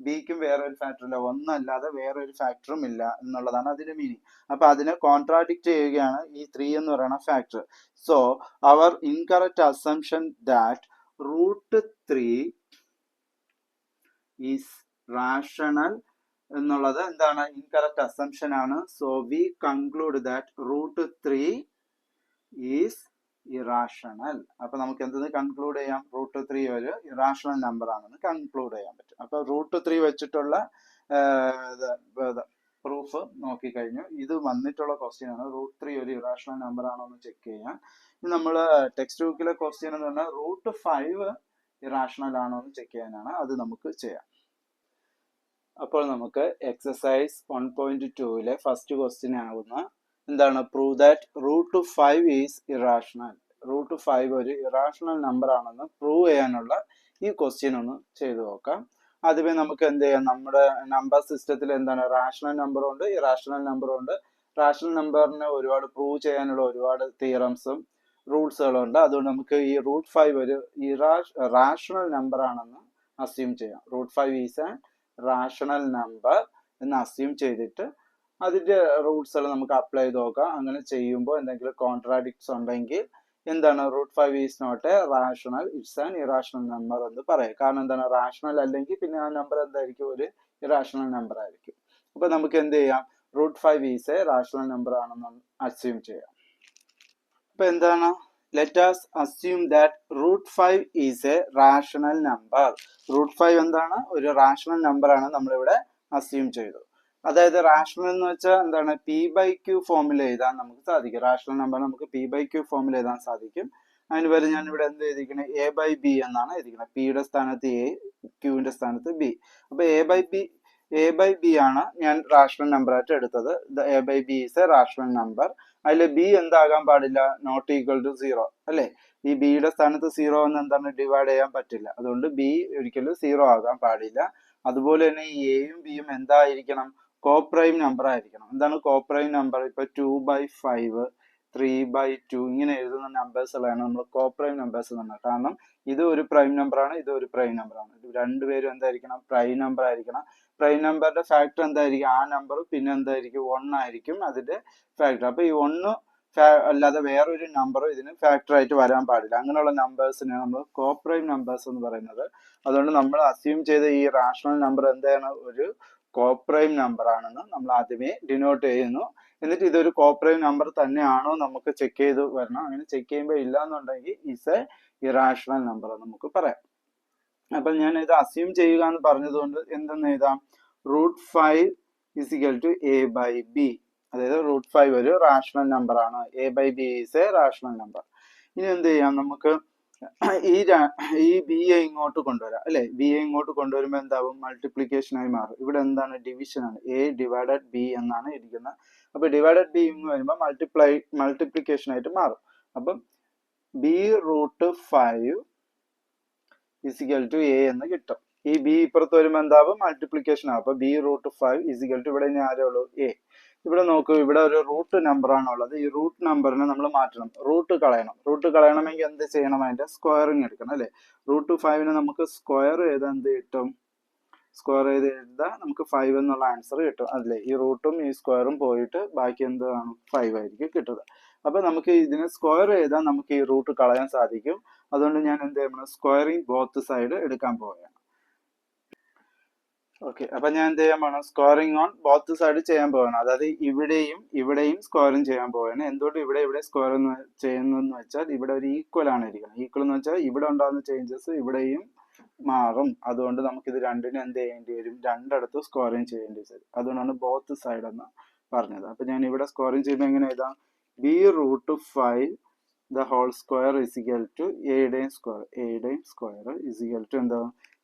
ബിക്കും വേറെ ഒരു ഫാക്ടറും ഇല്ല, ഒന്നല്ലാതെ വേറെ ഒരു ഫാക്ടറും ഇല്ല എന്നുള്ളതാണ് അതിന്റെ മീനിങ്. അപ്പൊ അതിനെ കോൺട്രാഡിക്ട് ചെയ്യുകയാണ് ഈ 3 എന്ന് പറയുന്ന factor. So our incorrect assumption that √3 is rational എന്നുള്ളത് എന്താണ്? ഇൻകറക്റ്റ് അസംഷൻ ആണ്. So we conclude that √3 is irrational. അപ്പൊ നമുക്ക് എന്തെന്ന് കൺക്ലൂഡ് ചെയ്യാം? √3 ഒരു ഇറാഷണൽ നമ്പർ ആണെന്ന് കൺക്ലൂഡ് ചെയ്യാൻ പറ്റും. അപ്പൊ √3 വെച്ചിട്ടുള്ള പ്രൂഫ് നോക്കിക്കഴിഞ്ഞു. ഇത് വന്നിട്ടുള്ള ക്വസ്റ്റ്യൻ ആണ്. √3 ഒരു ഇറാഷണൽ നമ്പർ ആണോ എന്ന് ചെക്ക് ചെയ്യാൻ. നമ്മൾ ടെക്സ്റ്റ് ബുക്കിലെ ക്വസ്റ്റ്യൻ എന്ന് പറഞ്ഞാൽ √5 ഇറാഷണൽ ആണോ എന്ന് ചെക്ക് ചെയ്യാനാണ്. അത് നമുക്ക് ചെയ്യാം. അപ്പോൾ നമുക്ക് എക്സസൈസ് 1.2ലെ ഫസ്റ്റ് ക്വസ്റ്റ്യൻ ആകുന്ന എന്താണ്? Prove that √5 is irrational. √5 ഒരു ഇറാഷണൽ നമ്പർ ആണെന്ന് പ്രൂവ് ചെയ്യാനുള്ള ഈ ക്വസ്റ്റ്യൻ ഒന്ന് ചെയ്തു നോക്കാം. ആദ്യമേ നമുക്ക് എന്ത് ചെയ്യാം? നമ്മുടെ നമ്പർ സിസ്റ്റത്തിൽ എന്താണ്? റാഷണൽ നമ്പറും ഉണ്ട്, ഇറാഷണൽ നമ്പറും ഉണ്ട്. റാഷണൽ നമ്പറിനെ ഒരുപാട് പ്രൂവ് ചെയ്യാനുള്ള ഒരുപാട് തിയറംസും റൂൾസുകളും ഉണ്ട്. അതുകൊണ്ട് നമുക്ക് ഈ √5 ഒരു റാഷണൽ നമ്പർ ആണെന്ന് അസ്യൂം ചെയ്യാം. Root 5 is an rational number എന്ന് അസ്യൂം ചെയ്തിട്ട് അതിന്റെ റൂട്ട്സ് എല്ലാം നമുക്ക് അപ്ലൈ ചെയ്ത് നോക്കാം. അങ്ങനെ ചെയ്യുമ്പോൾ എന്തെങ്കിലും കോൺട്രാഡിക്ട്സ് ഉണ്ടെങ്കിൽ എന്താണ് root 5 is not a rational, it's an irrational number എന്ന് പറയാം. കാരണം എന്താണ് റാഷണൽ അല്ലെങ്കിൽ പിന്നെ ആ നമ്പർ എന്തായിരിക്കും, ഒരു ഇറാഷണൽ നമ്പർ ആയിരിക്കും. അപ്പൊ നമുക്ക് എന്ത് ചെയ്യാം, root 5 is a rational number ആണെന്ന് അസ്യൂം ചെയ്യാം. അപ്പൊ എന്താണ്, let us assume that root 5 is a rational number. Root 5 എന്താണ്, ഒരു റാഷണൽ നമ്പർ ആണ് നമ്മളിവിടെ അസ്യൂം ചെയ്തു. അതായത് റാഷണൽ എന്ന് വെച്ചാൽ എന്താണ്, പി ബൈ ക്യൂ ഫോമിൽ എഴുതാൻ നമുക്ക് സാധിക്കും. റാഷണൽ നമ്പർ നമുക്ക് പി ബൈ ക്യൂ ഫോമിൽ എഴുതാൻ സാധിക്കും. അതിന് പകരം ഞാൻ ഇവിടെ എന്ത് എഴുതിക്കണേ, എ ബൈ ബി എന്നാണ് എഴുതിക്കുന്നത്. പിയുടെ സ്ഥാനത്ത് എ, ക്യൂവിന്റെ സ്ഥാനത്ത് ബി. അപ്പൊ എ ബൈ ബി ആണ് ഞാൻ റാഷണൽ നമ്പർ ആയിട്ട് എടുത്തത്. A by b is a rational number. അതിൽ ബി എന്താകാൻ പാടില്ല, നോട്ട് ഈക്വൽ ടു 0 അല്ലെ. ഈ ബിയുടെ സ്ഥാനത്ത് 0 എന്ന് എന്താണ്, ഡിവൈഡ് ചെയ്യാൻ പറ്റില്ല. അതുകൊണ്ട് ബി ഒരിക്കലും 0 ആകാൻ പാടില്ല. അതുപോലെ തന്നെ ഈ എയും ബിയും എന്തായിരിക്കണം, കോപ്രൈം നമ്പർ ആയിരിക്കണം. എന്താണ് കോപ്രൈം നമ്പർ, ഇപ്പൊ 2/5 3/2 ഇങ്ങനെ എഴുതുന്ന നമ്പേഴ്സ് ഉള്ളതാണ് നമ്മൾ കോപ്രൈം നമ്പേഴ്സ് എന്ന് പറഞ്ഞത്. കാരണം ഇത് ഒരു പ്രൈം നമ്പർ ആണ്, ഇത് ഒരു പ്രൈം നമ്പർ ആണ്. ഇത് രണ്ടുപേരും എന്തായിരിക്കണം, പ്രൈം നമ്പർ ആയിരിക്കണം. പ്രൈം നമ്പറിന്റെ ഫാക്ടർ എന്തായിരിക്കും, ആ നമ്പർ പിന്നെ എന്തായിരിക്കും, 1 ആയിരിക്കും അതിന്റെ ഫാക്ടർ. അപ്പൊ ഈ 1 അല്ലാതെ വേറൊരു നമ്പറും ഇതിന് ഫാക്ടർ ആയിട്ട് വരാൻ പാടില്ല. അങ്ങനെയുള്ള നമ്പേഴ്സിനെ നമ്മൾ കോപ്രൈം നമ്പേഴ്സ് എന്ന് പറയുന്നത്. അതുകൊണ്ട് നമ്മൾ അസ്യൂം ചെയ്ത ഈ റാഷണൽ നമ്പർ എന്താണ്, ഒരു കോപ്രൈം നമ്പർ ആണെന്ന് നമ്മൾ ആദ്യമേ ഡിനോട്ട് ചെയ്യുന്നു. എന്നിട്ട് ഇതൊരു കോപ്രൈം നമ്പർ തന്നെയാണോ നമുക്ക് ചെക്ക് ചെയ്ത് വരണം. അങ്ങനെ ചെക്ക് ചെയ്യുമ്പോൾ ഇല്ല എന്നുണ്ടെങ്കിൽ ഇസ് എ ഇറാഷണൽ നമ്പർ എന്ന് നമുക്ക് പറയാം. അപ്പൊ ഞാൻ ഇത് അസ്യൂം ചെയ്യുക എന്ന് പറഞ്ഞതുകൊണ്ട് എന്തെന്ന് എഴുതാം, root 5 is equal to a by b. അതായത് റൂട്ട് 5 ഒരു റാഷണൽ നമ്പർ ആണ്, a by b is a rational number. ഇനി എന്ത് ചെയ്യാം, നമുക്ക് ഈ ബി എ ഇങ്ങോട്ട് കൊണ്ടുവരാം അല്ലെ. ബി എ ഇങ്ങോട്ട് കൊണ്ടുവരുമ്പോൾ എന്താവും, മൾട്ടിപ്ലിക്കേഷൻ ആയി മാറും. ഇവിടെ എന്താണ്, ഡിവിഷൻ ആണ്, എ ഡിവൈഡഡ് ബി എന്നാണ് ഇരിക്കുന്നത്. അപ്പൊ ഡിവൈഡഡ് ബി എന്ന് വരുമ്പോൾ മൾട്ടിപ്ലിക്കേഷൻ ആയിട്ട് മാറും. അപ്പം b root 5 is equal to a എന്ന് കിട്ടും. ഈ ബി ഇപ്പുറത്ത് വരുമ്പോൾ എന്താവും, മൾട്ടിപ്ലിക്കേഷൻ ആവും. അപ്പൊ ബി റൂട്ട് 5 ഇസിക്കൽ ടു, ഇവിടെ ഇനി ആരേ ഉള്ളൂ, എ. ഇവിടെ നോക്കൂ, ഇവിടെ ഒരു റൂട്ട് നമ്പർ ആണുള്ളത്. ഈ റൂട്ട് നമ്പറിനെ നമ്മൾ മാറ്റണം, റൂട്ട് കളയണം. റൂട്ട് കളയണമെങ്കിൽ എന്ത് ചെയ്യണം, അതിന്റെ സ്ക്വയറിങ് എടുക്കണം അല്ലെ. റൂട്ട് 5 നമുക്ക് സ്ക്വയർ ചെയ്ത് എന്ത് കിട്ടും, സ്ക്വയർ ചെയ്ത് എഴുതാൻ നമുക്ക് 5 എന്നുള്ള ആൻസർ കിട്ടും അല്ലേ. ഈ റൂട്ടും ഈ സ്ക്വയറും പോയിട്ട് ബാക്കി എന്താണ്, 5 ആയിരിക്കും കിട്ടുന്നത്. അപ്പൊ നമുക്ക് ഇതിനെ സ്ക്വയർ ചെയ്താൽ നമുക്ക് ഈ റൂട്ട് കളയാൻ സാധിക്കും. അതുകൊണ്ട് ഞാൻ എന്ത് ചെയ്യണം, സ്ക്വയറിങ് ബോത്ത് സൈഡ് എടുക്കാൻ പോവുകയാണ്. ഓക്കെ, അപ്പൊ ഞാൻ എന്ത് ചെയ്യാൻ പോകണം, സ്ക്വയറിങ് ഓൺ ബോത്ത് സൈഡ് ചെയ്യാൻ പോവാണ്. അതായത് ഇവിടെയും സ്ക്വയറിങ് ചെയ്യാൻ പോവാണ്. എന്തുകൊണ്ട് ഇവിടെ സ്ക്വയർ ചെയ്യുന്നതെന്ന് വെച്ചാൽ ഇവിടെ ഒരു ഈക്വൽ ആണ് ഇരിക്കുന്നത്. ഈക്വൽ എന്ന് വെച്ചാൽ ഇവിടെ ഉണ്ടാകുന്ന ചേഞ്ചസ് ഇവിടെയും മാറും. അതുകൊണ്ട് നമുക്ക് ഇത് രണ്ടിനും എന്ത് ചെയ്യേണ്ടി വരും, രണ്ടിടത്ത് സ്ക്വയറിങ് ചെയ്യേണ്ടി വരും. അതുകൊണ്ടാണ് ബോത്ത് സൈഡ് എന്ന് പറഞ്ഞത്. അപ്പൊ ഞാൻ ഇവിടെ സ്ക്വയറിങ് ചെയ്യുമ്പോൾ എങ്ങനെ എഴുതാം, b root 5 the whole square is equal to എയുടെയും സ്ക്വയർ ഇസിക്കൽ ടു എന്താ,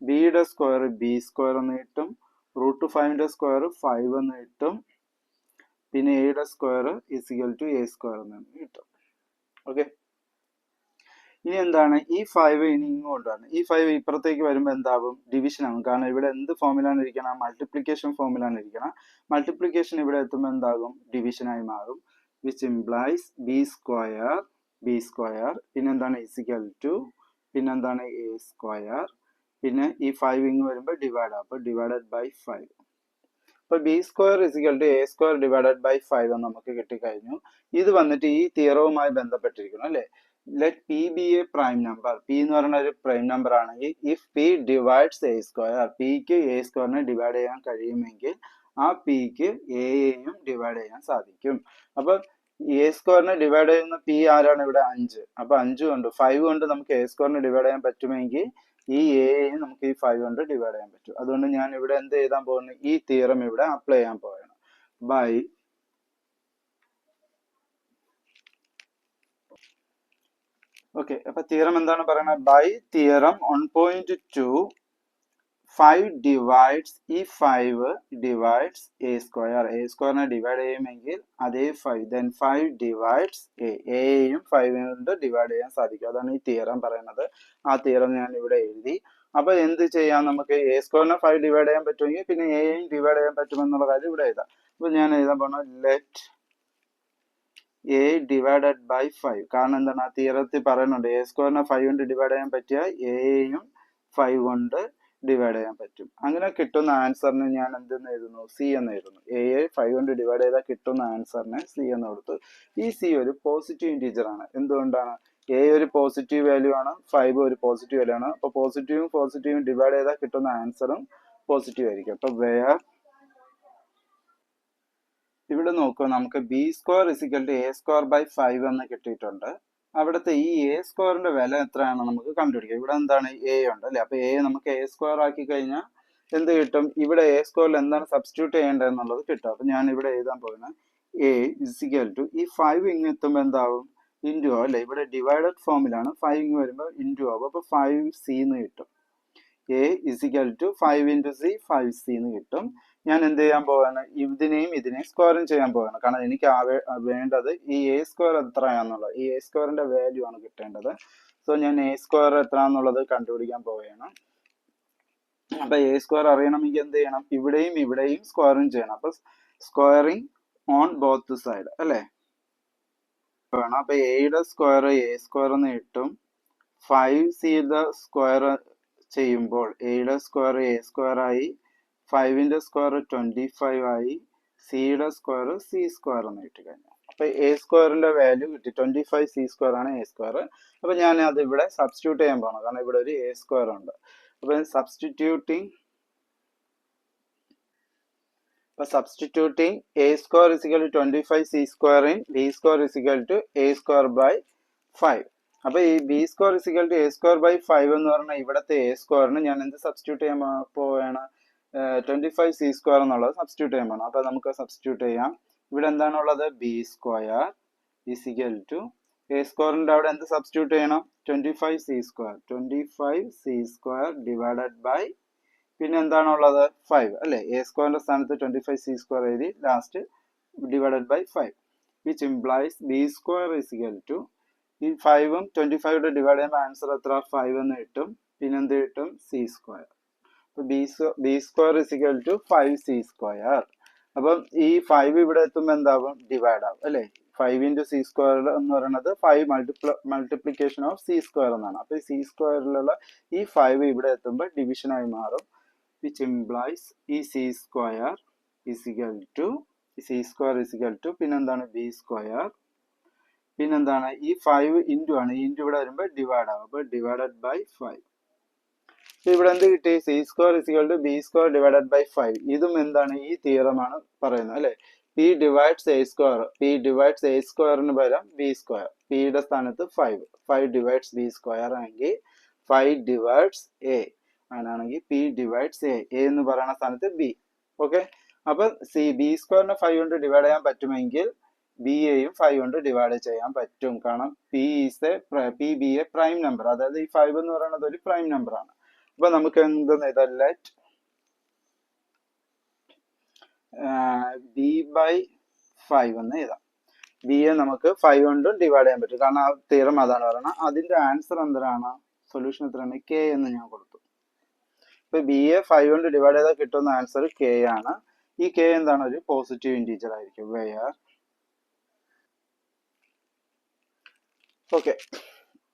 ബിയുടെ സ്ക്വയർ ബി സ്ക്വയർ എന്ന് കിട്ടും, റൂട്ട് 5ന്റെ സ്ക്വയർ 5 എന്ന് കിട്ടും, പിന്നെ എയുടെ square is equal to a square എന്ന് കിട്ടും. ഓക്കെ, ഇനി എന്താണ്, ഈ 5 ഇനി ഇങ്ങോട്ടാണ്. ഈ 5 ഇപ്പുറത്തേക്ക് വരുമ്പോൾ എന്താവും, ഡിവിഷൻ ആവും. കാരണം ഇവിടെ എന്ത് ഫോമിലാണ് ഇരിക്കണം, മൾട്ടിപ്ലിക്കേഷൻ ഫോമിലാണ് ഇരിക്കണം. മൾട്ടിപ്ലിക്കേഷൻ ഇവിടെ എത്തുമ്പോൾ എന്താകും, ഡിവിഷൻ ആയി മാറും. വിച്ച് ഇംപ്ലൈസ് ബി സ്ക്വയർ പിന്നെന്താണ് ഇസിക്കൽ ടു, പിന്നെന്താണ് എ സ്ക്വയർ, പിന്നെ ഈ 5 ഇങ്ങ് വരുമ്പോൾ ഡിവൈഡ് ആവും. അപ്പൊ ഡിവൈഡഡ് ബൈ 5. അപ്പൊ b square is equal to a square divided by 5 എന്ന് നമുക്ക് കിട്ടിക്കഴിഞ്ഞു. ഇത് വന്നിട്ട് ഈ തിയറവുമായി ബന്ധപ്പെട്ടിരിക്കുന്നു അല്ലെ. Let p B a prime number. P എന്ന് പറയുന്ന ഒരു പ്രൈം നമ്പർ ആണെങ്കിൽ if p divides a square, പിക്ക് എ സ്ക്വയറിനെ ഡിവൈഡ് ചെയ്യാൻ കഴിയുമെങ്കിൽ ആ പിക്ക് എയെയും ഡിവൈഡ് ചെയ്യാൻ സാധിക്കും. അപ്പൊ എ സ്ക്വയറിനെ ഡിവൈഡ് ചെയ്യുന്ന പി ആരാണ്, ഇവിടെ 5. അപ്പൊ 5 കൊണ്ട് 5 കൊണ്ട് നമുക്ക് എ സ്ക്വയറിനെ ഡിവൈഡ് ചെയ്യാൻ പറ്റുമെങ്കിൽ ഈ എയെയും നമുക്ക് ഈ 5 കൊണ്ട് ഡിവൈഡ് ചെയ്യാൻ പറ്റും. അതുകൊണ്ട് ഞാൻ ഇവിടെ എന്ത് എഴുതാൻ പോകുന്നു, ഈ തിയറം ഇവിടെ അപ്ലൈ ചെയ്യാൻ പോവുകയാണ്. ബൈ ഓക്കെ, അപ്പൊ തിയറം എന്താണ് പറയുന്നത്, ബൈ തിയറം 1.2 5 ഡിവൈഡ്സ് ഈ 5 ഡിവൈഡ്സ് എ സ്ക്വയർ. എ സ്ക്വയറിനെ ഡിവൈഡ് ചെയ്യുമെങ്കിൽ അതേ 5 ദെൻ 5 ഡിവൈഡ്സ് എയും 5 കൊണ്ട് ഡിവൈഡ് ചെയ്യാൻ സാധിക്കും. അതാണ് ഈ തിയറം പറയുന്നത്. ആ തിയറം ഞാൻ ഇവിടെ എഴുതി. അപ്പൊ എന്ത് ചെയ്യാം, നമുക്ക് എ സ്ക്വയറിനെ 5 ഡിവൈഡ് ചെയ്യാൻ പറ്റുമെങ്കിൽ പിന്നെ എയും ഡിവൈഡ് ചെയ്യാൻ പറ്റുമെന്നുള്ള കാര്യം ഇവിടെ എഴുതാം. അപ്പൊ ഞാൻ എഴുതാൻ പോണ ലെറ്റ് എ ഡിവൈഡഡ് ബൈ 5. കാരണം എന്താണ്, ആ തിയറത്തിൽ പറയുന്നുണ്ട് എ സ്ക്വയറിനെ 5 കൊണ്ട് ഡിവൈഡ് ചെയ്യാൻ പറ്റിയ എയും 5 കൊണ്ട് ഡിവൈഡ് ചെയ്യാൻ പറ്റും. അങ്ങനെ കിട്ടുന്ന ആൻസറിന് ഞാൻ എന്തെന്ന് എഴുതുന്നു? സി എന്ന് എഴുതുന്നു. എയെ 5 കൊണ്ട് ഡിവൈഡ് ചെയ്താൽ കിട്ടുന്ന ആൻസറിന് സി എന്ന് കൊടുത്തു. ഈ സി ഒരു പോസിറ്റീവ് ഇൻറ്റീജർ ആണ്. എന്തുകൊണ്ടാണ്? എ ഒരു പോസിറ്റീവ് വാല്യൂ ആണ്, 5 ഒരു പോസിറ്റീവ് വാല്യൂ ആണ്. അപ്പോൾ പോസിറ്റീവും ഡിവൈഡ് ചെയ്താൽ കിട്ടുന്ന ആൻസറും പോസിറ്റീവ് ആയിരിക്കും. അപ്പൊ ഇവിടെ നോക്കുക, നമുക്ക് b square is equal to a square by 5 എന്ന് കിട്ടിയിട്ടുണ്ട്. അവിടുത്തെ ഈ എ സ്ക്വയറിന്റെ വില എത്രയാണ് നമുക്ക് കണ്ടുപിടിക്കുക. ഇവിടെ എന്താണ്? എ ഉണ്ട് അല്ലെ. അപ്പൊ എ നമുക്ക് എ സ്ക്വയർ ആക്കി കഴിഞ്ഞാൽ എന്ത് കിട്ടും? ഇവിടെ എ സ്ക്വയറിൽ എന്താണ് സബ്സ്റ്റിറ്റ്യൂട്ട് ചെയ്യേണ്ടത് എന്നുള്ളത് കിട്ടും. അപ്പൊ ഞാൻ ഇവിടെ എഴുതാൻ പോകുന്നത് എ ഇസിക്കൽ ടു ഈ 5 ഇങ്ങ് എത്തുമ്പോൾ എന്താവും? ഇൻറ്റു ആവും അല്ലെ. ഇവിടെ ഡിവൈഡഡ് ഫോമിലാണ്, 5 ഇങ്ങ് വരുമ്പോൾ ഇൻറ്റു ആവും. അപ്പൊ 5c എന്ന് കിട്ടും. A is equal to 5 into c 5c എന്ന് കിട്ടും. ഞാൻ എന്ത് ചെയ്യാൻ പോവാണ്? ഇതിനെയും സ്ക്വയറും ചെയ്യാൻ പോവാണ്. കാരണം എനിക്ക് വേണ്ടത് ഈ എ സ്ക്വയർ എത്രയാണെന്നുള്ളത്, ഈ എ സ്ക്വയറിന്റെ വാല്യൂ ആണ് കിട്ടേണ്ടത്. സോ ഞാൻ എ സ്ക്വയർ എത്രയാണെന്നുള്ളത് കണ്ടുപിടിക്കാൻ പോവുകയാണ്. അപ്പൊ എ സ്ക്വയർ അറിയണമെങ്കിൽ എന്ത് ചെയ്യണം? ഇവിടെയും സ്ക്വയറും ചെയ്യണം. അപ്പൊ സ്ക്വയറിങ് ഓൺ ബോത്ത് സൈഡ് അല്ലെ. അപ്പൊ എയുടെ സ്ക്വയർ എ സ്ക്വയർ എന്ന് കിട്ടും. 5c സ്ക്വയർ ചെയ്യുമ്പോൾ എയുടെ സ്ക്വയർ എ സ്ക്വയർ ആയി, 5ന്റെ സ്ക്വയർ 25 ആയി, സിയുടെ സ്ക്വയർ സി സ്ക്വയർ എന്ന് കിട്ടി കഴിഞ്ഞു. അപ്പൊ എ സ്ക്വയറിന്റെ വാല്യൂ കിട്ടി. 25 സി സ്ക്വയർ ആണ് എ സ്ക്വയർ. അപ്പൊ ഞാൻ അത് ഇവിടെ സബ്സ്റ്റിറ്റ്യൂട്ട് ചെയ്യാൻ പോകണം, കാരണം ഇവിടെ ഒരു എ സ്ക്വയർ ഉണ്ട്. അപ്പൊ substituting a square is equal to 25 c square in b square is equal to a square by 5. അപ്പൊ ഈ b square is equal to a square by 5 എന്ന് പറഞ്ഞാൽ ഇവിടത്തെ എ സ്ക്വയറിന് ഞാൻ എന്ത് സബ്സ്റ്റിറ്റ്യൂട്ട് ചെയ്യാൻ പോവുകയാണ്? 25 സി സ്ക്വയർ എന്നുള്ളത് സബ്സ്റ്റിറ്റ്യൂട്ട് ചെയ്യാൻ പോകണം. അപ്പൊ നമുക്ക് സബ്സ്റ്റിറ്റ്യൂട്ട് ചെയ്യാം. ഇവിടെ എന്താണുള്ളത്? B square is equal to a സ്ക്വയറിന്റെ അവിടെ എന്ത് സബ്സ്റ്റിറ്റ്യൂട്ട് ചെയ്യണം? 25 സി സ്ക്വയർ ഡിവൈഡഡ് ബൈ പിന്നെ എന്താണുള്ളത്? 5 അല്ലെ. എ സ്ക്വയറിന്റെ സ്ഥാനത്ത് 25 സി സ്ക്വയർ എഴുതി, last divided by 5, which implies b square is equal to ഈ 5ഉം 25 ഡിവൈഡ് ചെയ്യുമ്പോൾ ആൻസർ എത്ര? 5 എന്ന് കിട്ടും. പിന്നെ എന്ത് കിട്ടും? C square. B square is equal to 5c square. അപ്പം ഈ 5 ഇവിടെ എത്തുമ്പോൾ എന്താവും? ഡിവൈഡ് ആവും അല്ലെ. 5 ഇൻറ്റു സി സ്ക്വയർ എന്ന് പറയുന്നത് 5 മൾട്ടിപ്ലിക്കേഷൻ ഓഫ് സി സ്ക്വയർ എന്നാണ്. അപ്പൊ ഈ സി സ്ക്വയറിലുള്ള ഈ 5 ഇവിടെ എത്തുമ്പോൾ ഡിവിഷനായി മാറും, വിച്ച് ഇംപ്ലൈസ് ഈ സി സ്ക്വയർ ഇസിക്കൽ ടു പിന്നെന്താണ്? B square. പിന്നെന്താണ്? ഈ 5 ഇൻറ്റു ആണ്, ഈ ഇൻറ്റു ഇവിടെ വരുമ്പോൾ ഡിവൈഡ് ആവും. അപ്പൊ ഡിവൈഡഡ് ബൈ 5. ഇവിടെ എന്ത് കിട്ടി? C square is equal to b square divided by 5. ഇതും എന്താണ്? ഈ തിയറമാണ് പറയുന്നത് അല്ലെ. പി ഡിവൈഡ്സ് എ സ്ക്വയറിന് പകരം ബി സ്ക്വയർ. പിയുടെ സ്ഥാനത്ത് 5 ഡിവൈഡ്സ് ബി സ്ക്വയർ ആണെങ്കിൽ 5 ഡിവൈഡ്സ് എ അങ്ങനെയാണെങ്കിൽ പി ഡിവൈഡ്സ് എ എന്ന് പറയുന്ന സ്ഥാനത്ത് ബി. ഓക്കെ. അപ്പൊ ബി സ്ക്വയറിനെ 5 കൊണ്ട് ഡിവൈഡ് ചെയ്യാൻ പറ്റുമെങ്കിൽ ബി എയും 5 കൊണ്ട് ഡിവൈഡ് ചെയ്യാൻ പറ്റും. കാരണം P B a prime number, അതായത് ഈ 5 എന്ന് പറയുന്നത് ഒരു പ്രൈം നമ്പർ ആണ്. അപ്പൊ നമുക്ക് എന്തെന്ന് എഴുതാം? ലെറ്റ് ബി ബൈ 5 എന്ന് എഴുതാം. ബി എ നമുക്ക് 5 കൊണ്ടും ഡിവൈഡ് ചെയ്യാൻ പറ്റും, കാരണം ആ തിയറം അതാണ് പറയുന്നത്. അതിന്റെ ആൻസർ എന്താണ്? സൊല്യൂഷൻ എത്രയാണ്? കെ എന്ന് ഞാൻ കൊടുത്തു. ഇപ്പൊ ബി എ 5 കൊണ്ട് ഡിവൈഡ് ചെയ്താൽ കിട്ടുന്ന ആൻസർ കെ ആണ്. ഈ കെ എന്താണ്? ഒരു പോസിറ്റീവ് ഇൻറ്റീജർ ആയിരിക്കും. Where okay.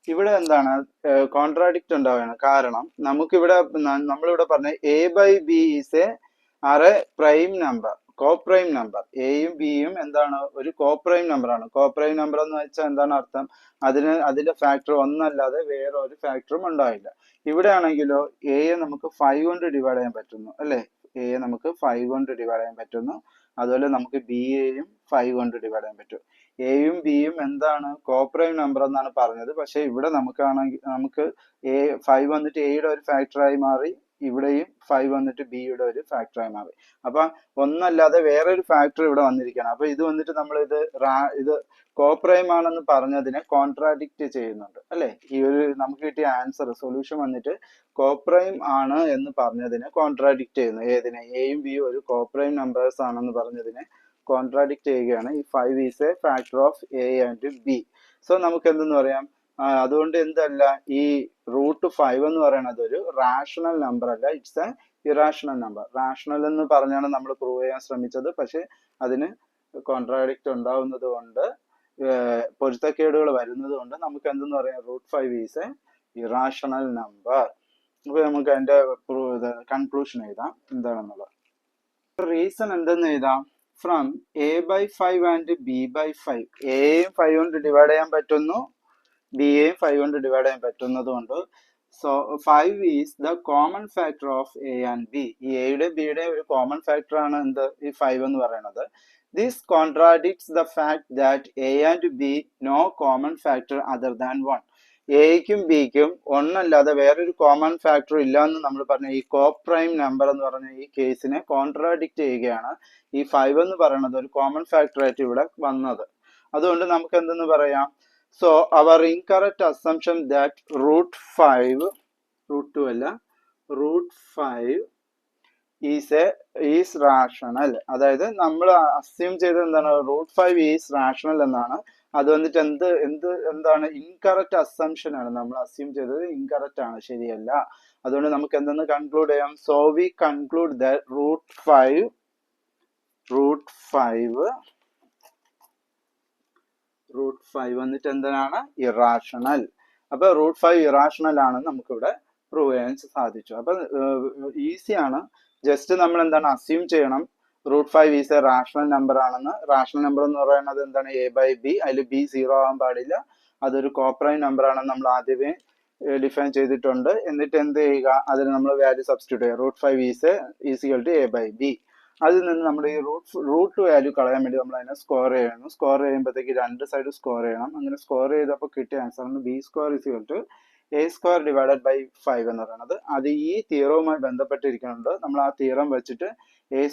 ഇവിടെ എന്താണ്? കോൺട്രാഡിക്റ്റ് ഉണ്ടാവുകയാണ്. കാരണം നമ്മളിവിടെ പറഞ്ഞ a by b is a prime number, coprime number. എയും ബിയും എന്താണ്? ഒരു കോപ്രൈം നമ്പർ ആണ്. കോപ്രൈം നമ്പർ എന്ന് വെച്ചാൽ എന്താണ് അർത്ഥം? അതിന്റെ ഫാക്ടർ ഒന്നല്ലാതെ വേറെ ഒരു ഫാക്ടറും ഉണ്ടാവില്ല. ഇവിടെ ആണെങ്കിലോ എയെ നമുക്ക് 5 കൊണ്ട് ഡിവൈഡ് ചെയ്യാൻ പറ്റുന്നു അല്ലെ. എയെ നമുക്ക് 5 കൊണ്ട് ഡിവൈഡ് ചെയ്യാൻ പറ്റുന്നു. അതുപോലെ നമുക്ക് ബിയെയും 5 കൊണ്ട് ഡിവൈഡ് ചെയ്യാൻ പറ്റും. എയും ബിയും എന്താണ്? കോപ്രൈം നമ്പർ എന്നാണ് പറഞ്ഞത്. പക്ഷെ ഇവിടെ നമുക്ക് 5 വന്നിട്ട് എയുടെ ഒരു ഫാക്ടറായി മാറി, ഇവിടെയും 5 വന്നിട്ട് ബിയുടെ ഒരു ഫാക്ടറായി മാറി. അപ്പൊ ഒന്നല്ലാതെ വേറൊരു ഫാക്ടർ ഇവിടെ വന്നിരിക്കുകയാണ്. അപ്പൊ ഇത് വന്നിട്ട് നമ്മൾ ഇത് കോപ്രൈം ആണെന്ന് പറഞ്ഞതിനെ കോൺട്രാഡിക്റ്റ് ചെയ്യുന്നുണ്ട് അല്ലെ. ഈ ഒരു നമുക്ക് കിട്ടിയ ആൻസർ സൊല്യൂഷൻ വന്നിട്ട് കോപ്രൈം ആണ് എന്ന് പറഞ്ഞതിനെ കോൺട്രാഡിക്റ്റ് ചെയ്യുന്നു. ഏതിനെ? എയും ബിയും ഒരു കോപ്രൈം നമ്പേഴ്സ് ആണെന്ന് പറഞ്ഞതിനെ കോൺട്രാഡിക്റ്റ് ചെയ്യുകയാണ്. ഈ 5 is A factor of a and B. So നമുക്ക് എന്തെന്ന് പറയാം? അതുകൊണ്ട് എന്തല്ല, ഈ √5 എന്ന് പറയുന്നത് ഒരു റാഷണൽ നമ്പർ അല്ല, it's A irrational number. Rational എന്ന് പറഞ്ഞാണ് നമ്മൾ പ്രൂവ് ചെയ്യാൻ ശ്രമിച്ചത്. പക്ഷെ അതിന് കോൺട്രാഡിക്റ്റ് ഉണ്ടാവുന്നത് കൊണ്ട്, പൊരുത്തക്കേടുകൾ വരുന്നത് കൊണ്ട് നമുക്ക് എന്തെന്ന് പറയാം? √5 ഈസ് എ ഇറാഷണൽ നമ്പർ. അപ്പോൾ നമുക്ക് അതിന്റെ കൺക്ലൂഷൻ എഴുതാം എന്താണെന്നുള്ളത്. റീസൺ എന്തെന്ന് എഴുതാം? ഫ്രം a/5 ആൻഡ് b/5, എയും 5 കൊണ്ട് ഡിവൈഡ് ചെയ്യാൻ പറ്റുന്നു, ബിയെയും 5 കൊണ്ട് ഡിവൈഡ് ചെയ്യാൻ പറ്റുന്നത് കൊണ്ട് so 5 is the common factor of a and B. ഈ എയുടെ ബിയുടെ ഒരു കോമൺ ഫാക്ടർ ആണ് എന്ത്, ഈ 5 എന്ന് പറയുന്നത്. This contradicts the fact that a and b no common factor other than 1. എയ്ക്കും ബിക്കും ഒന്നല്ലാതെ വേറൊരു കോമൺ ഫാക്ടർ ഇല്ല എന്ന് നമ്മൾ പറഞ്ഞ ഈ കോപ്രൈം നമ്പർ എന്ന് പറഞ്ഞ ഈ കേസിനെ കോൺട്രാഡിക്റ്റ് ചെയ്യുകയാണ് ഈ 5 എന്ന് പറയുന്നത് ഒരു കോമൺ ഫാക്ടർ ആയിട്ട് ഇവിടെ വന്നത്. അതുകൊണ്ട് നമുക്ക് എന്തെന്ന് പറയാം? So our incorrect assumption that √5 √2 അല്ല √5 ഈസ് റാഷണൽ. അതായത് നമ്മൾ അസ്യൂം ചെയ്തത് എന്താണ്? √5 ഈസ് റാഷണൽ എന്നാണ്. അത് വന്നിട്ട് എന്താണ് ഇൻകറക്റ്റ് അസംഷൻ ആണ്. നമ്മൾ അസ്യൂം ചെയ്തത് ഇൻകറക്റ്റ് ആണ്, ശരിയല്ല. അതുകൊണ്ട് നമുക്ക് എന്തെന്ന് കൺക്ലൂഡ് ചെയ്യാം? സോ വി കൺക്ലൂഡ് ദാറ്റ് √5 വന്നിട്ട് എന്താണ്? ഇറാഷണൽ. അപ്പൊ √5 ഇറാഷണൽ ആണെന്ന് നമുക്കിവിടെ പ്രൂവ് ചെയ്യാൻ സാധിച്ചു. അപ്പൊ ഈസിയാണ്. ജസ്റ്റ് നമ്മൾ എന്താണ് അസ്യൂം ചെയ്യണം √5 ഈസ് എ റാഷണൽ നമ്പർ ആണെന്ന്. റാഷണൽ നമ്പർ എന്ന് പറയുന്നത് എന്താണ്? a/b. അതിൽ b 0 ആവാൻ പാടില്ല. അതൊരു കോപ്രൈം നമ്പർ ആണെന്ന് നമ്മൾ ആദ്യമേ ഡിഫൈൻ ചെയ്തിട്ടുണ്ട്. എന്നിട്ട് എന്ത് ചെയ്യുക? അതിന് നമ്മൾ വാല്യൂ സബ്സ്റ്റിറ്റ്യൂട്ട് ചെയ്യുക. √5 ഈസിക്കൽ ടു a/b. അതിൽ നിന്ന് നമ്മൾ ഈ റൂട്ട് വാല്യൂ കളയാൻ വേണ്ടി നമ്മൾ അതിനെ സ്കോർ ചെയ്യണം. സ്കോർ ചെയ്യുമ്പോഴത്തേക്ക് രണ്ട് സൈഡ് സ്കോർ ചെയ്യണം. അങ്ങനെ സ്കോർ ചെയ്തപ്പോൾ കിട്ടിയ ആൻസറാണ് b² is equal to a² divided by 5 എന്ന് പറയുന്നത്. അത് ഈ തിയറവുമായി ബന്ധപ്പെട്ടിരിക്കുന്നുണ്ട്. നമ്മൾ ആ തിയറം വെച്ചിട്ട് a²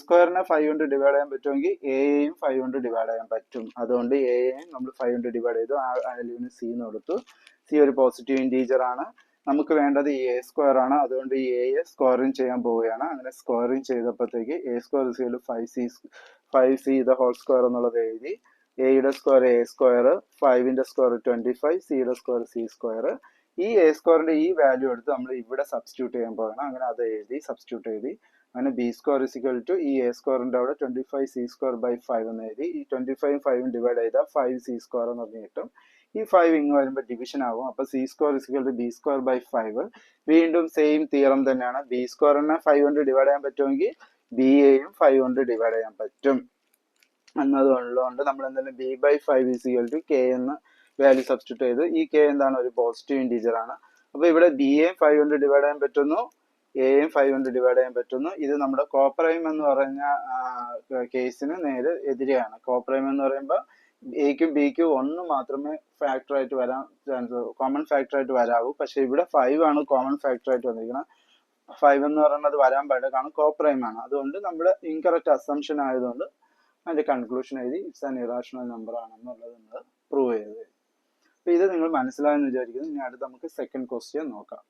5 കൊണ്ട് ഡിവൈഡ് ചെയ്യാൻ പറ്റുമെങ്കിൽ എയും 5 കൊണ്ട് ഡിവൈഡ് ചെയ്യാൻ പറ്റും. അതുകൊണ്ട് എയും നമ്മൾ 5 കൊണ്ട് ഡിവൈഡ് ചെയ്തു. ആ വാല്യൂവിന് c എന്ന് കൊടുത്തു. c ഒരു പോസിറ്റീവ് ഇൻറ്റീജർ ആണ്. നമുക്ക് വേണ്ടത് ഈ a² ആണ്. അതുകൊണ്ട് ഈ എയെ സ്കോറിങ് ചെയ്യാൻ പോവുകയാണ്. അങ്ങനെ സ്കോറിങ് ചെയ്തപ്പോഴത്തേക്ക് a² 5c the whole square എന്നുള്ളത് എഴുതി. എയുടെ സ്ക്വയർ a², 5ന്റെ സ്ക്വയർ 25, സിയുടെ സ്ക്വയർ c². ഈ a² ഈ വാല്യൂ എടുത്ത് നമ്മൾ ഇവിടെ സബ്സ്റ്റിറ്റ്യൂട്ട് ചെയ്യാൻ പോകണം. അങ്ങനെ അത് എഴുതി സബ്സ്റ്റിറ്റ്യൂട്ട് എഴുതി. അങ്ങനെ b² ഈസിക്കൽ ടു ഈ a² അവിടെ 25c² ബൈ 5 എന്ന് എഴുതി. ഈ 25 5 ഡിവൈഡ് ചെയ്താൽ 5c² എന്ന് പറഞ്ഞ് കിട്ടും. ഈ 5 ഇങ്ങ് വരുമ്പോൾ ഡിവിഷൻ ആവും. അപ്പൊ c² is equal to b² by 5. വീണ്ടും സെയിം തിയറം തന്നെയാണ്. b² 5 കൊണ്ട് ഡിവൈഡ് ചെയ്യാൻ പറ്റുമെങ്കിൽ ബിയെയും 5 കൊണ്ട് ഡിവൈഡ് ചെയ്യാൻ പറ്റും എന്നതുള്ളതുകൊണ്ട് നമ്മൾ എന്തെങ്കിലും b/5 ഈസിക്കൽ ടു k എന്ന് വാല്യൂ സബ്സ്റ്റിറ്റ്യൂട്ട് ചെയ്തു. ഈ k എന്താണ്? ഒരു പോസിറ്റീവ് ഇൻറ്റീജർ ആണ്. അപ്പൊ ഇവിടെ ബിയെയും 5 കൊണ്ട് ഡിവൈഡ് ചെയ്യാൻ പറ്റുന്നു, എയും 5 കൊണ്ട് ഡിവൈഡ് ചെയ്യാൻ പറ്റുന്നു. ഇത് നമ്മുടെ കോപ്രൈം എന്ന് പറഞ്ഞ കേസിന് നേരെ എതിരെയാണ്. കോപ്രൈം എന്ന് പറയുമ്പോൾ എക്കും ബിക്കും ഒന്ന് മാത്രമേ ഫാക്ടർ ആയിട്ട് വരാൻ ചാൻസ്, കോമൺ ഫാക്ടർ ആയിട്ട് വരാവൂ. പക്ഷെ ഇവിടെ 5 ആണ് കോമൺ ഫാക്ടർ ആയിട്ട് വന്നിരിക്കുന്നത്. 5 എന്ന് പറയുന്നത് വരാൻ പാടില്ല, കാരണം കോപ്രൈം ആണ്. അതുകൊണ്ട് നമ്മുടെ ഇൻകറക്റ്റ് അസംഷൻ ആയതുകൊണ്ട് അതിന്റെ കൺക്ലൂഷൻ എഴുതി ഇറ്റ്സ് ആൻ ഇറാഷണൽ നമ്പർ ആണെന്നുള്ളത് നമ്മൾ പ്രൂവ് ചെയ്തത്. അപ്പൊ ഇത് നിങ്ങൾ മനസ്സിലായെന്ന് വിചാരിക്കുന്നു. ഇനി അടുത്ത് നമുക്ക് സെക്കൻഡ് ക്വസ്റ്റ്യൻ നോക്കാം.